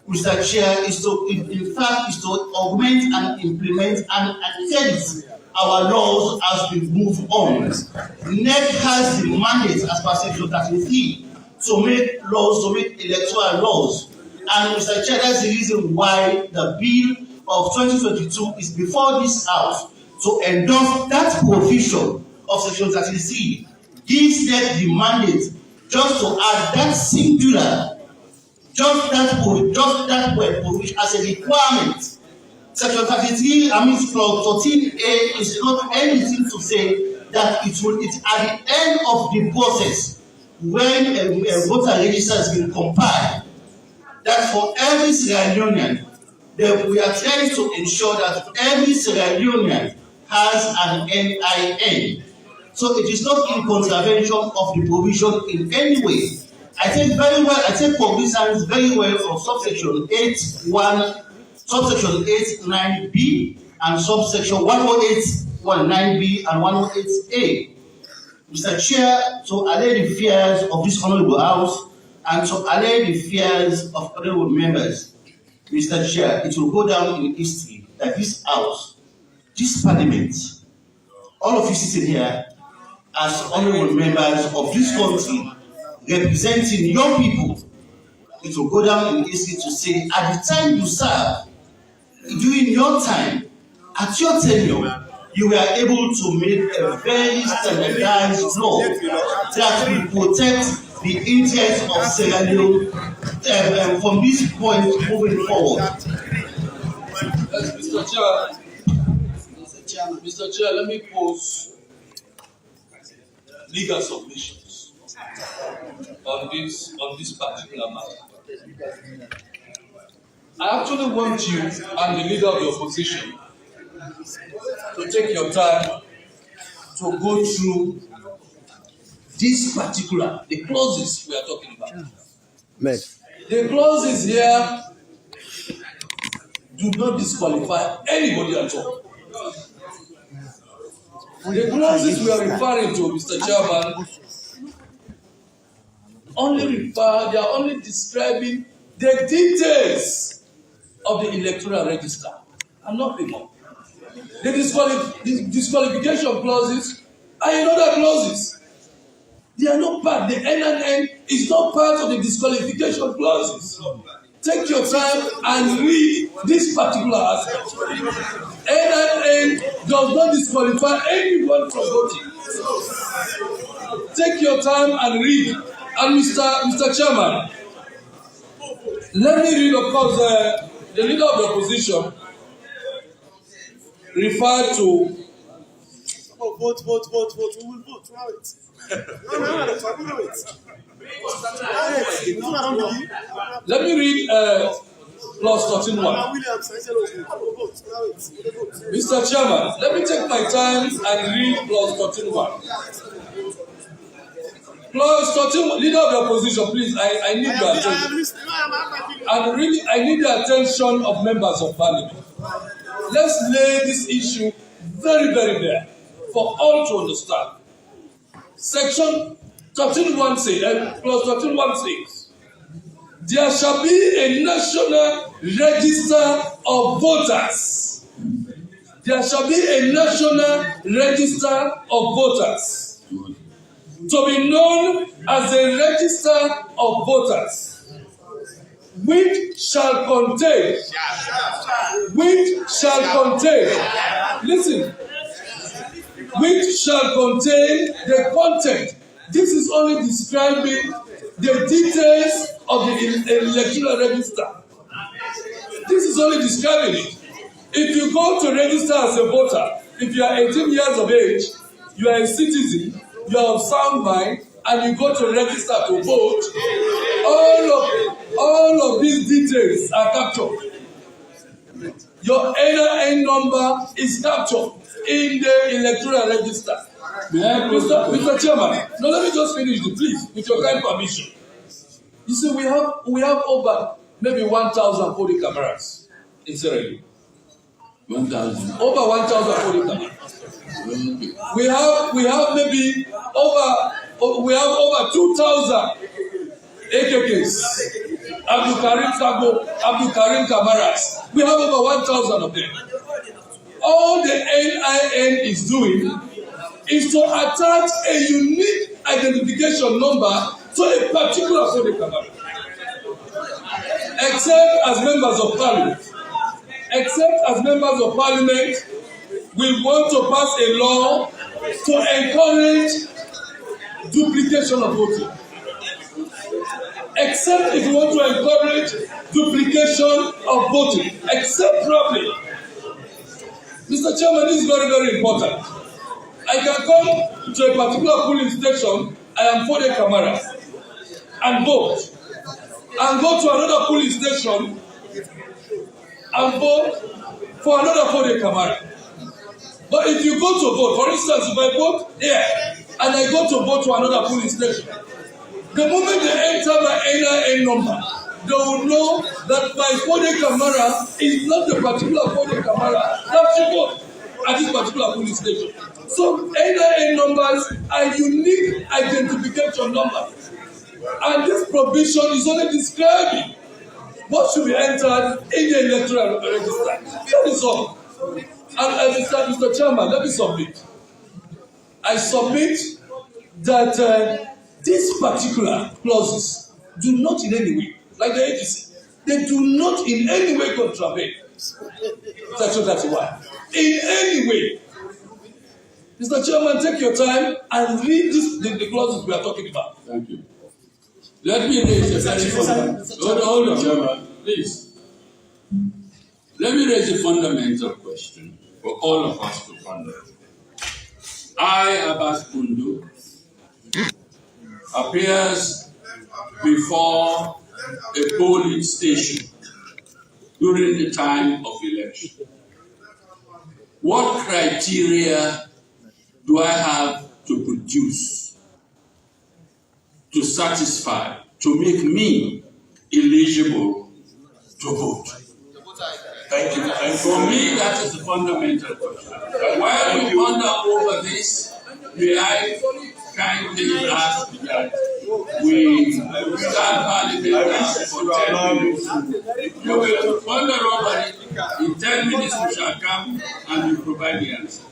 Mr. Chair, is to, in fact, is to augment and implement and accredit our laws as we move on. NEC has the mandate as per Section 33 to make laws, to make electoral laws. And Mr. Chair, that's the reason why the bill of 2022 is before this House to endorse that provision of Section 33. Gives NEC the mandate just to add that singular, just that word provision as a requirement. Section 33, clause 13A is not anything to say that it's at the end of the process when a voter register has been compiled, that for every Sierra Leonean, we are trying to ensure that every Sierra Leonean has an NIN. So it is not in contravention of the provision in any way. I take cognizance very well of subsection 8.1, subsection 8.9b, and subsection 108.19b and 108a. Mr. Chair, to allay the fears of this honorable House and to allay the fears of honorable members, Mr. Chair, it will go down in history that this House, this Parliament, all of you sitting here as honorable members of this country, representing young people, it will go down in history to say, at the time you serve, during your time, at your tenure, you were able to make a very standardized law that will protect the interests of Sierra Leone from this point moving forward. Mr. Chair, let me pose legal submissions on this particular matter. I actually want you and the leader of the opposition to take your time to go through this particular, the clauses we are talking about. The clauses here do not disqualify anybody at all. The clauses we are referring to, Mr. Chairman, they are only describing the details of the electoral register and nothing more. The disqualification clauses are in other clauses. They are not part. The NNN is not part of the disqualification clauses. Take your time and read this particular aspect. NNN does not disqualify anyone from voting. Take your time and read. And Mr. Chairman, let me read, of course, the leader of the opposition referred to. Vote. We will vote. Allow it. No. Let me read clause 13.1. Mr. Chairman, let me take my time and read clause 13.1. Clause 13, leader of the opposition, please, I need your attention. And really, I need the attention of members of Parliament. Let's lay this issue very, very bare for all to understand. Section 13.1 says, clause 13.1 says, there shall be a national register of voters. There shall be a national register of voters to be known as a register of voters, which shall contain, listen, which shall contain the content. This is only describing the details of the electoral register. This is only describing it. If you go to register as a voter, if you are 18 years of age, you are a citizen, you are of sound mind, and you go to register to vote, all of these details are captured. Your NIN number is captured in the electoral register. Mr. Chairman, no, let me just finish it, please, with your kind permission. You see, we have over maybe 1,000 polling cameras in Sierra Leone. 1,000. Over 1,000 polling cameras. We have maybe over 2,000 AKKs. Abdul Karim Kamaras. We have over 1,000 of them. All the NIN is doing is to attach a unique identification number to a particular polling camera. Except as members of parliament, we want to pass a law to encourage duplication of voting. Except if you want to encourage duplication of voting, except probably. Mr. Chairman, this is very, very important. I can come to a particular polling station, I am for the camera, and vote. And go to another polling station and vote for another polling camera. But if you go to vote, for instance, if I vote here and I go to vote to another polling station, the moment they enter my NIN number, they will know that my polling camera is not the particular polling camera that should vote at this particular polling station. So NIN numbers are unique identification numbers. And this provision is only describing what should be entered in the electoral register. That is all. And Mr. Chairman, let me submit. I submit that these particular clauses do not in any way, like the agency, they do not in any way contravene Section 31. In any way. Mr. Chairman, take your time and read the clauses we are talking about. Thank you. Let me raise a very fundamental. Hold on, Chairman, please. Let me raise a fundamental question for all of us to ponder. I, Abbas Kundu, appears before a polling station during the time of election. What criteria do I have to produce to satisfy, to make me eligible to vote? Thank you. And for me, that is the fundamental question. While we ponder over this, may I kindly ask that we start Parliament for 10 minutes. You will ponder over it. In 10 minutes we shall come and we provide the answer.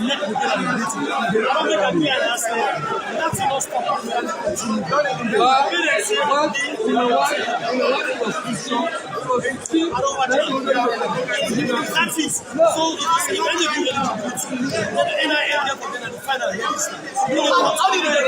let the meeting. I don't make a clear understand. That's not stop. That's it. So when you do the NIL the final register. How did they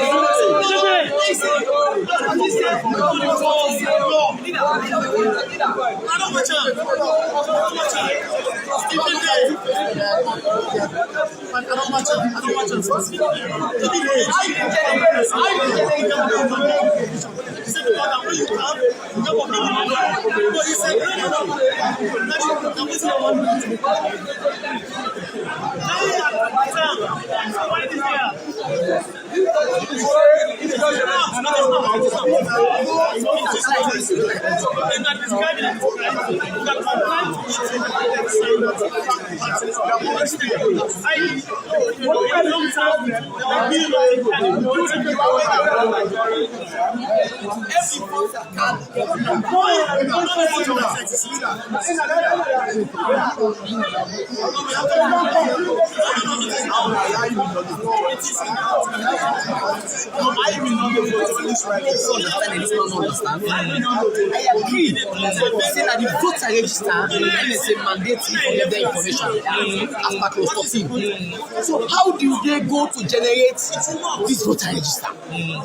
I agree. Say that the voter register is a mandate for the information as per clause 14. So how do they go to generate this voter register?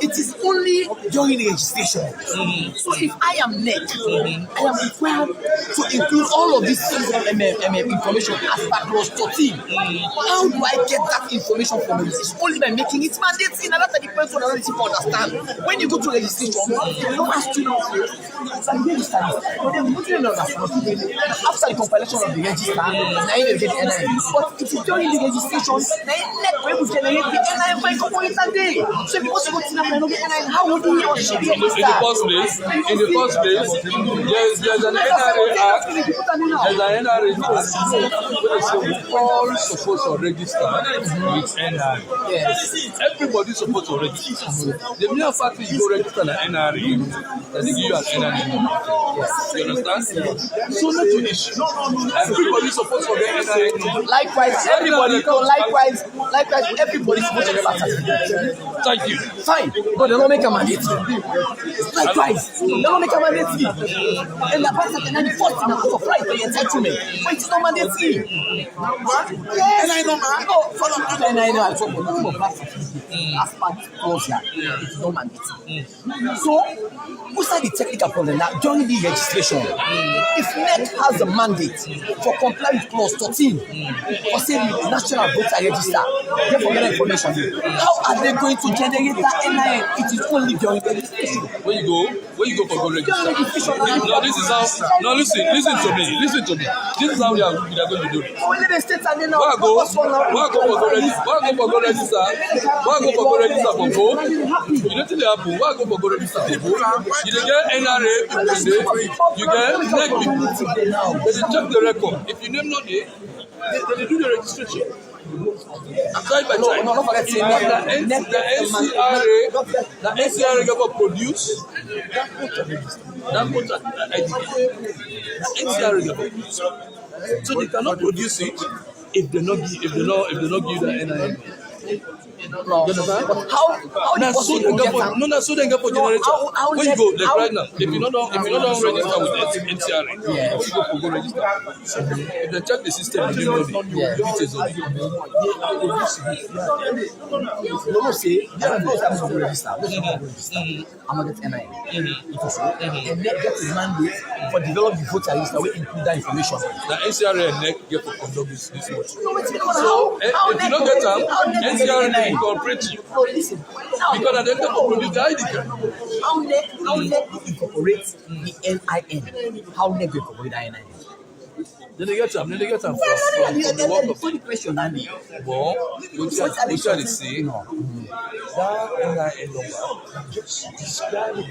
It is only during the registration. So if I am NEC, I am required to include all of this information as per clause 13. How do I get that information from it? It's only by making it mandatory. Now that's the person who doesn't understand. When you go to registration, they don't ask you now. But then put it after the compilation of the register, now you get the NIN. But it is during the registration, when we generate the NIN for incorporate that day. So if you want to go to the NIN, how would you or she register? In the first place, there's an NRA Act. There's an NRA Act. All supposed to register with NRA. Yes. Everybody's supposed to register. The mere fact that you go register an NRA, they give you an NRA. Yes. You understand? Yes. So not to issue. Everybody's supposed to get NRA. Likewise, everybody's supposed to get a certificate. Thank you. Fine, but they don't make a mandate. Likewise, they don't make a mandate. And the person can have the first thing for Friday for entitlement. But it's not mandatory. Yes. And I know, man. And I know, I talk about nothing but as part of here, it's not mandatory. So, what's the technical problem now? During the registration, if NEC has a mandate for complying with clause 13 or say the national voter register, they forget information. How are they going to generate that NIN? It is only during registration. When you go for good registration. No, this is how. No, listen to me. This is how we are going to do it. Only the states are now. Why go for good register? Why go for good register for vote? You don't think they happen. Why go for good register for vote? You get NRA people, you get NEC people. They check the record. If you name not there, they do the registration. Time by time. No, forget the NCRA got produce that voter ID. NCRA got produce. So they cannot produce it if they not give the NIN. No, but how so they get for generator. When you go like right now, if you not register with NCRA, when you go for go register, if they check the system, you know the details of it. No, say I'm going to register. I'm going to get NIN. And NEC gets a mandate for develop the voter list that will include that information. The NCRA and NEC get for conduct this work. So if you don't get them, NCRA will incorporate you. No, listen. Because at the end of the produce the ID card. How NEC incorporate the NIN? How NEC incorporate the NIN? Then they get them from the work of the question, Andy. Well, what they say, that NIN number just describe it.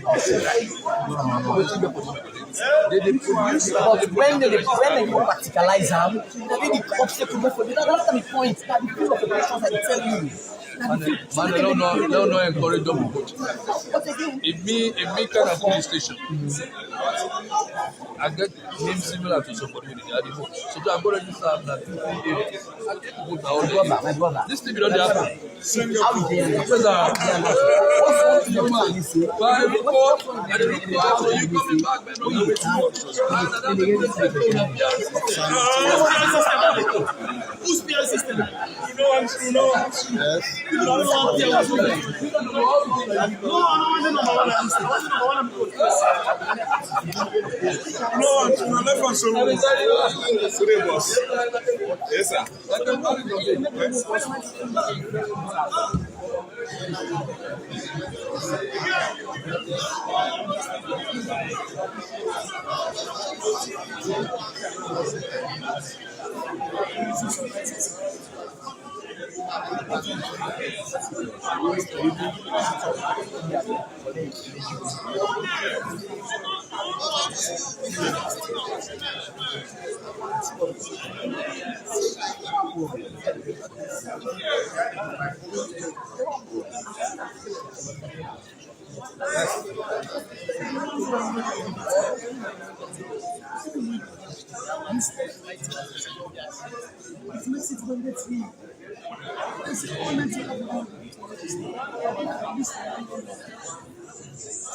They produce, but when they practicalize them, they need the obstacle for them. That's the point. That's the field of operations I tell you. Man, they don't encourage double voting. If me kind of police station, I get names similar to somebody with the animal. So I go register and I do 3 areas. I get to vote now. My brother. This thing don't happen. How is it? Because by report, and the report, so you coming back, man, no, you Who's PL system? You know I'm true, no. Yes. You don't know what PL system is. No, I'm true. Left on so. Today, boss. Yes, sir.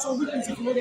So we can take another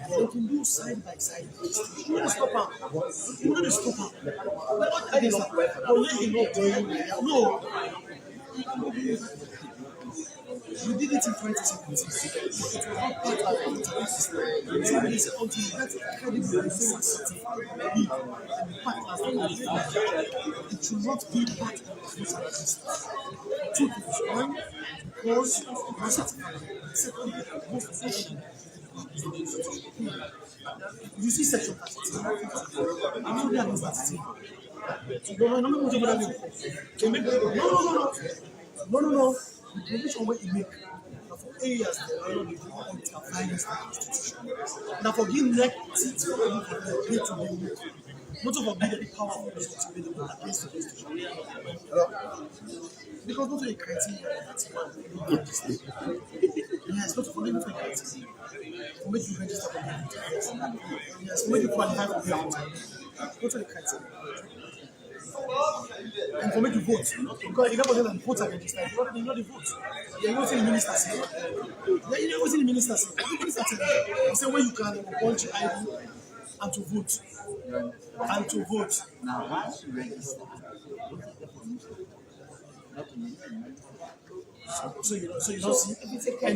They can do side by side. You want to stop her. You want to stop her. That is not no. You did it in 2017. It was not part of the system. So it's until you get credible and it should not be part of the system. Two things. One, because second, most you see section 32. I'm not going to 32. No. The provision where you make for areas that are not finance the Constitution. Now for giving neck seats for people to be not to forbid the power of the available against the Constitution. Because not a criteria that's one. Yes, not for them to criteria. For me to register for the yes, for me to qualify for the not a criteria. And for me to vote, because you never than vote are registered, you know the vote. You're not in the minister say. You're not in the minister say. The minister say where you can punch your ID and to vote. And to vote. Now, once you register, so you don't see and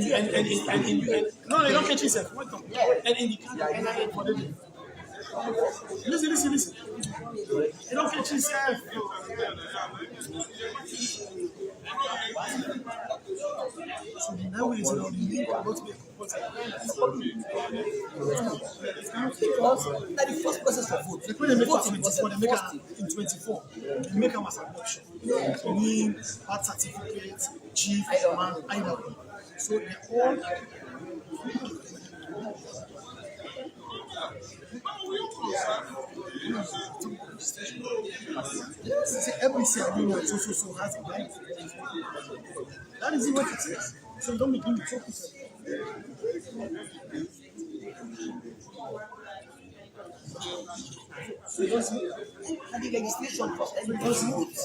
no, they don't catch yourself. And in the country, for them. Listen. You don't catch yourself. So now it's not the link about to be That the first process for vote. When they make it in 24, they make them as an option. Name, birth certificate, chief, man, either. So they all. Yes, every ceremony so has a right. That is what it is. So you don't begin to talk with so you don't see and the legislation for everybody vote.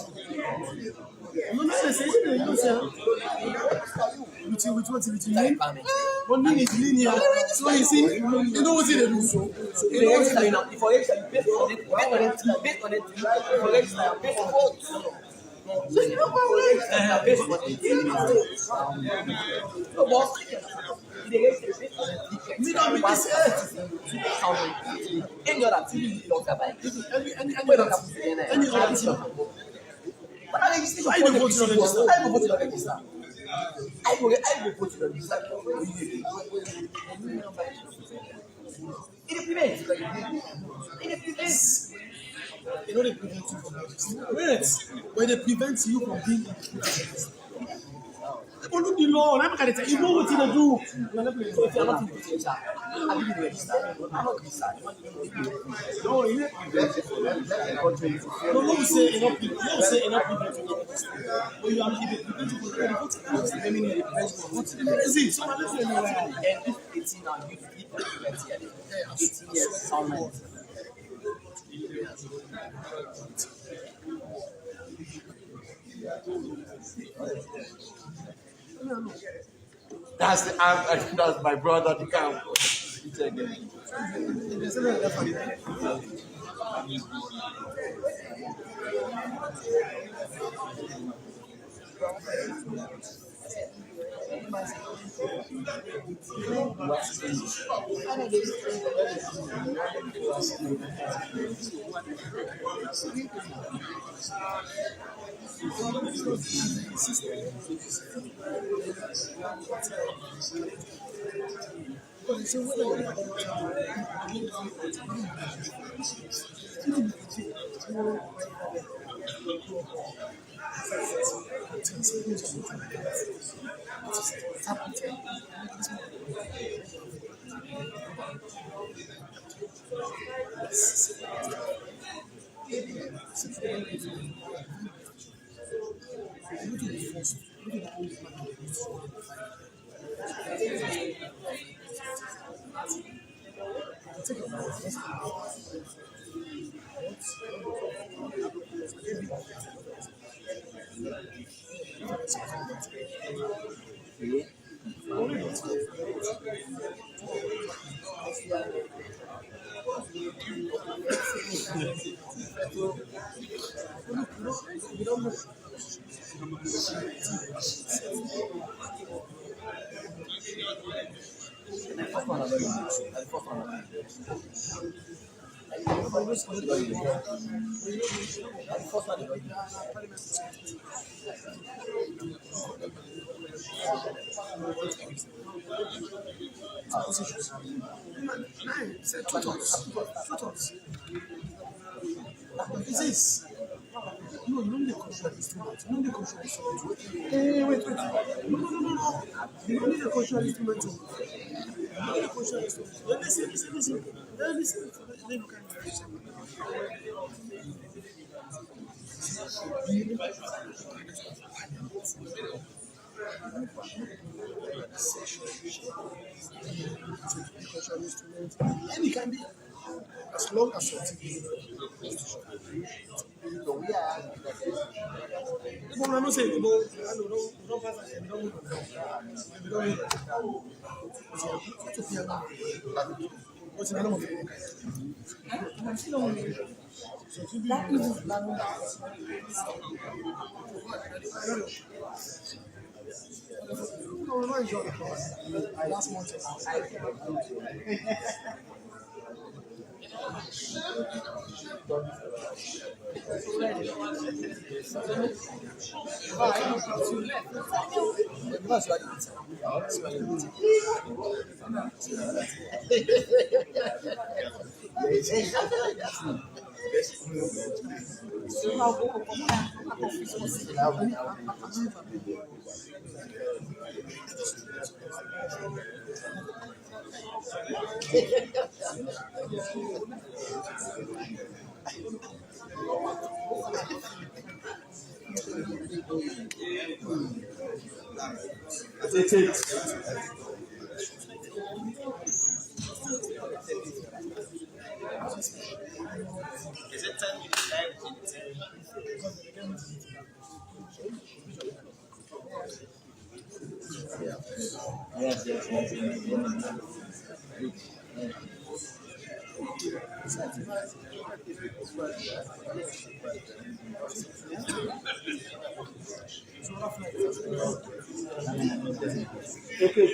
No, you don't say with what it mean? One mean is linear. So you see, you know what it is. So you know what it is. For register, you pay for it, based on it, for register, you pay for vote. So you know what it is. Based on it. No, but the register based on it. Me don't be this. Any other thing, you don't have any other. But I legislation. I will vote to register. I will vote to register. It prevents. You know they prevent you from registering. Wait, when they prevent you from being follow the law. I'm going to tell you know what to do. So if you're not in the register, I'm going to register. I'm not registered. No, you no, say enough people. No, say enough people to register. But you are giving people to vote. I mean, it depends on what is it. So let's say and if 18 and you 18 years, how many? That's my brother, the camp. This. No, you don't need a cultural instrument. You don't need a cultural instrument. Hey, wait. No. You don't need a cultural instrument. You don't need a cultural instrument. Listen. Then you can cultural instrument. And it can be as long as it's I'm not saying don't pass it. That is last month. That's it. Is it 10 minutes live? Okay.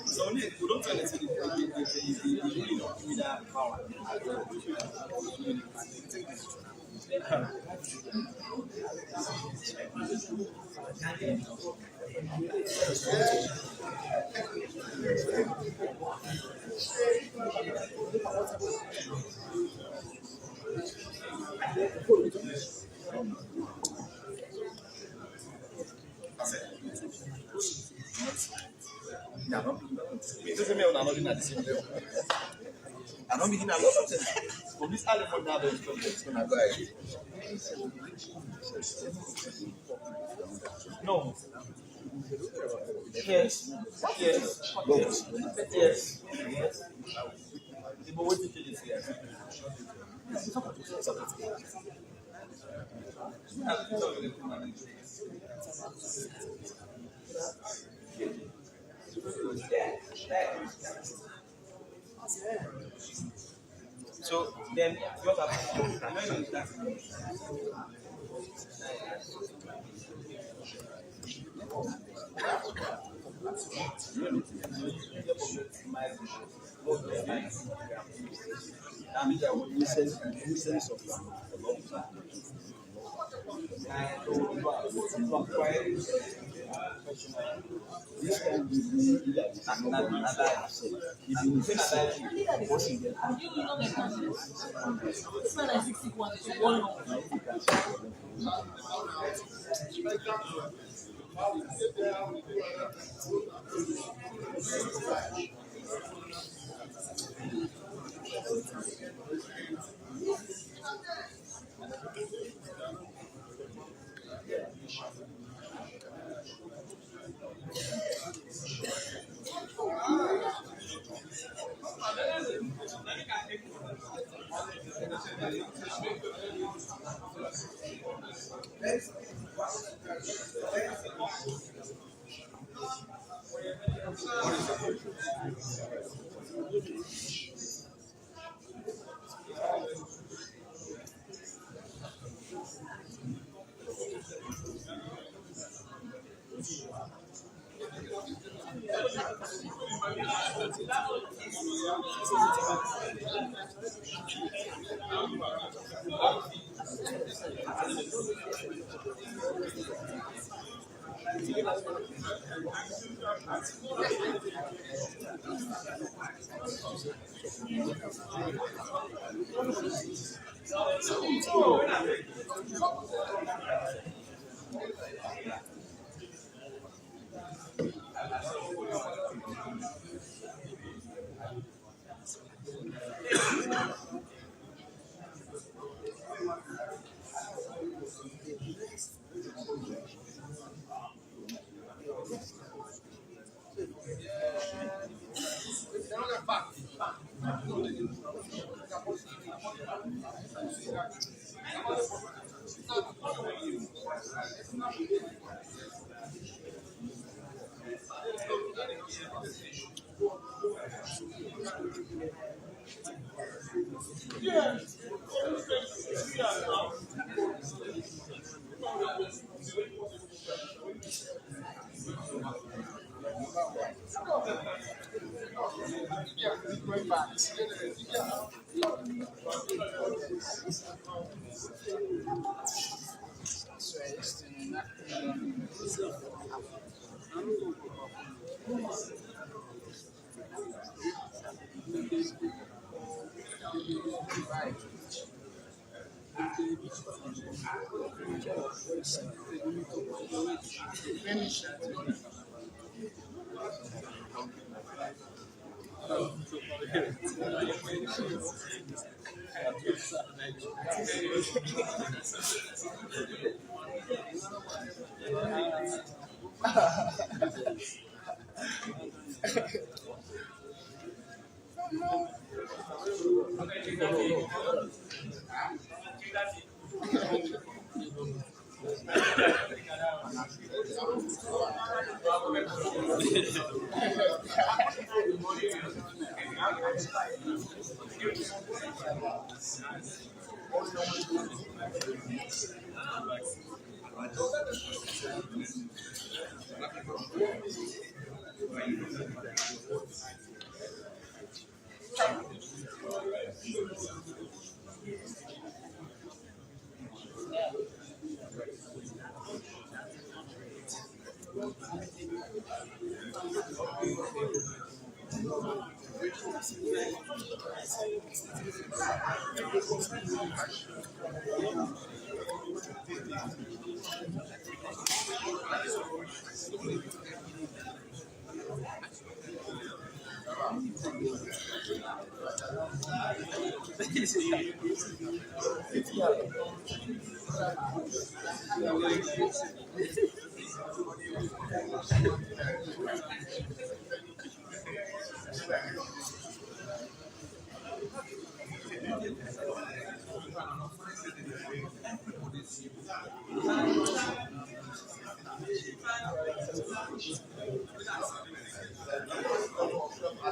So we don't tell us the power. It doesn't mean I'm not in the same level. I'm not beginning a lot of things. From this element now, there's going to go ahead. No. Yes. But what did you do here? So then what happens? When is that?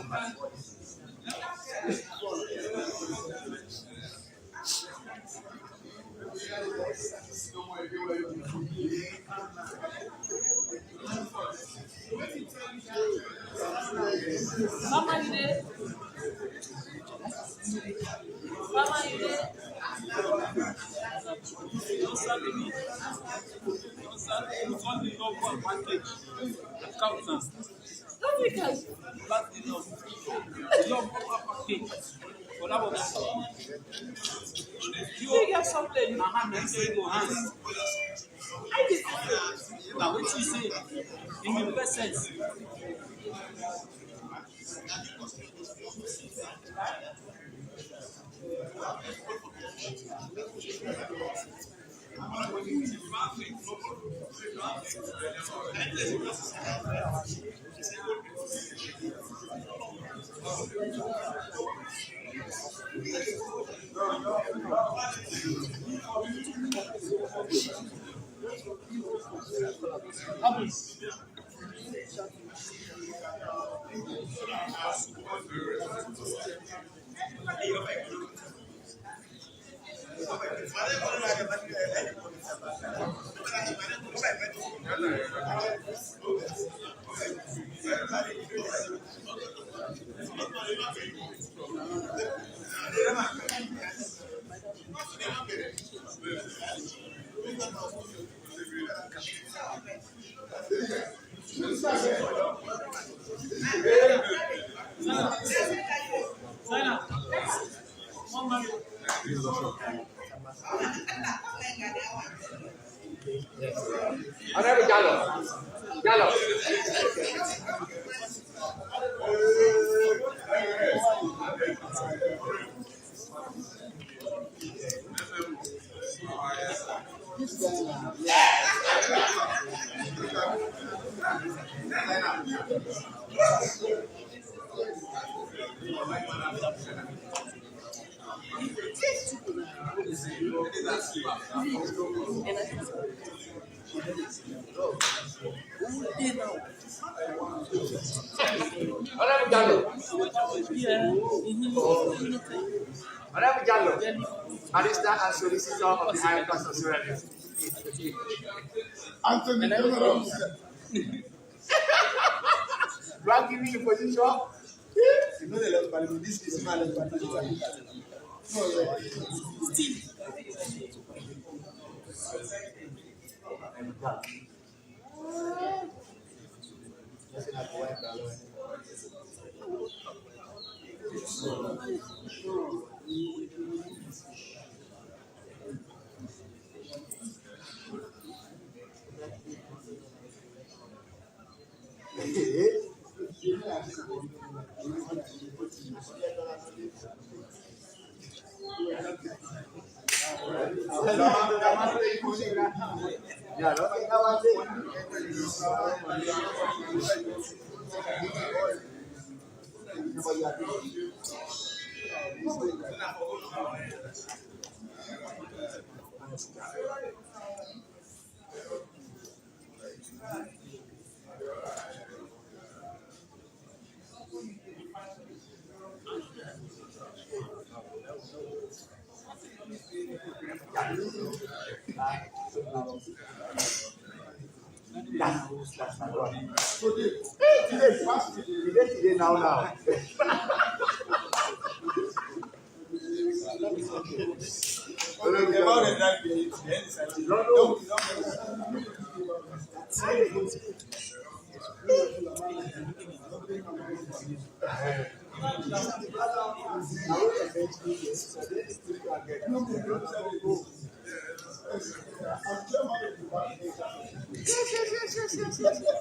Mama, you there? Mama, you there? You get something. I did. Now, what you say? In the best sense. Honorable Gallo. Gallo. Honorable Gallo. Honorable Gallo, Barrister and Solicitor of the High Court of Surrender. Anthony General. Do I give you the position? You know the level Parliament. This is my level Parliament. Now.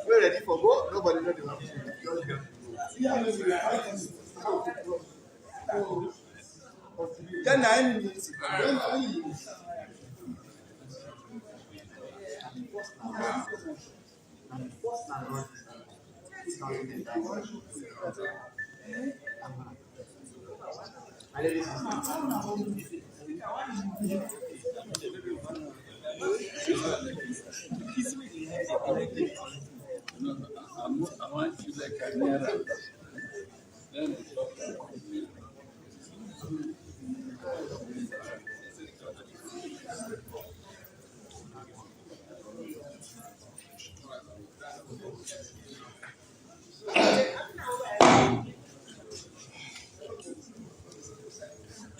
We're ready for go. Nobody knows the one. Then 9 minutes. I want you like a mirror.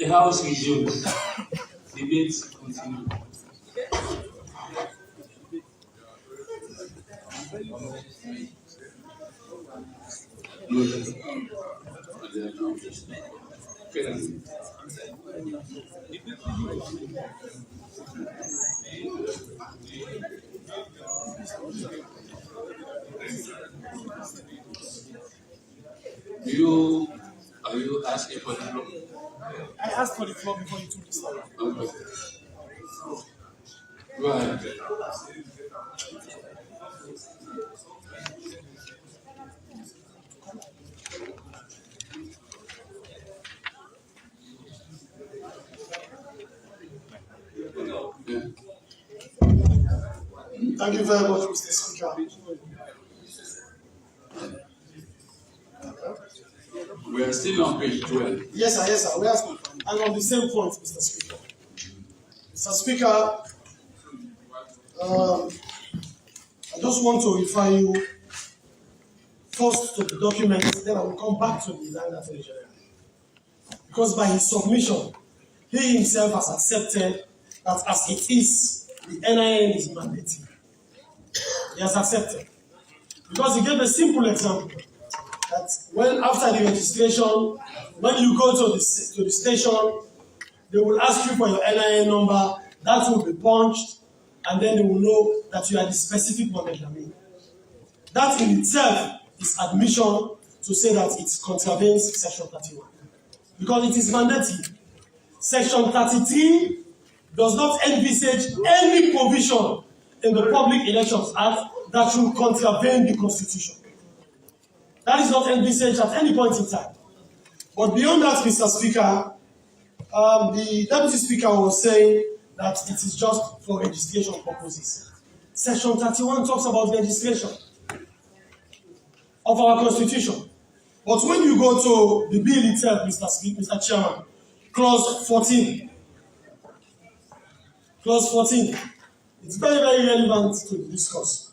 The House resumes. Debate continues. Are you asking for the floor? I asked for the floor before you took the floor. Okay. Go ahead. Thank you very much, Mr. Speaker. We are still on page 12. Yes, sir, yes, sir. We are and on the same point, Mr. Speaker. Mr. Speaker, I just want to refer you first to the document, then I will come back to the Land Attorney General. Because by his submission, he himself has accepted that as it is, the NIN is mandated. He has accepted. Because he gave a simple example that when after the registration, when you go to the station, they will ask you for your NIN number, that will be punched, and then they will know that you are the specific Mohammed. That in itself is admission to say that it contravenes Section 31. Because it is mandatory. Section 33 does not envisage any provision in the Public Elections Act that should contravene the Constitution. That is not envisaged at any point in time. But beyond that, Mr. Speaker, the Deputy Speaker was saying that it is just for registration purposes. Section 31 talks about registration of our Constitution. But when you go to the bill itself, Mr. Chairman, clause 14, it's very, very relevant to the discourse.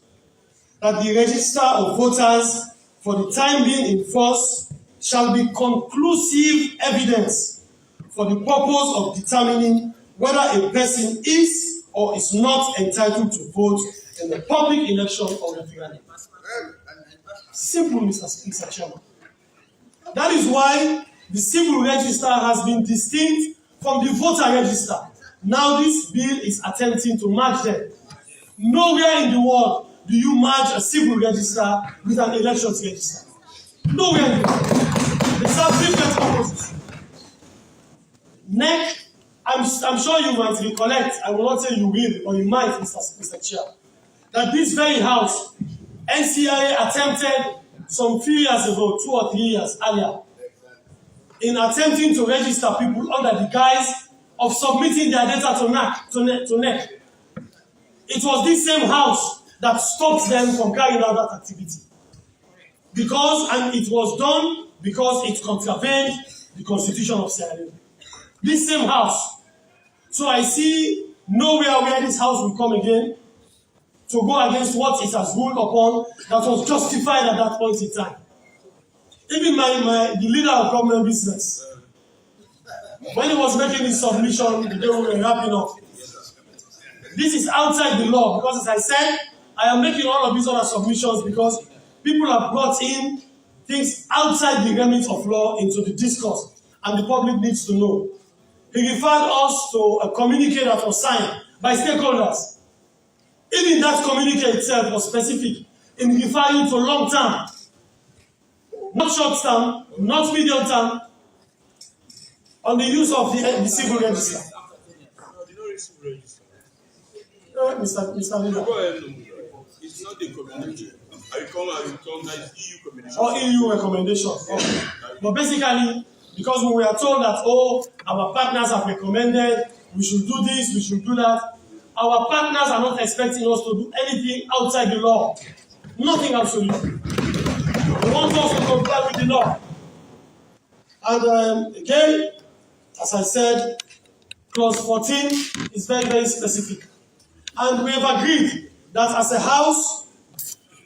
That the register of voters for the time being in force shall be conclusive evidence for the purpose of determining whether a person is or is not entitled to vote in the public election or referendum. Simple, Mr. Chairman. That is why the civil register has been distinct from the voter register. Now this bill is attempting to merge them. Nowhere in the world do you merge a civil register with an elections register. Nowhere in the world. They serve different purposes. Next, I'm sure you might recollect, I will not say you will, or you might, Mr. Chair, that this very house, NCIA attempted some few years ago, 2 or 3 years earlier, in attempting to register people under the guise of submitting their data to NEC. It was this same house that stopped them from carrying out that activity. And it was done because it contravened the Constitution of Sierra Leone. This same house. So I see nowhere where this house will come again to go against what it has ruled upon that was justified at that point in time. Even the leader of government business, when he was making his submission, the day we were wrapping up, this is outside the law because, as I said, I am making all of these other submissions because people have brought in things outside the remit of law into the discourse, and the public needs to know. He referred us to a communique that was signed by stakeholders. Even that communique itself was specific in referring to long term, not short term, not medium term, on the use of the civil register. Mr. Leader. It's not a community. I come as EU recommendation. Or EU recommendation. Okay. But basically, because we were told that, our partners have recommended, we should do this, we should do that. Our partners are not expecting us to do anything outside the law. Nothing absolutely. They want us to comply with the law. And again, as I said, clause 14 is very, very specific. And we have agreed that as a house,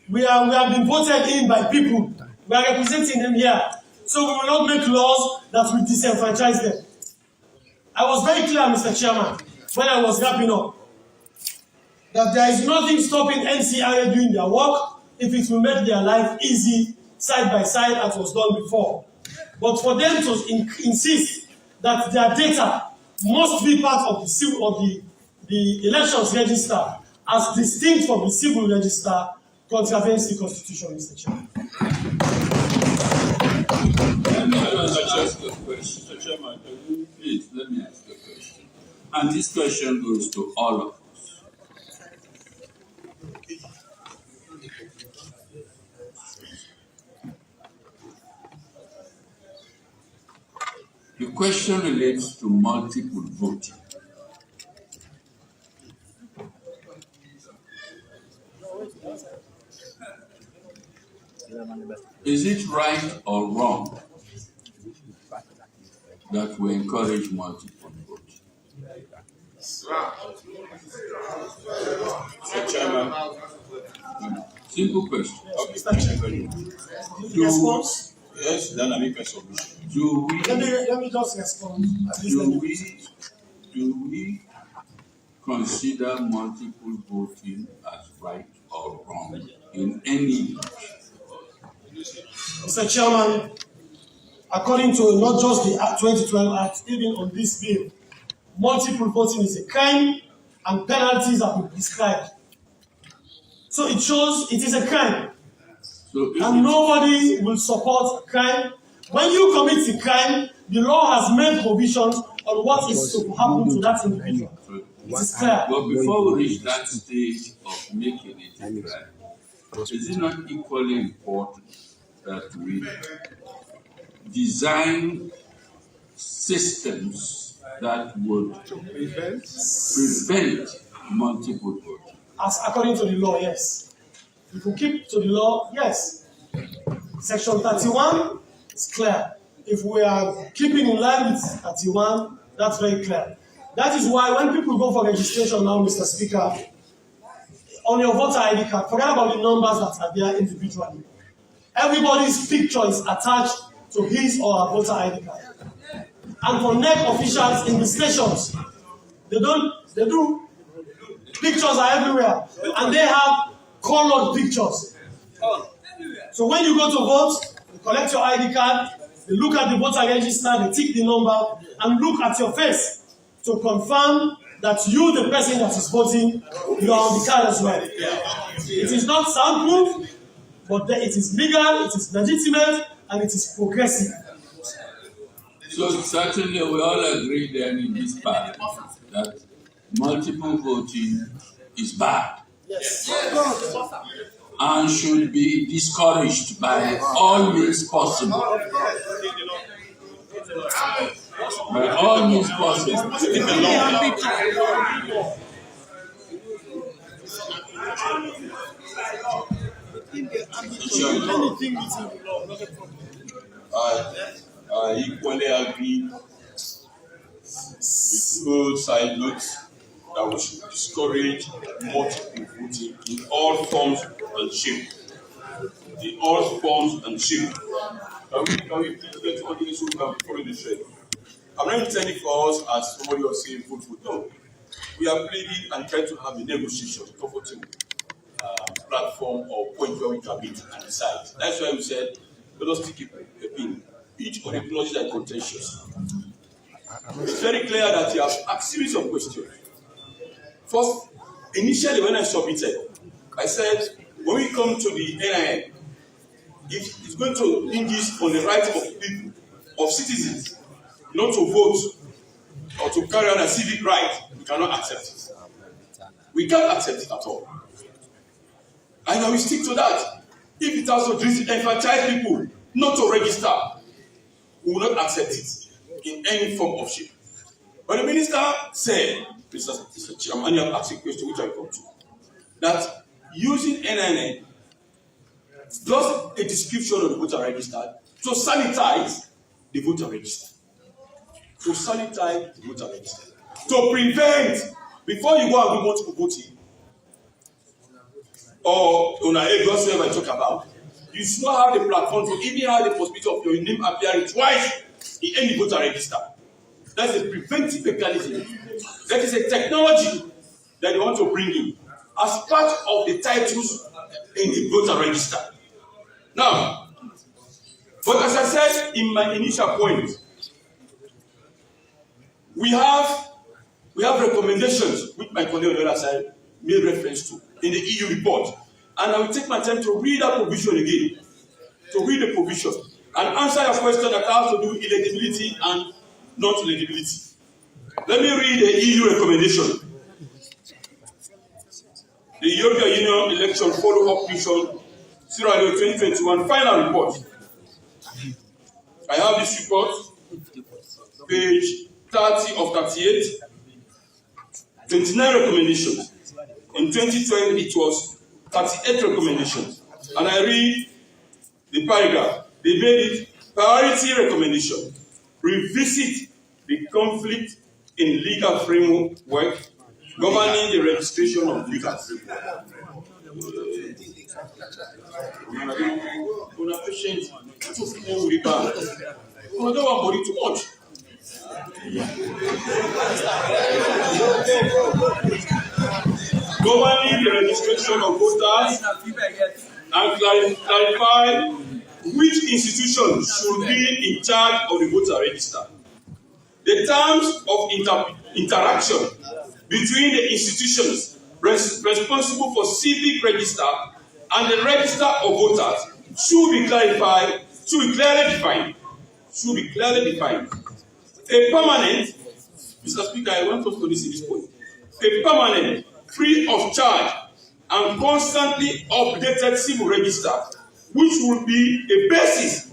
we have been voted in by people. We are representing them here. So we will not make laws that will disenfranchise them. I was very clear, Mr. Chairman, when I was wrapping up, that there is nothing stopping NCIA doing their work if it will make their life easy, side by side, as was done before. But for them to insist that their data must be part of the civil of the elections register as distinct from the civil register contravenes the Constitution, Mr. Chairman. Let me ask a question. Mr. Chairman, please let me ask a question. And this question goes to all of us. The question relates to multiple voting. Is it right or wrong that we encourage multiple voting? Mr. Chairman. Simple question. Mr. Chairman. Response? Yes, then I make a submission. Let me just respond. Do we consider multiple voting as right or wrong in any election? Mr. Chairman, according to not just the 2012 Act, even on this bill, multiple voting is a crime and penalties have been prescribed. So it shows it is a crime. And nobody will support crime. When you commit a crime, the law has made provisions on what is to happen to that individual. It is clear. But before we reach that stage of making it a crime, is it not equally important that we design systems that would prevent multiple voting? As according to the law, yes. If we keep to the law, yes. Section 31 is clear. If we are keeping in line with 31, that's very clear. That is why when people go for registration now, Mr. Speaker, on your voter ID card, forget about the numbers that are there individually. Everybody's picture is attached to his or her voter ID card. And for NEC officials in the stations, they do. Pictures are everywhere. And they have colored pictures. So when you go to vote, you collect your ID card, they look at the voter register, they tick the number, and look at your face to confirm that you, the person that is voting, you are on the card as well. It is not soundproof, but it is legal, it is legitimate, and it is progressive. So certainly we all agree then in this part that multiple voting is bad. Yes. And should be discouraged by all means possible. By all means possible. I equally agree with both side notes that we should discourage multiple voting in all forms and shape. In all forms and shape. Can we please get on this so we can follow the trend? I'm not intending for us, as somebody was saying, vote for no. We are pleading and trying to have a negotiation, comfortable platform or point where we can meet and decide. That's why we said, let us take a pin. Each of the technologies are contentious. It's very clear that you have a series of questions. First, initially when I submitted, I said, when we come to the NIN, it's going to hinge on the right of people, of citizens, not to vote or to carry on a civic right. We cannot accept it. We can't accept it at all. And I will stick to that. If it has to enfranchise people not to register, we will not accept it in any form of shape. But the minister said, Mr. Chairman, you have asked a question which I come to, that using NIN does a description of the voter register to sanitize the voter register. To sanitize the voter register. To prevent, before you go and do multiple voting, or on an age whatsoever I talk about, you should not have the platform to even have the possibility of your name appearing twice in any voter register. That's a preventive mechanism. That is a technology that they want to bring in as part of the titles in the voter register. Now, but as I said in my initial point, we have recommendations which my colleague on the other side made reference to in the EU report. And I will take my time to read that provision again, to read the provision and answer your question that has to do with eligibility and not eligibility. Let me read the EU recommendation. The European Union Election Follow-up Mission Sierra Leone 2021 final report. I have this report, page 30 of 38, 29 recommendations. In 2012, it was 38 recommendations. And I read the paragraph. They made it priority recommendation. Revisit the conflict in legal framework governing the registration of legal framework. Too much. Governing the registration of voters and clarify which institution should be in charge of the voter register. The terms of interaction between the institutions responsible for civic register and the register of voters should be clarified, should be clearly defined. A permanent, Mr. Speaker, I want us to listen to this point. A permanent, free of charge, and constantly updated civil register, which will be a basis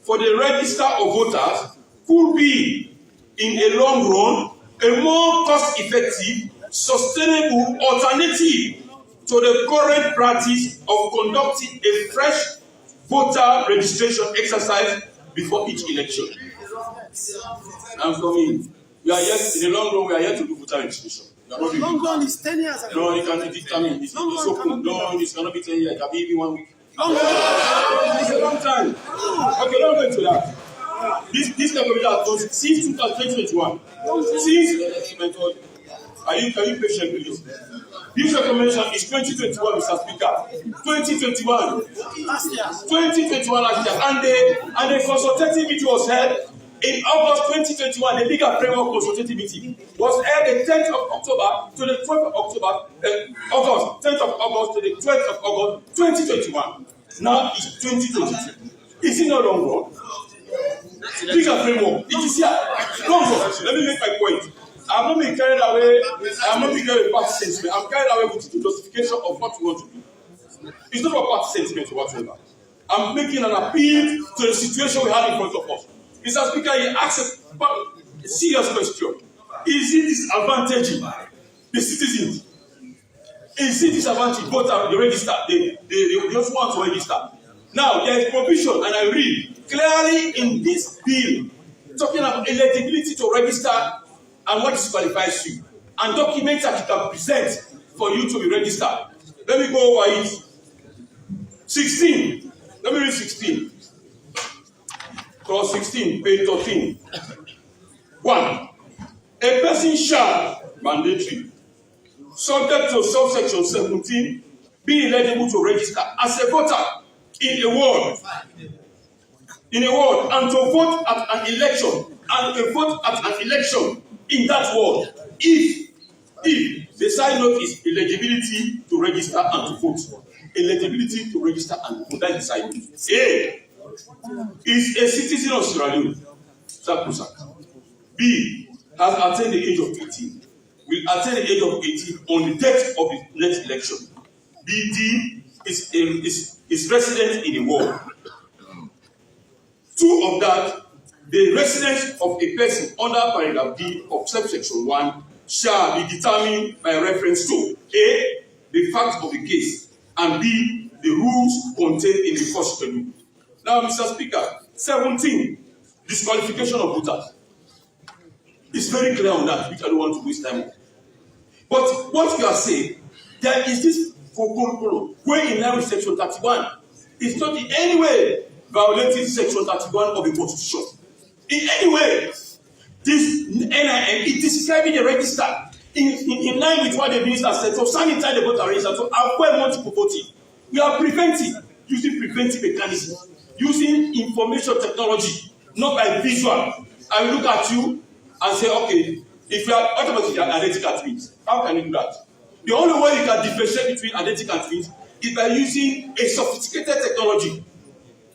for the register of voters, could be, in a long run, a more cost-effective, sustainable alternative to the current practice of conducting a fresh voter registration exercise before each election. And for me, we are yet, in the long run, we are yet to do voter registration. Long run is 10 years ago. No, you can determine. It's open. No, it's cannot be 10 years. It can be even 1 week. It's a long time. Okay, don't go into that. This calculation has gone since 2021. Are you patient, please? This recommendation is 2021, Mr. Speaker. 2021. Last year. 2021 last year. And the consultative meeting was held in August 2021. The legal framework consultative meeting was held the 10th of October to the 12th of October, August, 10th of August to the 12th of August 2021. Now it's 2022. Is it not long run? Legal framework. It is here. Long run. Let me make my point. I'm not being carried away. I'm not being carried away with party sentiment. I'm carried away with the justification of what we want to do. It's not about party sentiment or whatever. I'm making an appeal to the situation we have in front of us. Mr. Speaker, he asked a serious question. Is it disadvantaging the citizens? Is it disadvantaging voter the register? They just want to register. Now there is provision, and I read clearly in this bill talking about eligibility to register and what disqualifies you, and documents that you can present for you to be registered. Let me go over it. 16. Let me read 16. Clause 16, page 13. 1. A person shall, mandatory, subject to subsection 17, be eligible to register as a voter in a ward, and to vote at an election, in that ward, if the side note is eligibility to register and to vote. Eligibility to register and vote. That is the side note. A is a citizen of Sierra Leone. B has attained the age of 18. Will attain the age of 18 on the date of the next election. D is resident in the ward. 2 of that, the residence of a person under paragraph D of subsection 1 shall be determined by reference to A, the fact of the case, and B, the rules contained in the first schedule. Now, Mr. Speaker, 17, disqualification of voters. It's very clear on that, which I don't want to waste time on. But what you are saying, there is this going in line with section 31. It's not in any way violating section 31 of the Constitution. in any way. This NIN, it is describing the register in line with what the minister said, to sanitize the voter register, to avoid multiple voting. We are preventing, using preventive mechanisms, using information technology, not by visual. I will look at you and say, okay, if you are automatically identical twins, how can you do that? The only way you can differentiate between identical twins is by using a sophisticated technology,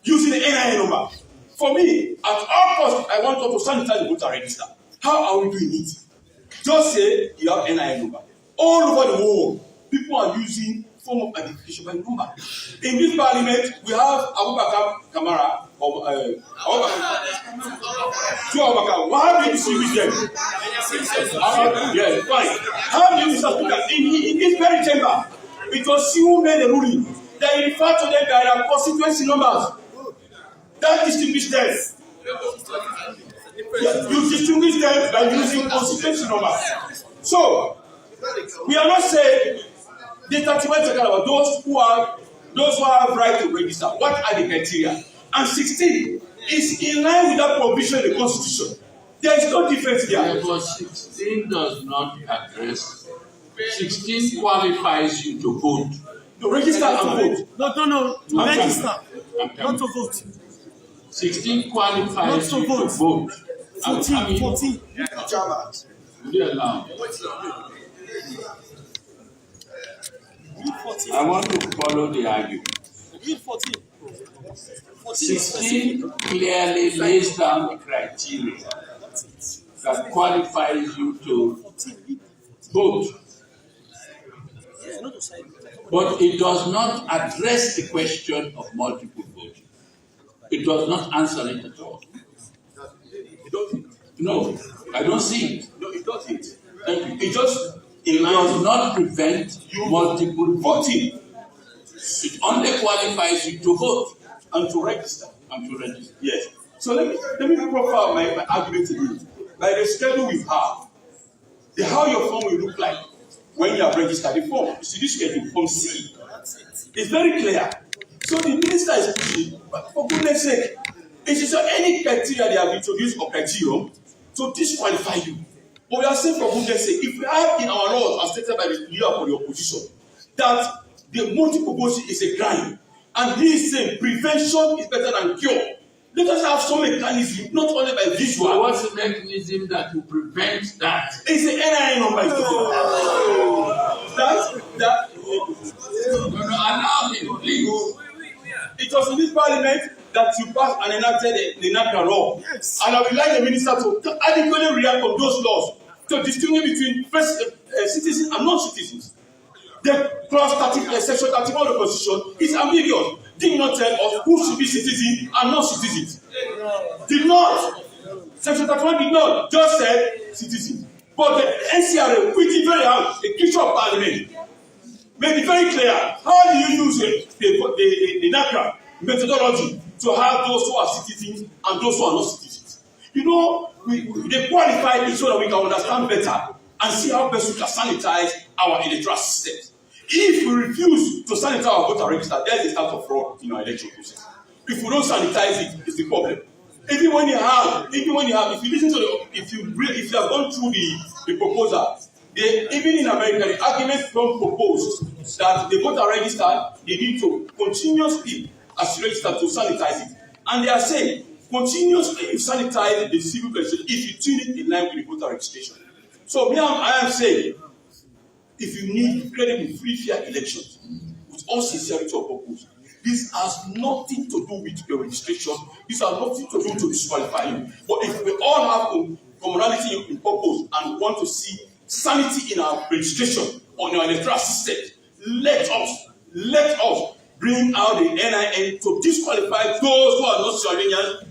using the NIN number. For me, at all costs, I want to sanitize the voter register. How are we doing it? Just say you have NIN number. All over the world, people are using form of identification by number. In this parliament, we have Abubakar Kamara, how do you distinguish them? Yes, fine. How do you distinguish them? In this very chamber, it was you who made a ruling that you refer to them by their constituency numbers. That distinguishes them. You distinguish them by using constituency numbers. So, we are not saying the 31 talking about those who have right to register. What are the criteria? And 16 is in line with that provision in the Constitution. There is no difference there. But 16 does not address. 16 qualifies you to vote. To register and vote. No. To register, not to vote. 16 qualifies you to vote. 14. Will you allow? I want to follow the argument. 16 clearly lays down the criteria that qualifies you to vote. But it does not address the question of multiple voting. It does not answer it at all. No, I don't see it. No, it doesn't. It does not prevent multiple voting. It only qualifies you to vote and to register. Yes. So let me profile my argument again. By the schedule we have, how your form will look like when you have registered the form. You see this schedule, form C. It's very clear. So the minister is pushing, but for goodness sake, it is any criteria they have introduced or criterion to disqualify you. But we are saying for goodness sake, if we have in our laws, as stated by the leader of the opposition, that the multiple voting is a crime, and he is saying prevention is better than cure. Let us have some mechanism, not only by visual. So what's the mechanism that will prevent that? It's the NIN number. Allow me, please. It was in this parliament that you passed and enacted the Electoral law. Yes. And I would like the minister to adequately react on those laws to distinguish between citizens and non-citizens. The clause 30, section 31 of the Constitution is ambiguous. Did not tell us who should be citizens and non-citizens. Did not. Section 31 did not. Just said citizens. But the NCRA, which is very hard, the creature of parliament, made it very clear. How do you use the NACRA methodology to have those who are citizens and those who are not citizens? You know, they qualify it so that we can understand better and see how best we can sanitize our electoral system. If we refuse to sanitize our voter register, there's a start of fraud in our election process. If we don't sanitize it, it's the problem. Even when you have, if you listen to if you have gone through the proposal, even in America, the argument from proposed that the voter register, they need to continuously, as register, to sanitize it. And they are saying, continuously you sanitize the civil registration if you tune it in line with the voter registration. So I am saying, if you need credible, free, fair elections, with all sincerity of purpose, this has nothing to do with your registration. This has nothing to do to disqualify you. But if we all have commonality in purpose and want to see sanity in our registration on our electoral system, let us bring out the NIN to disqualify those who are not Sierra,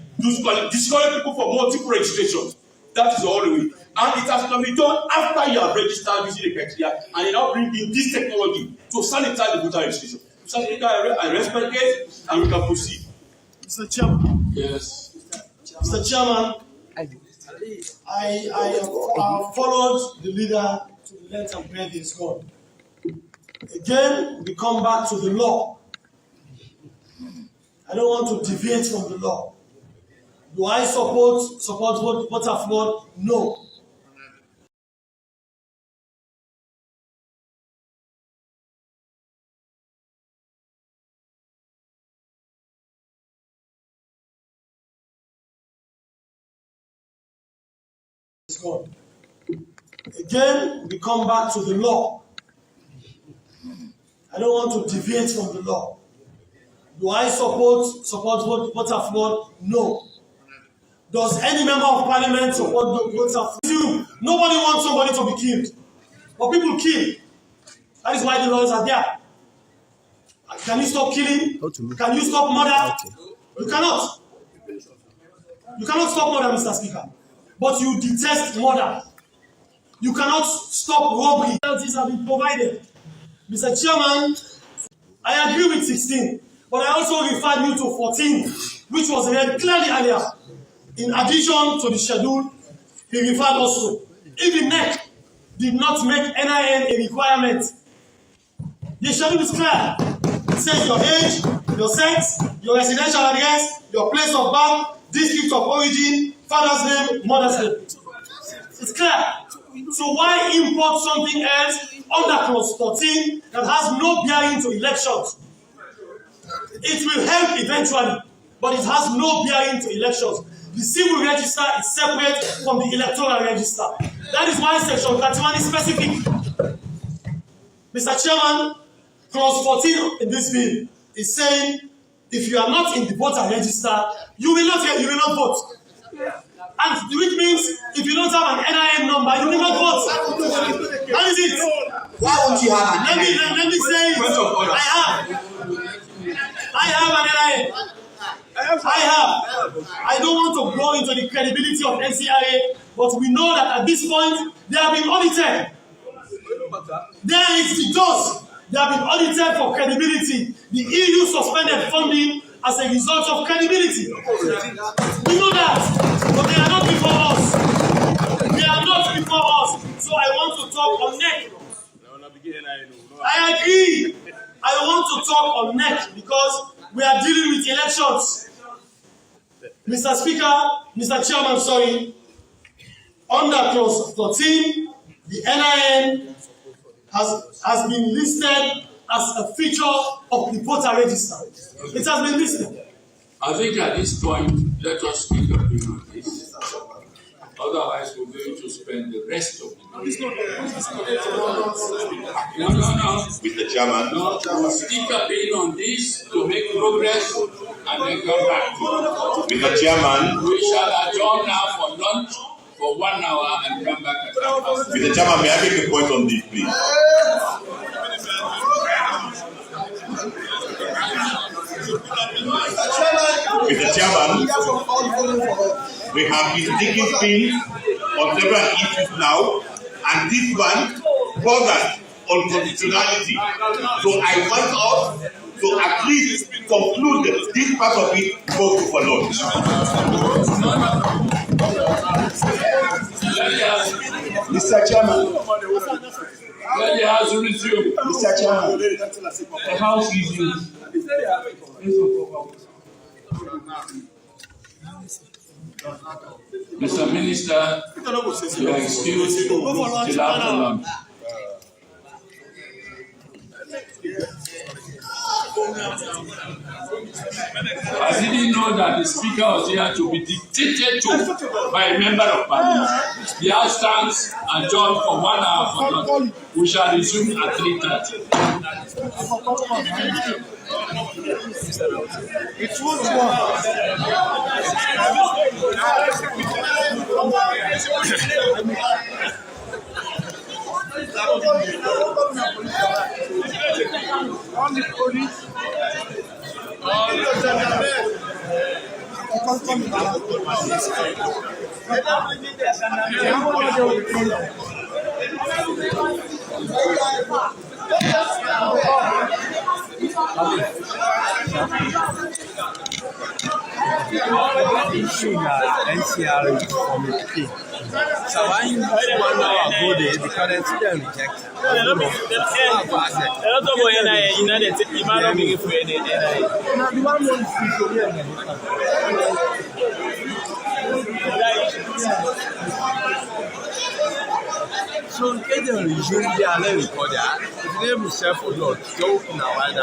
disqualify people for multiple registrations. That is the only way. And it has to be done after you have registered using the criteria, and you now bring in this technology to sanitize the voter registration. Mr. Speaker, I respect it, and we can proceed. Mr. Chairman. Yes. Mr. Chairman, I have followed the leader to the length and breadth is gone. Again, we come back to the law. I don't want to deviate from the law. Do I support voter fraud? No. It's gone. Again, we come back to the law. I don't want to deviate from the law. Do I support voter fraud? No. Does any member of parliament support voter fraud? Nobody wants somebody to be killed. But people kill. That is why the laws are there. Can you stop killing? Can you stop murder? You cannot. You cannot stop murder, Mr. Speaker. But you detest murder. You cannot stop robbery. Penalties have been provided. Mr. Chairman, I agree with 16, but I also referred you to 14, which was read clearly earlier. In addition to the schedule, he referred also. If the NEC did not make NIN a requirement, the schedule is clear. It says your age, your sex, your residential address, your place of birth, district of origin, father's name, mother's name. It's clear. So why import something else under clause 14 that has no bearing to elections? It will help eventually, but it has no bearing to elections. The civil register is separate from the electoral register. That is why section 31 is specific. Mr. Chairman, clause 14 in this bill is saying if you are not in the voter register, you will not vote. And which means if you don't have an NIN number, you will not vote. How is it? Why won't you have an NIN? Let me say it. I have an NIN. I don't want to go into the credibility of NCIA, but we know that at this point they have been audited. There is the dose. They have been audited for credibility. The EU suspended funding as a result of credibility. We know that, but they are not before us. They are not before us. So I want to talk on NEC. I agree. I want to talk on NEC because we are dealing with elections. Mr. Speaker, Mr. Chairman, sorry. Under clause 14, the NIN has been listed as a feature of the voter register. It has been listed. I think at this point, let us speak a bit on this. Otherwise, we're going to spend the rest of the day. No. Mr. Chairman. No, we'll speak a bit on this to make progress and then come back. Mr. Chairman. We shall adjourn now for lunch for 1 hour and come back at 1:30. Mr. Chairman, may I make a point on this, please? Mr. Chairman, we have been taking things on several issues now, and this one borders on constitutionality. So I want us to at least conclude this part of it for lunch. Mr. Chairman. Let the House resume. Mr. Chairman. The House resumes. Mr. Minister, you are excused till after lunch. I didn't know that the speaker was here to be dictated to by a member of parliament. The House stands adjourned for 1 hour for lunch. We shall resume at 3:30. It's one. NCR committee. So when 1 hour ago, the current student rejected. So, Kenya usually are not recorded. If they have self lot, go now and